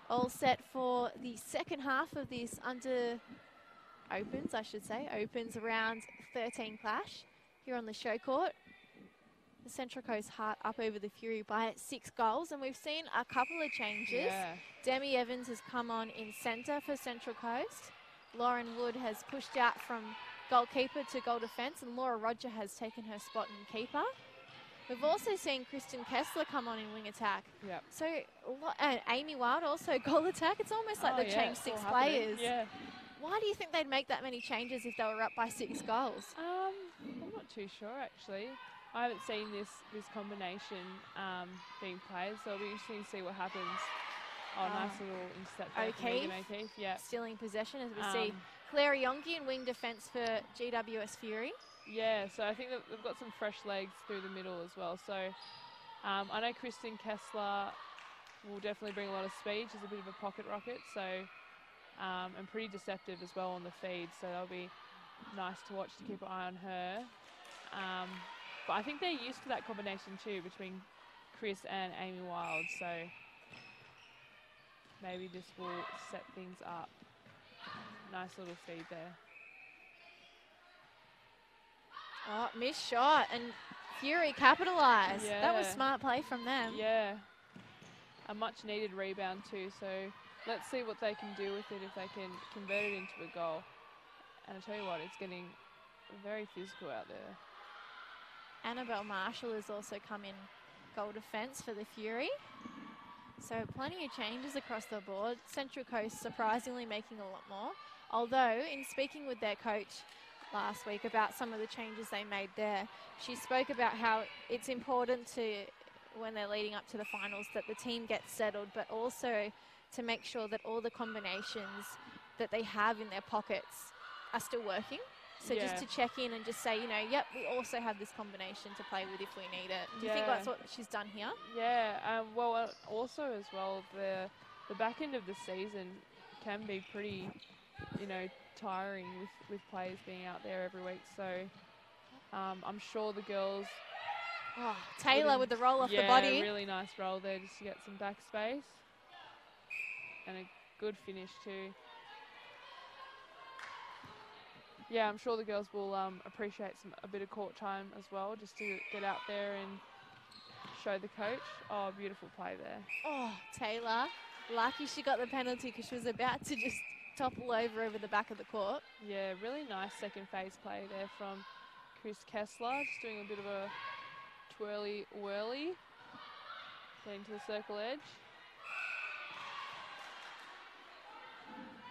A: All set for the second half of this opens round 13 clash here on the ShowCourt. The Central Coast Heart up over the Fury by 6 goals, and we've seen a couple of changes.
B: Yeah.
A: Demi Evans has come on in centre for Central Coast. Lauren Wood has pushed out from goalkeeper to goal defence, and Laura Roger has taken her spot in keeper. We've also seen Kristen Kessler come on in wing attack.
B: Yep.
A: So, and Amy Wild also goal attack. It's almost like they've changed 6 players.
B: Yeah.
A: Why do you think they'd make that many changes if they were up by 6 goals?
B: I'm not too sure, actually. I haven't seen this combination being played, so it'll be interesting to see what happens. Oh, nice little intercept there from O'Keefe. Yeah.
A: Stealing possession, as we see Claire Yongi in wing defence for GWS Fury.
B: Yeah, so I think that they've got some fresh legs through the middle as well. So I know Kristen Kessler will definitely bring a lot of speed. She's a bit of a pocket rocket, so and pretty deceptive as well on the feed. So that'll be nice to watch, to keep an eye on her. But I think they're used to that combination too between Chris and Amy Wild. So maybe this will set things up. Nice little feed there.
A: Oh, missed shot, and Fury capitalised.
B: Yeah.
A: That was smart play from them.
B: Yeah. A much needed rebound too, so let's see what they can do with it if they can convert it into a goal. And I tell you what, it's getting very physical out there.
A: Annabelle Marshall has also come in goal defence for the Fury. So plenty of changes across the board. Central Coast surprisingly making a lot more. Although, in speaking with their coach last week about some of the changes they made there, she spoke about how it's important to, when they're leading up to the finals, that the team gets settled, but also to make sure that all the combinations that they have in their pockets are still working. So just to check in and just say, you know, yep, we also have this combination to play with if we need it. Do you think that's what she's done here?
B: Yeah, well, also as well, the back end of the season can be pretty, you know, tiring with players being out there every week. So I'm sure the girls...
A: Oh, Taylor with the roll off the body.
B: Yeah, really nice roll there just to get some back space. And a good finish too. Yeah, I'm sure the girls will appreciate a bit of court time as well, just to get out there and show the coach. Oh, beautiful play there.
A: Oh, Taylor. Lucky she got the penalty because she was about to just topple over the back of the court.
B: Yeah, really nice second phase play there from Chris Kessler. Just doing a bit of a twirly whirly. Getting to the circle edge.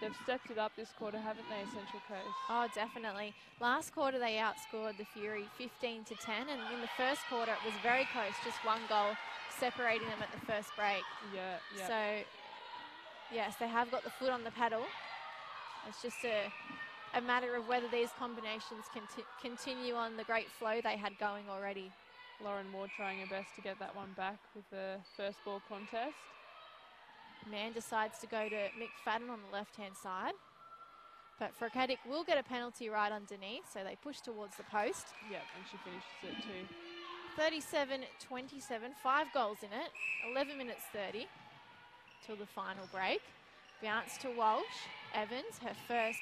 B: They've stepped it up this quarter, haven't they, Central Coast?
A: Oh, definitely. Last quarter, they outscored the Fury 15-10, and in the first quarter, it was very close, just 1 goal separating them at the first break.
B: Yeah.
A: So, yes, they have got the foot on the pedal. It's just a matter of whether these combinations can continue on the great flow they had going already.
B: Lauren Ward trying her best to get that one back with the first ball contest.
A: Man decides to go to McFadden on the left-hand side. But Frakatic will get a penalty right underneath, so they push towards the post.
B: Yep, and she finishes it too.
A: 37-27, 5 goals in it, 11 minutes 30 till the final break. Bounce to Walsh. Evans, her first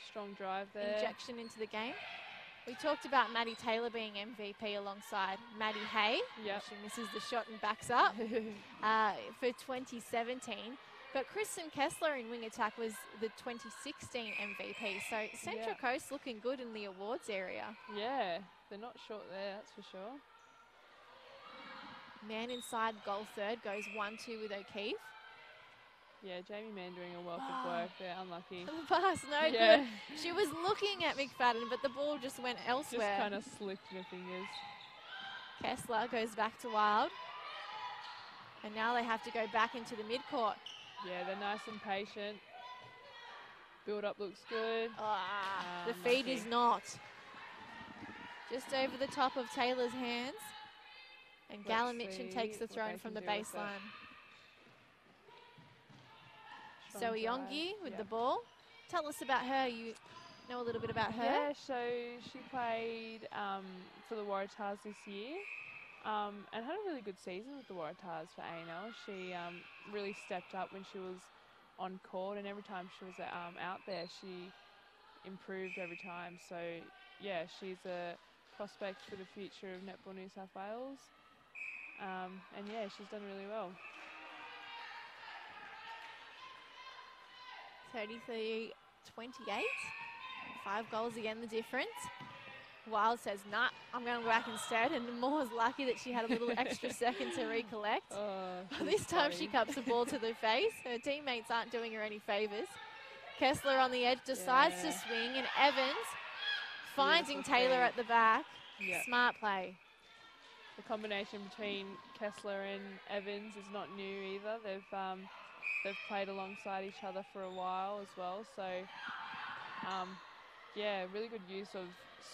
B: strong drive there.
A: Injection into the game. We talked about Maddie Taylor being MVP alongside Maddie Hay.
B: Yep.
A: She misses the shot and backs up for 2017. But Kristen Kessler in wing attack was the 2016 MVP. So Central Coast looking good in the awards area.
B: Yeah, they're not short there, that's for sure.
A: Man inside goal third goes 1-2 with O'Keefe.
B: Yeah, Jamie Mann doing a wealth of work there, unlucky.
A: The pass, no good. She was looking at McFadden, but the ball just went elsewhere.
B: Just kind of slipped her fingers.
A: Kessler goes back to Wild. And now they have to go back into the mid-court.
B: Yeah, they're nice and patient. Build-up looks good.
A: The feed is not. Just over the top of Taylor's hands. And Gala Mitchin takes the throw from the baseline. Zoe Yongi with the ball. Tell us about her. You know a little bit about her?
B: Yeah, so she played for the Waratahs this year and had a really good season with the Waratahs for A&L. She really stepped up when she was on court, and every time she was out there, she improved every time. So, yeah, she's a prospect for the future of Netball New South Wales. And, yeah, she's done really well.
A: 33-28. 5 goals again, the difference. Wild says, nah, I'm going to go back instead. And Moore's lucky that she had a little extra second to recollect. This time she cups the ball to the face. Her teammates aren't doing her any favours. Kessler on the edge decides to swing, and Evans finding Taylor at the back.
B: Yep.
A: Smart play.
B: The combination between Kessler and Evans is not new either. They've played alongside each other for a while as well. So, yeah, really good use of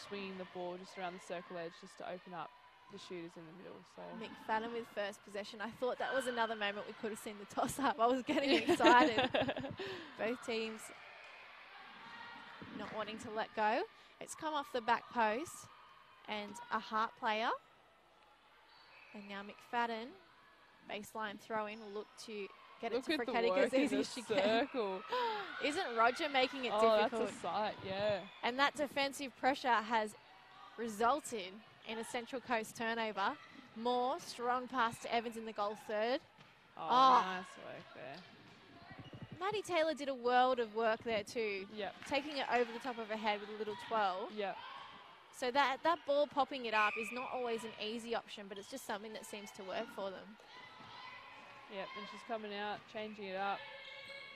B: swinging the ball just around the circle edge just to open up the shooters in the middle. So
A: McFadden with first possession. I thought that was another moment we could have seen the toss-up. I was getting excited. Both teams not wanting to let go. It's come off the back post and a Hart player. And now McFadden, baseline throw-in, will look to get it to Fricketic as easy as she can. Isn't Roger making it difficult?
B: That's a sight, yeah.
A: And that defensive pressure has resulted in a Central Coast turnover. Moore, strong pass to Evans in the goal third.
B: Nice work there.
A: Maddie Taylor did a world of work there too.
B: Yep.
A: Taking it over the top of her head with a little 12.
B: Yep.
A: So that ball popping it up is not always an easy option, but it's just something that seems to work for them.
B: Yep, and she's coming out, changing it up.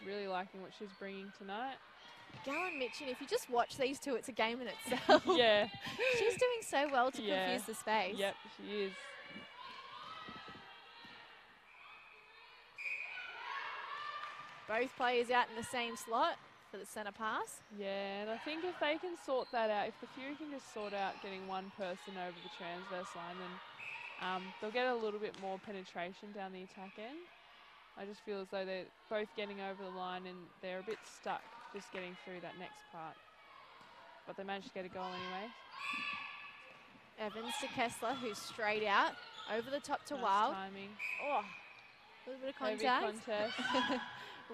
B: Really liking what she's bringing tonight.
A: Gallen Mitchin, if you just watch these two, it's a game in itself.
B: Yeah.
A: She's doing so well to confuse the space.
B: Yep, she is.
A: Both players out in the same slot for the centre pass.
B: Yeah, and I think if they can sort that out, if the Fury can just sort out getting one person over the transverse line, then they'll get a little bit more penetration down the attack end. I just feel as though they're both getting over the line and they're a bit stuck just getting through that next part. But they managed to get a goal anyway.
A: Evans to Kessler, who's straight out. Over the top to
B: Nice
A: Wild.
B: timing.
A: Oh, a little bit of
B: Heavy
A: contact.
B: contest.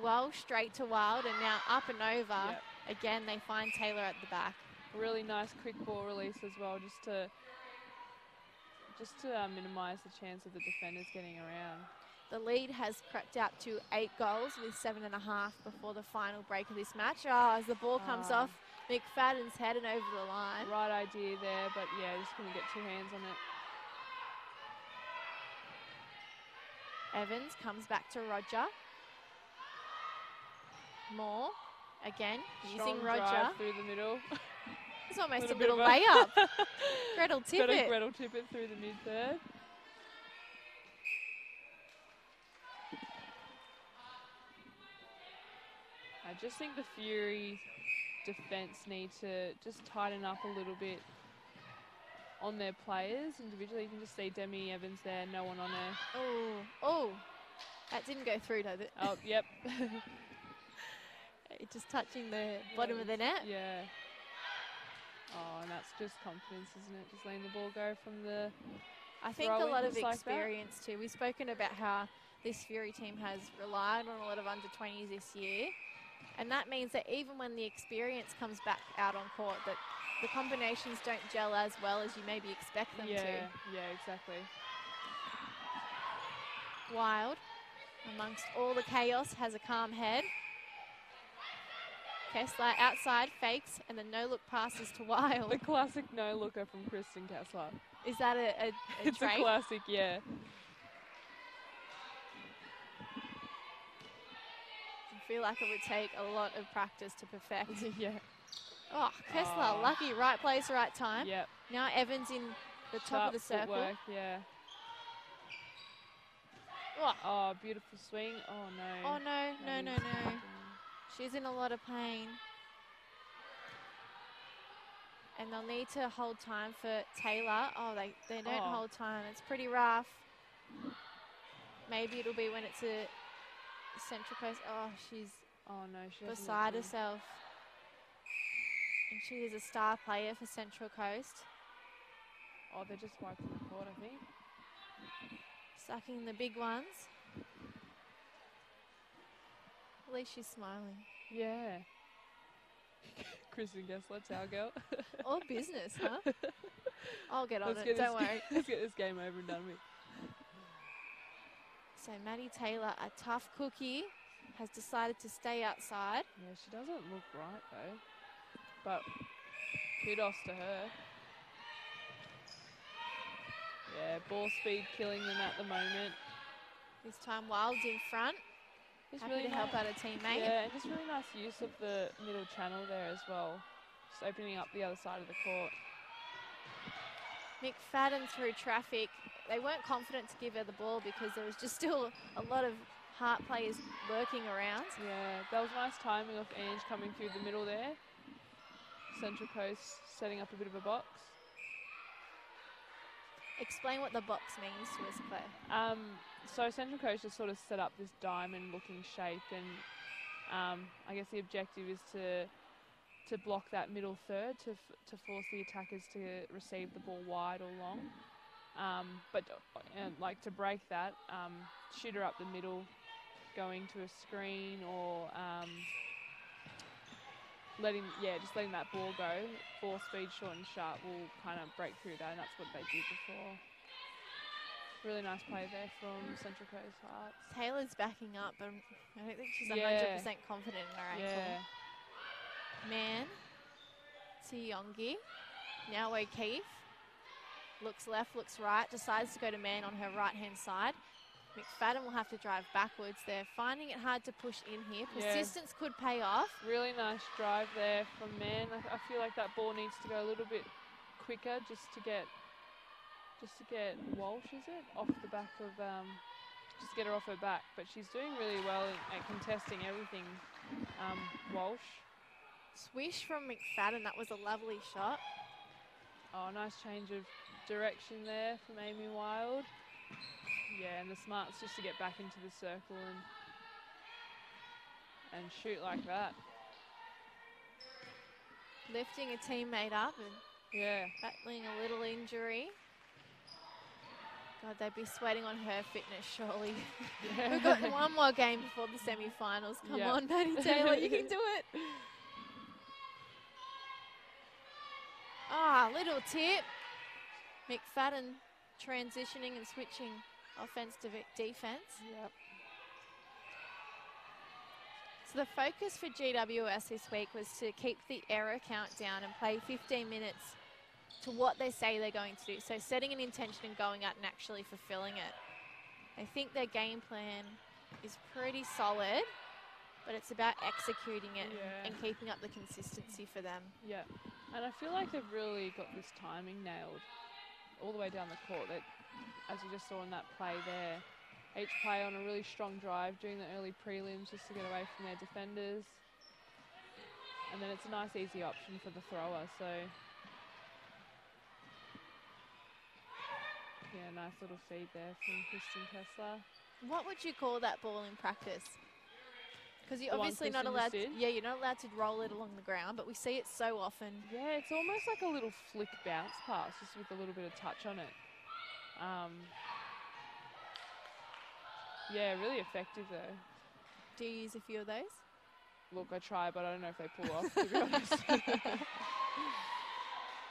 A: Well, straight to Wild, and now up and over.
B: Yep.
A: Again, they find Taylor at the back.
B: Really nice quick ball release as well, just to minimise the chance of the defenders getting around.
A: The lead has crept out to 8 goals with 7.5 before the final break of this match. Oh, as the ball comes off McFadden's head and over the line.
B: Right idea there, but yeah, just couldn't get 2 hands on it.
A: Evans comes back to Roger. Moore, again, using
B: Strong
A: Roger.
B: drive through the middle.
A: It's almost a
B: Little
A: little
B: bit of
A: layup. Gretel Tippett.
B: Gretel Tippett through the mid-third. I just think the Fury defence need to just tighten up a little bit on their players individually. You can just see Demi Evans there, no one on her.
A: Oh, that didn't go through, does it?
B: Oh, yep.
A: It just touching the bottom of the net.
B: Yeah. Oh, and that's just confidence, isn't it? Just letting the ball go from the
A: I think a lot of
B: like
A: experience too. We've spoken about how this Fury team has relied on a lot of under-20s this year. And that means that even when the experience comes back out on court, that the combinations don't gel as well as you maybe expect them to.
B: Yeah, exactly.
A: Wild, amongst all the chaos, has a calm head. Kessler outside, fakes, and the no-look passes to Wild.
B: The classic no-looker from Kristen Kessler.
A: Is that a
B: It's
A: trait?
B: a classic, yeah.
A: I feel like it would take a lot of practice to perfect.
B: Yeah.
A: Oh, Kessler, lucky, right place, right time.
B: Yep.
A: Now Evans in the top of the circle.
B: Footwork, yeah. Oh, beautiful swing. Oh, no.
A: Oh, no. She's in a lot of pain. And they'll need to hold time for Taylor. Oh, they don't hold time. It's pretty rough. Maybe it'll be when it's a Central Coast. Oh, she's beside herself. And she is a star player for Central Coast.
B: Oh, they're just wiping the court, I think.
A: Sucking the big ones. At least she's smiling.
B: Yeah. Kristen Gessler, our girl.
A: All business, huh? I'll get on
B: Let's
A: it, don't worry.
B: Let's get this game over and done with.
A: So Maddie Taylor, a tough cookie, has decided to stay outside.
B: Yeah, she doesn't look right though. But kudos to her. Yeah, ball speed killing them at the moment.
A: This time Wild's in front.
B: It's
A: Happy
B: really
A: to help out a teammate.
B: Yeah, and just really nice use of the middle channel there as well. Just opening up the other side of the court.
A: McFadden through traffic. They weren't confident to give her the ball because there was just still a lot of Hart players lurking around.
B: Yeah, that was nice timing of Ange coming through the middle there. Central Coast setting up a bit of a box.
A: Explain what the box means to us, Claire.
B: So Central Coast just sort of set up this diamond-looking shape, and I guess the objective is to block that middle third, to force the attackers to receive the ball wide or long. But like to break that, shooter up the middle, going to a screen or just letting that ball go. 4 speed, short and sharp will kind of break through that, and that's what they did before. Really nice play there from Central Coast Hearts.
A: Taylor's backing up, but I don't think she's 100% confident in her ankle.
B: Yeah.
A: Man to Yongi. Now O'Keefe. Looks left, looks right. Decides to go to Man on her right-hand side. McFadden will have to drive backwards there. Finding it hard to push in here. Persistence could pay off.
B: Really nice drive there from Man. I feel like that ball needs to go a little bit quicker just to get Walsh, is it? Off the back of, just get her off her back. But she's doing really well at contesting everything, Walsh.
A: Swish from McFadden, that was a lovely shot.
B: Oh, nice change of direction there from Amy Wild. Yeah, and the smarts just to get back into the circle and shoot like that.
A: Lifting a teammate up and battling a little injury. God, they'd be sweating on her fitness, surely.
B: Yeah.
A: We've got one more game before the semi-finals. Come on, Maddie Taylor, you can do it. Little tip. McFadden transitioning and switching offense to defense.
B: Yep.
A: So the focus for GWS this week was to keep the error count down and play 15 minutes to what they say they're going to do. So setting an intention and going out and actually fulfilling it. I think their game plan is pretty solid, but it's about executing it and keeping up the consistency for them.
B: Yeah, and I feel like they've really got this timing nailed all the way down the court. That, as you just saw in that play there, each play on a really strong drive during the early prelims just to get away from their defenders. And then it's a nice easy option for the thrower, so yeah, nice little feed there from Kristen Kessler.
A: What would you call that ball in practice? Because you're
B: The one
A: obviously not
B: Kristen
A: allowed
B: just
A: to,
B: did?
A: you're not allowed to roll it along the ground, but we see it so often.
B: Yeah, it's almost like a little flick bounce pass, just with a little bit of touch on it. Yeah, really effective though.
A: Do you use a few of those?
B: Look, I try, but I don't know if they pull off, to be honest.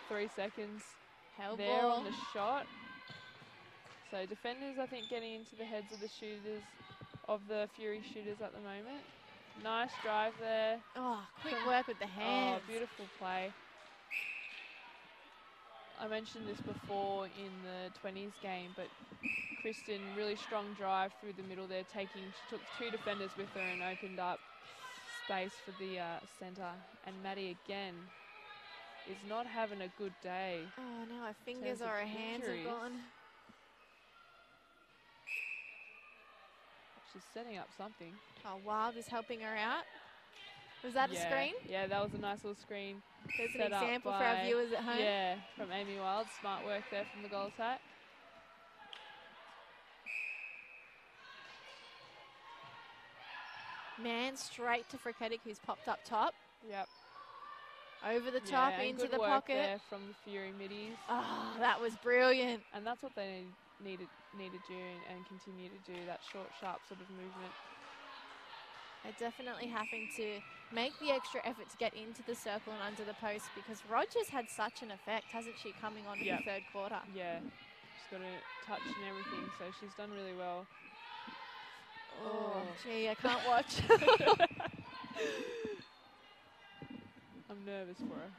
B: 3 seconds
A: Hell
B: there
A: ball.
B: on the shot. So defenders, I think, getting into the heads of the shooters, of the Fury shooters at the moment. Nice drive there.
A: Oh, quick work with the hands.
B: Oh, beautiful play. I mentioned this before in the 20s game, but Kristen, really strong drive through the middle there, she took 2 defenders with her and opened up space for the centre. And Maddie again is not having a good day.
A: Oh, now her fingers or her hands have gone.
B: She's setting up something.
A: Oh, Wild is helping her out. Was that a screen?
B: Yeah, that was a nice little screen.
A: There's an example for our viewers at home.
B: Yeah, from Amy Wild. Smart work there from the goal attack.
A: Man straight to Friketic, who's popped up top.
B: Yep.
A: Over the top, into the pocket.
B: There from the Fury middies.
A: Oh, that was brilliant.
B: And that's what they need. need to do and continue to do that short, sharp sort of movement.
A: They're definitely having to make the extra effort to get into the circle and under the post, because Rogers had such an effect, hasn't she, coming on in the third quarter?
B: Yeah, she's got a touch and everything, so she's done really well.
A: Oh, gee, I can't watch.
B: I'm nervous for her.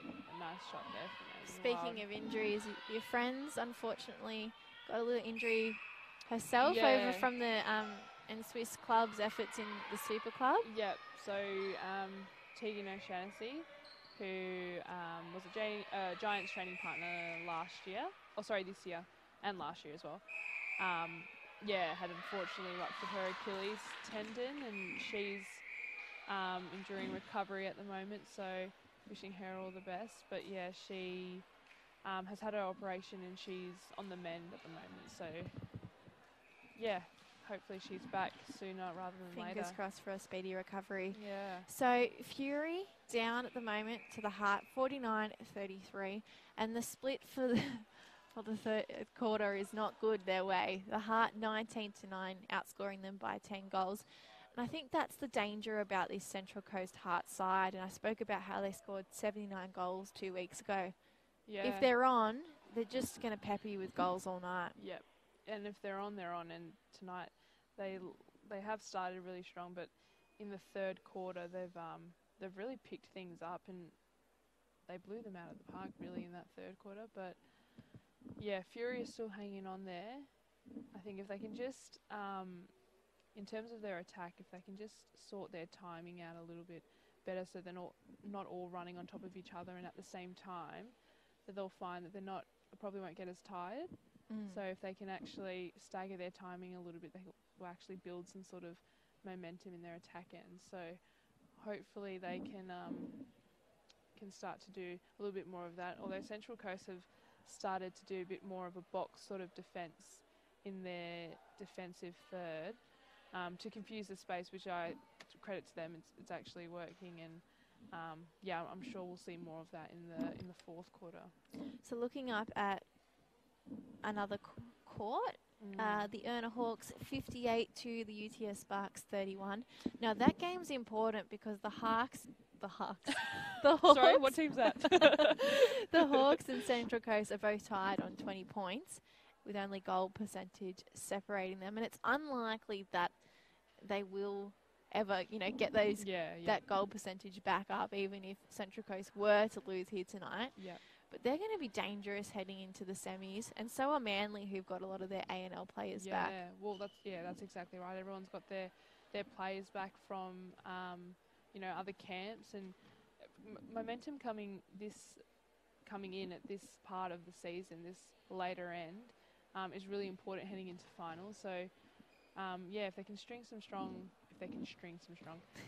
B: A nice shot there from her.
A: Speaking of injuries, your friends unfortunately got a little injury herself over from the and Swiss club's efforts in the Super Club.
B: Yep. So Tegan O'Shaughnessy, who was a Giants training partner this year and last year as well. Had unfortunately ruptured her Achilles tendon, and she's enduring recovery at the moment, so wishing her all the best. But yeah, she has had her operation and she's on the mend at the moment, so yeah, hopefully she's back sooner rather than later.
A: Fingers crossed for a speedy recovery.
B: Yeah.
A: So Fury down at the moment to the Heart, 49-33, and the split for the third quarter is not good their way. The Heart 19-9, outscoring them by 10 goals. And I think that's the danger about this Central Coast Heart side. And I spoke about how they scored 79 goals 2 weeks ago.
B: Yeah.
A: If they're on, they're just going to pepper you with goals all night.
B: Yep. And if they're on, they're on. And tonight they have started really strong, but in the third quarter they've really picked things up and they blew them out of the park really in that third quarter. But yeah, Fury is still hanging on there. I think if they can just, in terms of their attack, if they can just sort their timing out a little bit better, so they're not all running on top of each other and at the same time, that they'll find that probably won't get as tired. So if they can actually stagger their timing a little bit, they will actually build some sort of momentum in their attack end. So hopefully they can start to do a little bit more of that. Although Central Coast have started to do a bit more of a box sort of defence in their defensive third to confuse the space, which I credit to them. It's actually working, and I'm sure we'll see more of that in the fourth quarter.
A: So looking up at another court, the Erna Hawks 58 to the UTS Sparks 31. Now that game's important because the Hawks.
B: Sorry, what team's that?
A: The Hawks and Central Coast are both tied on 20 points, with only goal percentage separating them, and it's unlikely that they will ever, get those that goal percentage back up, even if Central Coast were to lose here tonight.
B: Yeah.
A: But they're going to be dangerous heading into the semis, and so are Manly, who've got a lot of their A&L players back.
B: Yeah, well, that's exactly right. Everyone's got their players back from other camps, and momentum coming in at this part of the season, this later end, is really important heading into finals. So if they can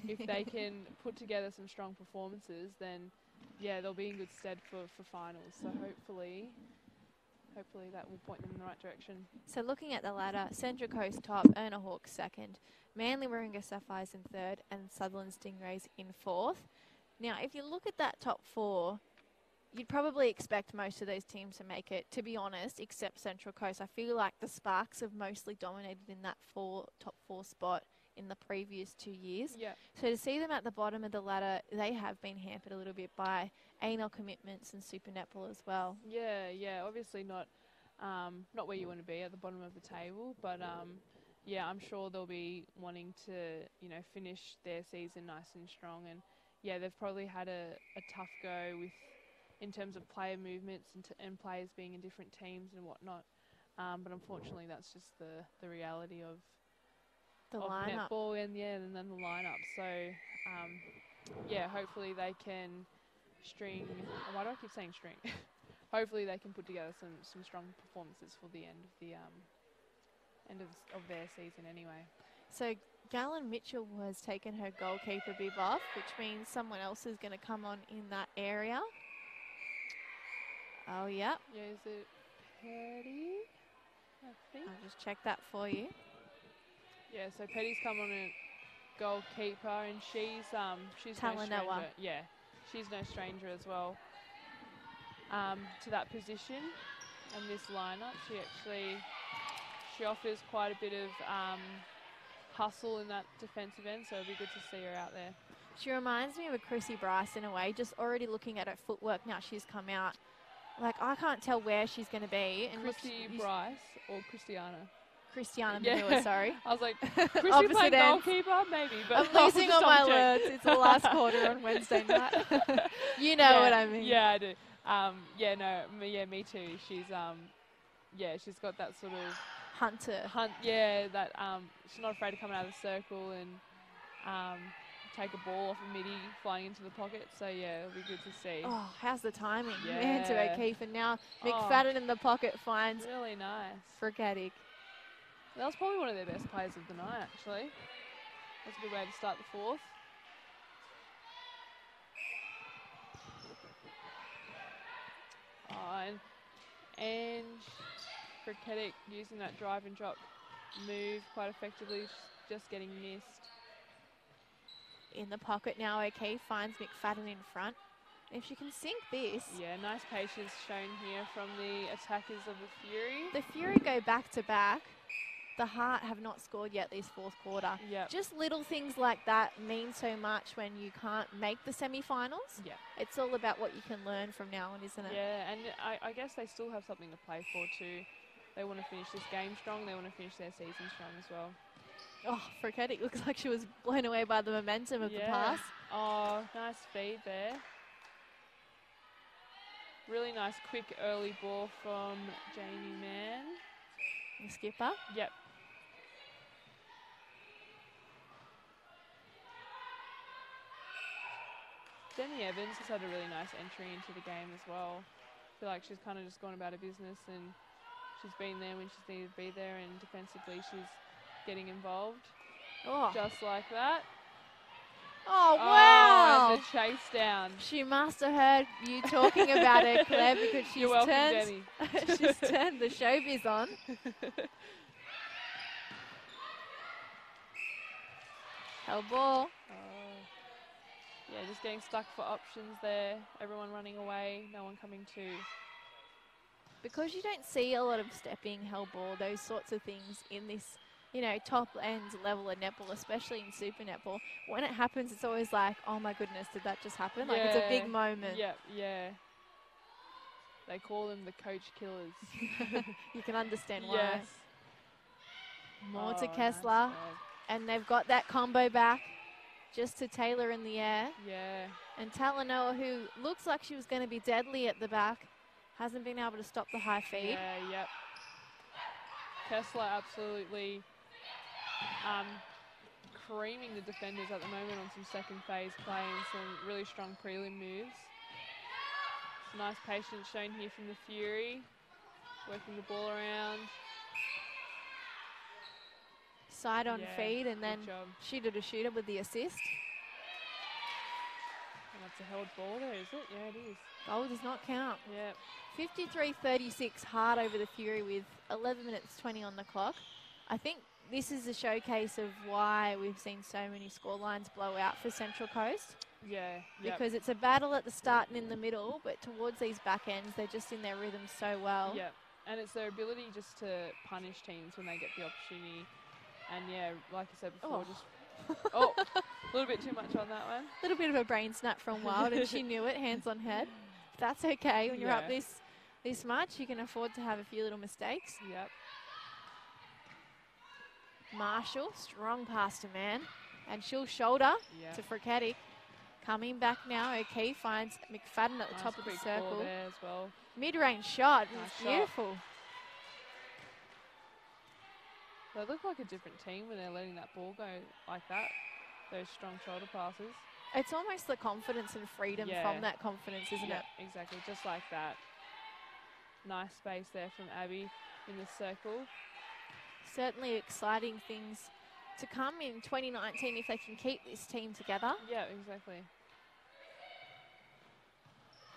B: if they can put together some strong performances, then they'll be in good stead for finals. So hopefully that will point them in the right direction.
A: So looking at the ladder, Central Coast top, Erna Hawks second, Manly Warringah Sapphires in third, and Sutherland Stingrays in fourth. Now, if you look at that top four, you'd probably expect most of those teams to make it, to be honest, except Central Coast. I feel like the Sparks have mostly dominated in that top four spot in the previous 2 years.
B: Yeah.
A: So to see them at the bottom of the ladder, they have been hampered a little bit by A&L commitments and Super Netball as well.
B: Yeah. Obviously not where you want to be at the bottom of the table, but I'm sure they'll be wanting to finish their season nice and strong. And they've probably had a tough go in terms of player movements and players being in different teams and whatnot. But unfortunately, that's just the reality of
A: lineup.
B: Netball and then the lineup. So hopefully they can string. Why do I keep saying string? Hopefully they can put together some strong performances for the end of their season anyway.
A: So Galen Mitchell has taken her goalkeeper bib off, which means someone else is going to come on in that area. Oh, yeah.
B: Yeah, is it Petty? I think.
A: I'll just check that for you.
B: Yeah, so Petty's come on a goalkeeper, and she's no stranger. Yeah, she's no stranger as well. to that position and this lineup. She offers quite a bit of hustle in that defensive end, so it'll be good to see her out there.
A: She reminds me of a Chrissy Bryce in a way, just already looking at her footwork now she's come out. Like, I can't tell where she's going to be. And
B: Chrissy Bryce or Christiana?
A: Christiana Manua, sorry.
B: I was like, Chrissy playing goalkeeper? Maybe. But
A: I'm losing all my words. It's the last quarter on Wednesday night. You know what I mean.
B: Yeah, I do. Me too. She's she's got that sort of
A: hunter.
B: That she's not afraid to come out of the circle and take a ball off a midi flying into the pocket. So yeah, it'll be good to see.
A: Oh, how's the timing?
B: Yeah.
A: Man to O'Keefe, and now McFadden in the pocket finds
B: really nice.
A: Frickatic.
B: That was probably one of their best plays of the night, actually. That's a good way to start the fourth. And Frickatic using that drive and drop move quite effectively, just getting missed.
A: In the pocket now, O'Keefe finds McFadden in front. If she can sink this.
B: Yeah, nice patience shown here from the attackers of the Fury.
A: The Fury go back to back. The Heart have not scored yet this fourth quarter.
B: Yep.
A: Just little things like that mean so much when you can't make the semi-finals.
B: Yeah.
A: It's all about what you can learn from now on, isn't it?
B: Yeah, and I guess they still have something to play for too. They want to finish this game strong. They want to finish their season strong as well.
A: Oh, Frickatic looks like she was blown away by the momentum of the pass.
B: Oh, nice feed there. Really nice quick early ball from Jamie Mann.
A: The skipper.
B: Yep. Jenny Evans has had a really nice entry into the game as well. I feel like she's kind of just gone about her business and she's been there when she's needed to be there, and defensively she's getting involved.
A: Oh.
B: Just like that.
A: Oh, wow.
B: And the chase down.
A: She must have heard you talking about her, Claire, because she's
B: Jenny.
A: She's turned the showbiz on. Hell ball.
B: Yeah, just getting stuck for options there. Everyone running away, no one coming to.
A: Because you don't see a lot of stepping, hell ball, those sorts of things in this, you know, top end level of netball, especially in super netball. When it happens, it's always like, oh my goodness, did that just happen? Like, it's a big moment.
B: Yeah. They call them the coach killers.
A: You can understand why.
B: Yes.
A: More to Kessler.
B: Nice.
A: And they've got that combo back just to Taylor in the air.
B: Yeah.
A: And Talanoa, who looks like she was going to be deadly at the back, hasn't been able to stop the high feed.
B: Yeah, yep. Kessler absolutely creaming the defenders at the moment on some second phase play and some really strong prelim moves. Some nice patience shown here from the Fury, working the ball around.
A: Side on feed, and then shooter to shooter with the assist.
B: And that's a held ball there, is it? Yeah, it is.
A: Goal does not count.
B: Yeah.
A: 53-36 hard over the Fury with 11 minutes 20 on the clock. I think this is a showcase of why we've seen so many scorelines blow out for Central Coast.
B: Yeah.
A: Because it's a battle at the start and in the middle, but towards these back ends, they're just in their rhythm so well.
B: Yeah, and it's their ability just to punish teams when they get the opportunity. And yeah, like I said before, a little bit too much on that one.
A: A little bit of a brain snap from Wild, and she knew it, hands on head. That's okay. When you're up this much, you can afford to have a few little mistakes.
B: Yep.
A: Marshall, strong pass to Man, and she'll shoulder to Frickatic. Coming back now, O'Keefe finds McFadden at the top of the circle.
B: There as well.
A: Mid-range shot, beautiful.
B: Shot. They look like a different team when they're letting that ball go like that. Those strong shoulder passes.
A: It's almost the confidence and freedom from that confidence, isn't it?
B: Exactly, just like that. Nice space there from Abby in the circle.
A: Certainly exciting things to come in 2019 if they can keep this team together.
B: Yeah, exactly.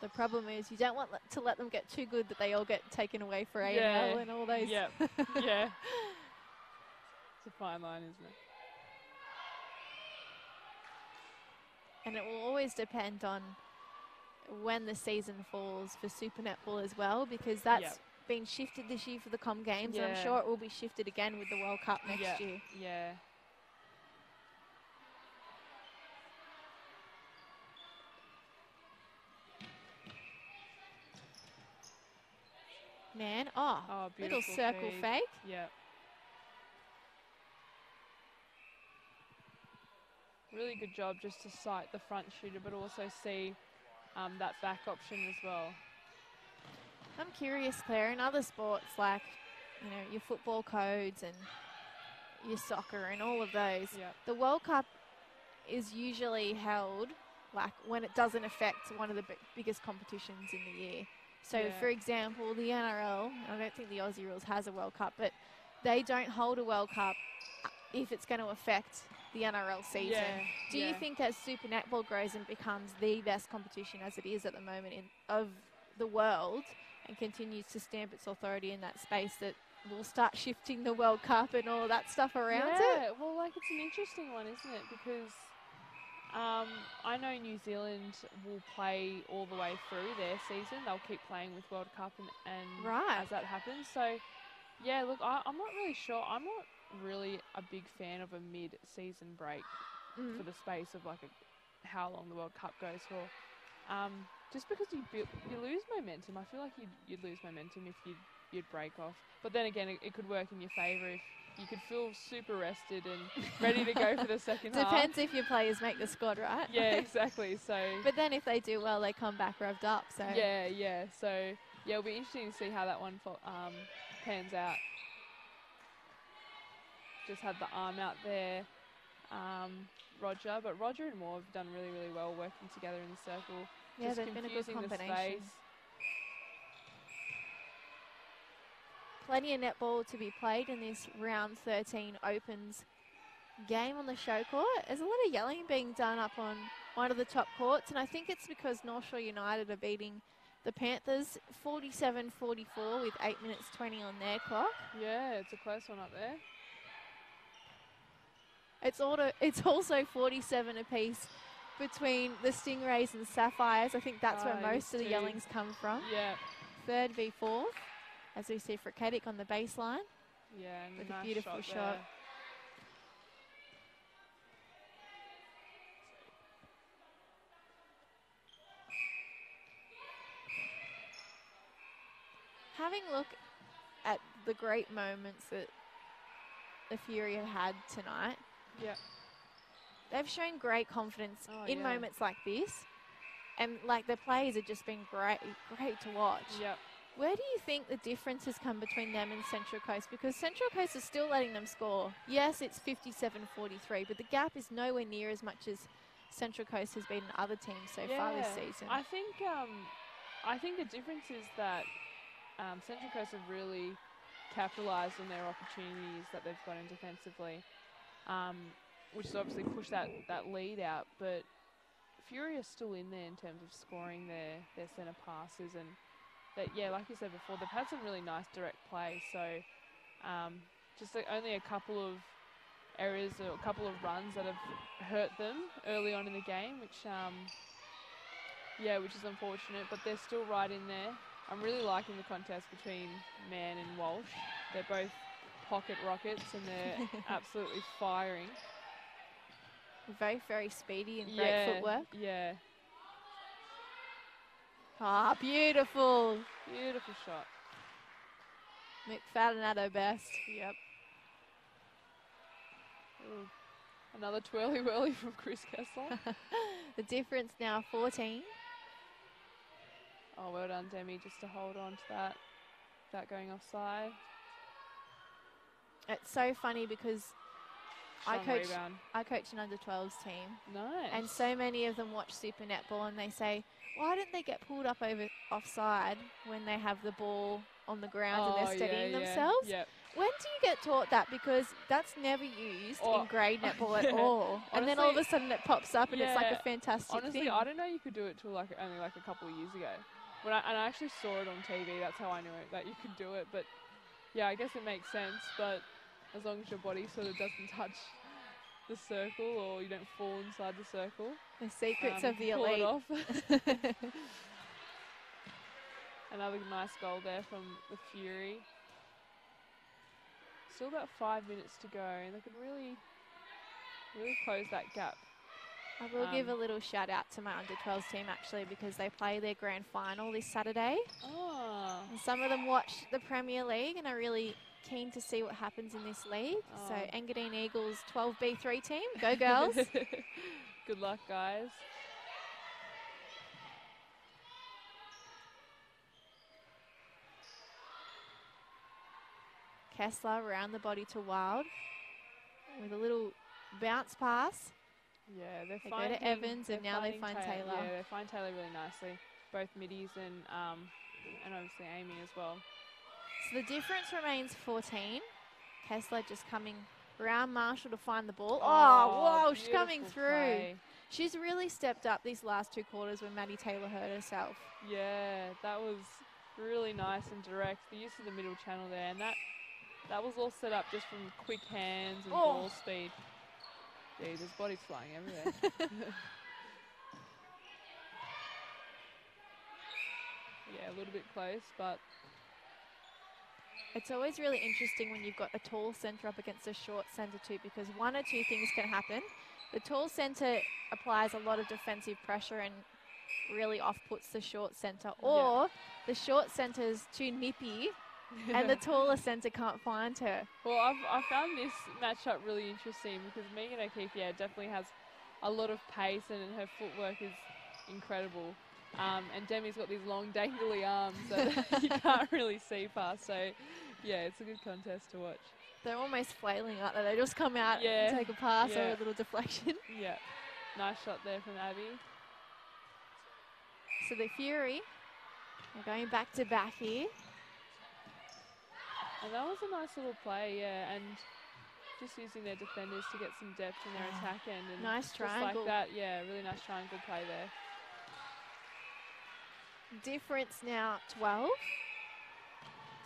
A: The problem is you don't want to let them get too good that they all get taken away for A&L and all those.
B: Yeah. It's a fine line, isn't it?
A: And it will always depend on when the season falls for Super Netball as well, because that's been shifted this year for the Com Games, and I'm sure it will be shifted again with the World Cup next year.
B: Yeah.
A: Man, little
B: beautiful
A: circle
B: feed.
A: fake.
B: Yeah. Really good job just to sight the front shooter, but also see that back option as well.
A: I'm curious, Claire, in other sports like, you know, your football codes and your soccer and all of those, the World Cup is usually held like when it doesn't affect one of the biggest competitions in the year. So, for example, the NRL, I don't think the Aussie Rules has a World Cup, but they don't hold a World Cup if it's going to affect the NRL season. Do you think as Super Netball grows and becomes the best competition as it is at the moment of the world and continues to stamp its authority in that space, that we'll start shifting the World Cup and all that stuff around it?
B: Yeah, well, like, it's an interesting one, isn't it? Because I know New Zealand will play all the way through their season. They'll keep playing with World Cup and as that happens. So, yeah, look, I'm not really sure. I'm not really a big fan of a mid-season break for the space of, like, how long the World Cup goes for. Just because you lose momentum. I feel like you'd lose momentum if you'd break off. But then again, it could work in your favour if you could feel super rested and ready to go for the second half.
A: Depends if your players make the squad, right?
B: Yeah, exactly. So,
A: but then if they do well, they come back revved up. So
B: yeah. So it'll be interesting to see how that one pans out. Just had the arm out there, Roger. But Roger and Moore have done really, really well working together in the circle.
A: Yeah, they've been a good combination. Plenty of netball to be played in this round 13 Opens game on the ShowCourt. There's a lot of yelling being done up on one of the top courts, and I think it's because North Shore United are beating the Panthers 47-44 with 8 minutes 20 on their clock.
B: Yeah, it's a close one up there.
A: It's also 47 apiece between the Stingrays and Sapphires. I think that's where most of the yellings come from.
B: Yeah.
A: Third v fourth, as we see Frakatic on the baseline.
B: Yeah, and
A: with
B: nice
A: a beautiful shot. Having a look at the great moments that the Fury have had tonight.
B: Yeah.
A: They've shown great confidence in moments like this. And, like, their players have just been great to watch.
B: Yep.
A: Where do you think the difference has come between them and Central Coast? Because Central Coast is still letting them score. Yes, it's 57-43, but the gap is nowhere near as much as Central Coast has been in other teams so far this season.
B: I think the difference is that Central Coast have really capitalised on their opportunities that they've gotten defensively, which has obviously pushed that lead out. But Fury are still in there in terms of scoring their centre passes, and that, like you said before, they've had some really nice direct play. So just only a couple of errors or a couple of runs that have hurt them early on in the game, which is unfortunate. But they're still right in there. I'm really liking the contest between Mann and Walsh. They're both pocket rockets and they're absolutely firing.
A: Very, very speedy and great footwork.
B: Yeah.
A: Ah, beautiful.
B: Beautiful shot.
A: McFadden at her best.
B: Yep. Ooh. Another twirly-whirly from Chris Kessler.
A: The difference now 14.
B: Oh, well done, Demi, just to hold on to that without going offside.
A: It's so funny because I coach an under-12s team.
B: Nice.
A: And so many of them watch Super Netball and they say, why didn't they get pulled up over offside when they have the ball on the ground and they're steadying themselves?
B: Yep.
A: When do you get taught that? Because that's never used in grade netball at all.
B: Honestly,
A: and then all of a sudden it pops up and it's like a fantastic thing.
B: Honestly, I didn't know you could do it till only a couple of years ago. And I actually saw it on TV. That's how I knew it, that you could do it. But yeah, I guess it makes sense. But as long as your body sort of doesn't touch the circle, or you don't fall inside the circle.
A: The secrets of the
B: pull it
A: elite.
B: off. Another nice goal there from the Fury. Still about 5 minutes to go, and they could really close that gap.
A: I will give a little shout out to my under-12s team actually, because they play their grand final this Saturday.
B: Oh.
A: And some of them watch the Premier League and are really keen to see what happens in this league.
B: Oh.
A: So Engadine Eagles 12B3 team, go girls.
B: Good luck, guys.
A: Kessler around the body to Wild with a little bounce pass.
B: Yeah, they
A: go to Evans, and now they find Taylor.
B: Yeah, they find Taylor really nicely. Both middies and obviously Amy as well.
A: So the difference remains 14. Kessler just coming around Marshall to find the ball. Oh, whoa, she's coming through.
B: Play.
A: She's really stepped up these last 2 quarters when Maddie Taylor hurt herself.
B: Yeah, that was really nice and direct. The use of the middle channel there, and that was all set up just from quick hands and ball speed. Gee, there's bodies flying everywhere. Yeah, a little bit close, but...
A: It's always really interesting when you've got a tall centre up against a short centre too, because one or two things can happen. The tall centre applies a lot of defensive pressure and really off-puts the short centre, or the short centre's too nippy and the taller centre can't find her.
B: Well, I found this matchup really interesting because Megan O'Keefe, definitely has a lot of pace and her footwork is incredible. And Demi's got these long dangly arms that you can't really see past. So, yeah, it's a good contest to watch.
A: They're almost flailing, aren't they? They just come out and take a pass or a little deflection.
B: Yeah, nice shot there from Abby.
A: So the Fury are going back to back here.
B: And that was a nice little play, and just using their defenders to get some depth in their attack end. And
A: nice triangle.
B: Just like that, really nice triangle play there.
A: Difference now 12.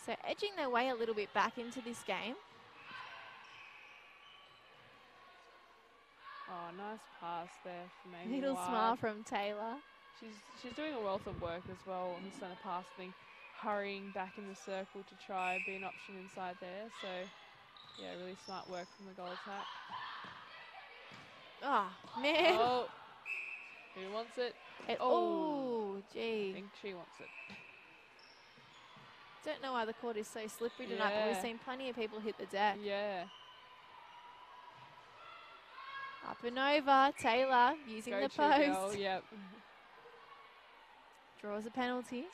A: So edging their way a little bit back into this game.
B: Oh, nice pass there from Amy.
A: Little smile from Taylor.
B: She's doing a wealth of work as well on the centre pass thing. Hurrying back in the circle to try be an option inside there. So, yeah, really smart work from the goal attack.
A: Oh, man.
B: Oh, who wants it?
A: Oh, gee.
B: I think she wants it.
A: Don't know why the court is so slippery tonight, but we've seen plenty of people hit the deck.
B: Yeah.
A: Up and over. Taylor using the post.
B: Girl, yep.
A: Draws a penalty.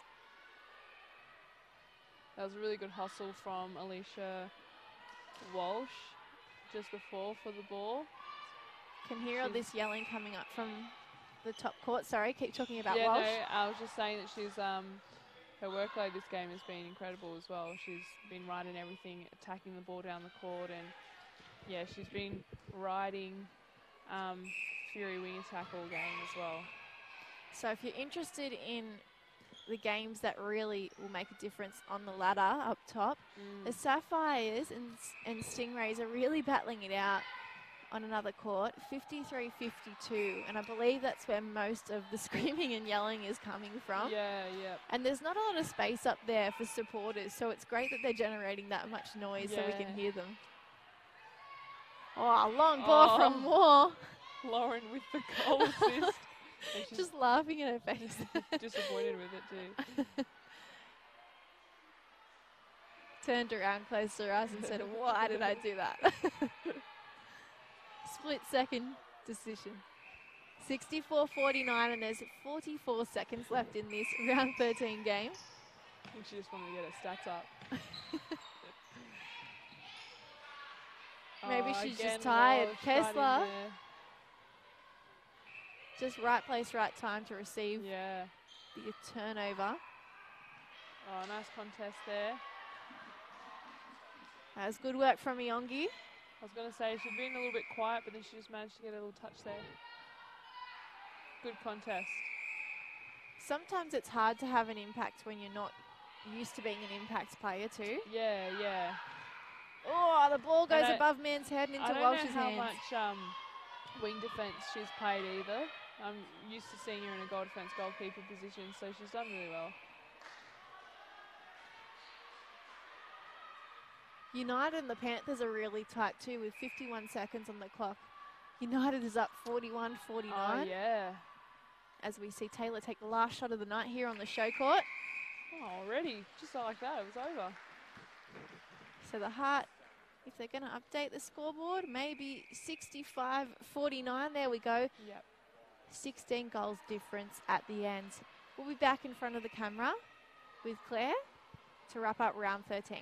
B: That was a really good hustle from Alicia Walsh just before for the ball.
A: Can hear all this yelling coming up from the top court. Sorry, keep talking about
B: Walsh.
A: Walsh.
B: No, I was just saying that she's her workload this game has been incredible as well. She's been riding everything, attacking the ball down the court, and yeah, she's been riding Fury wing attack all game as well.
A: So if you're interested in the games that really will make a difference on the ladder up top, the Sapphires and Stingrays are really battling it out on another court, 53-52, and I believe that's where most of the screaming and yelling is coming from.
B: Yeah.
A: And there's not a lot of space up there for supporters, so it's great that they're generating that much noise so we can hear them. Oh, long ball from Moore.
B: Lauren with the goal assist.
A: Just laughing at her face.
B: Disappointed with it too.
A: Turned around close to us and said, why did I do that? Split second decision. 64-49, and there's 44 seconds left in this round 13 game.
B: I think she just wanted to get her stats up.
A: Maybe she's just tired. Kessler. Just right place, right time to receive the turnover.
B: Oh, nice contest there.
A: That was good work from Iongi.
B: I was going to say she'd been a little bit quiet, but then she just managed to get a little touch there. Good contest.
A: Sometimes it's hard to have an impact when you're not used to being an impact player too.
B: Yeah.
A: Oh, the ball goes
B: I
A: above man's head and into
B: don't know
A: Welsh's
B: how
A: hands.
B: much wing defence she's played either. I'm used to seeing her in a goal defence goalkeeper position, so she's done really well.
A: United and the Panthers are really tight too with 51 seconds on the clock. United is up 41-49.
B: Oh, yeah.
A: As we see Taylor take the last shot of the night here on the ShowCourt.
B: Oh, already. Just like that, it was over.
A: So the Heart, if they're going to update the scoreboard, maybe 65-49. There we go.
B: Yep.
A: 16 goals difference at the end. We'll be back in front of the camera with Claire to wrap up round 13.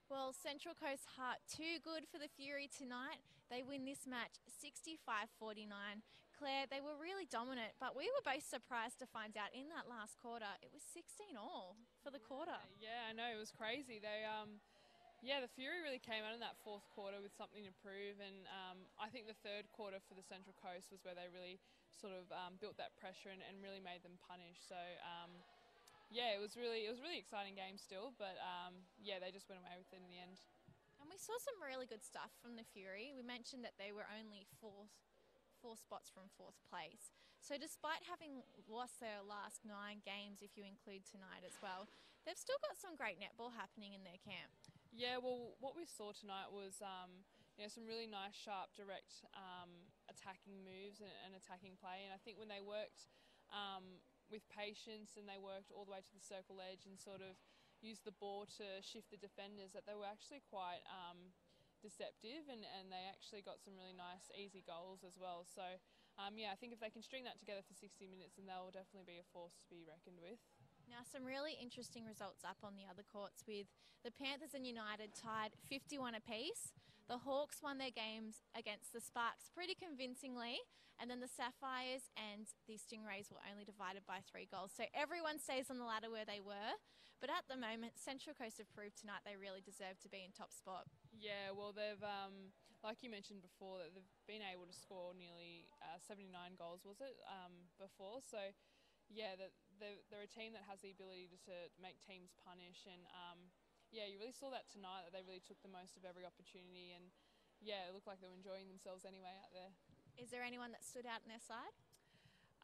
A: Well, Central Coast Heart too good for the Fury tonight. They win this match 65-49. Claire, they were really dominant, but we were both surprised to find out in that last quarter it was 16-all for the quarter.
B: Yeah, I know, it was crazy. The Fury really came out in that fourth quarter with something to prove, and I think the third quarter for the Central Coast was where they really sort of built that pressure and really made them punish. So it was really exciting game still, but they just went away with it in the end.
A: And we saw some really good stuff from the Fury. We mentioned that they were only four spots from fourth place. So despite having lost their last 9 games, if you include tonight as well, they've still got some great netball happening in their camp.
B: Yeah, well, what we saw tonight was some really nice, sharp, direct attacking moves and attacking play. And I think when they worked with patience and they worked all the way to the circle edge and sort of used the ball to shift the defenders, that they were actually quite deceptive and they actually got some really nice, easy goals as well. So, I think if they can string that together for 60 minutes, then they'll definitely be a force to be reckoned with.
A: Now, some really interesting results up on the other courts with the Panthers and United tied 51 apiece. The Hawks won their games against the Sparks pretty convincingly, and then the Sapphires and the Stingrays were only divided by 3 goals. So everyone stays on the ladder where they were, but at the moment, Central Coast have proved tonight they really deserve to be in top spot.
B: Yeah, well, they've, like you mentioned before, that they've been able to score nearly 79 goals, was it, before? So, yeah, they're a team that has the ability to make teams punish, and you really saw that tonight, that they really took the most of every opportunity, and it looked like they were enjoying themselves anyway out there.
A: Is there anyone that stood out on their side?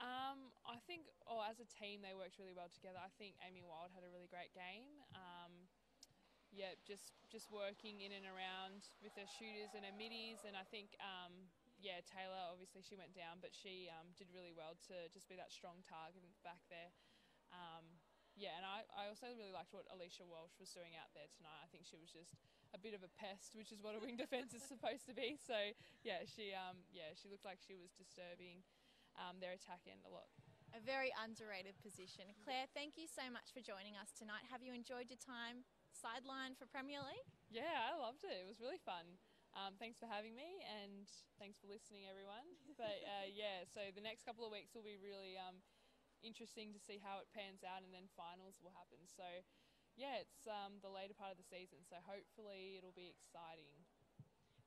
B: I think, as a team, they worked really well together. I think Amy Wild had a really great game. Just working in and around with her shooters and her middies, and I think Taylor, obviously she went down, but she did really well to just be that strong target back there. And I also really liked what Alicia Walsh was doing out there tonight. I think she was just a bit of a pest, which is what a wing defence is supposed to be. So she looked like she was disturbing their attack end a lot.
A: A very underrated position. Claire, thank you so much for joining us tonight. Have you enjoyed your time sideline for Premier League?
B: Yeah, I loved it. It was really fun. Thanks for having me, and thanks for listening, everyone. But so the next couple of weeks will be really interesting to see how it pans out, and then finals will happen. So it's the later part of the season, so hopefully it'll be exciting.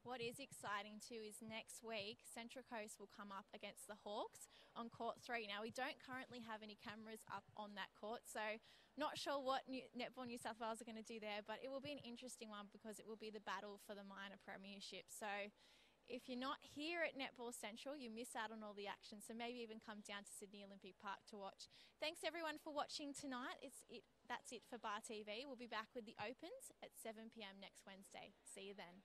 A: What is exciting too is next week, Central Coast will come up against the Hawks on court 3. Now, we don't currently have any cameras up on that court, so not sure what Netball New South Wales are going to do there, but it will be an interesting one because it will be the battle for the minor premiership. So if you're not here at Netball Central, you miss out on all the action, so maybe even come down to Sydney Olympic Park to watch. Thanks everyone for watching tonight. That's it for Bar TV. We'll be back with the Opens at 7 p.m. next Wednesday. See you then.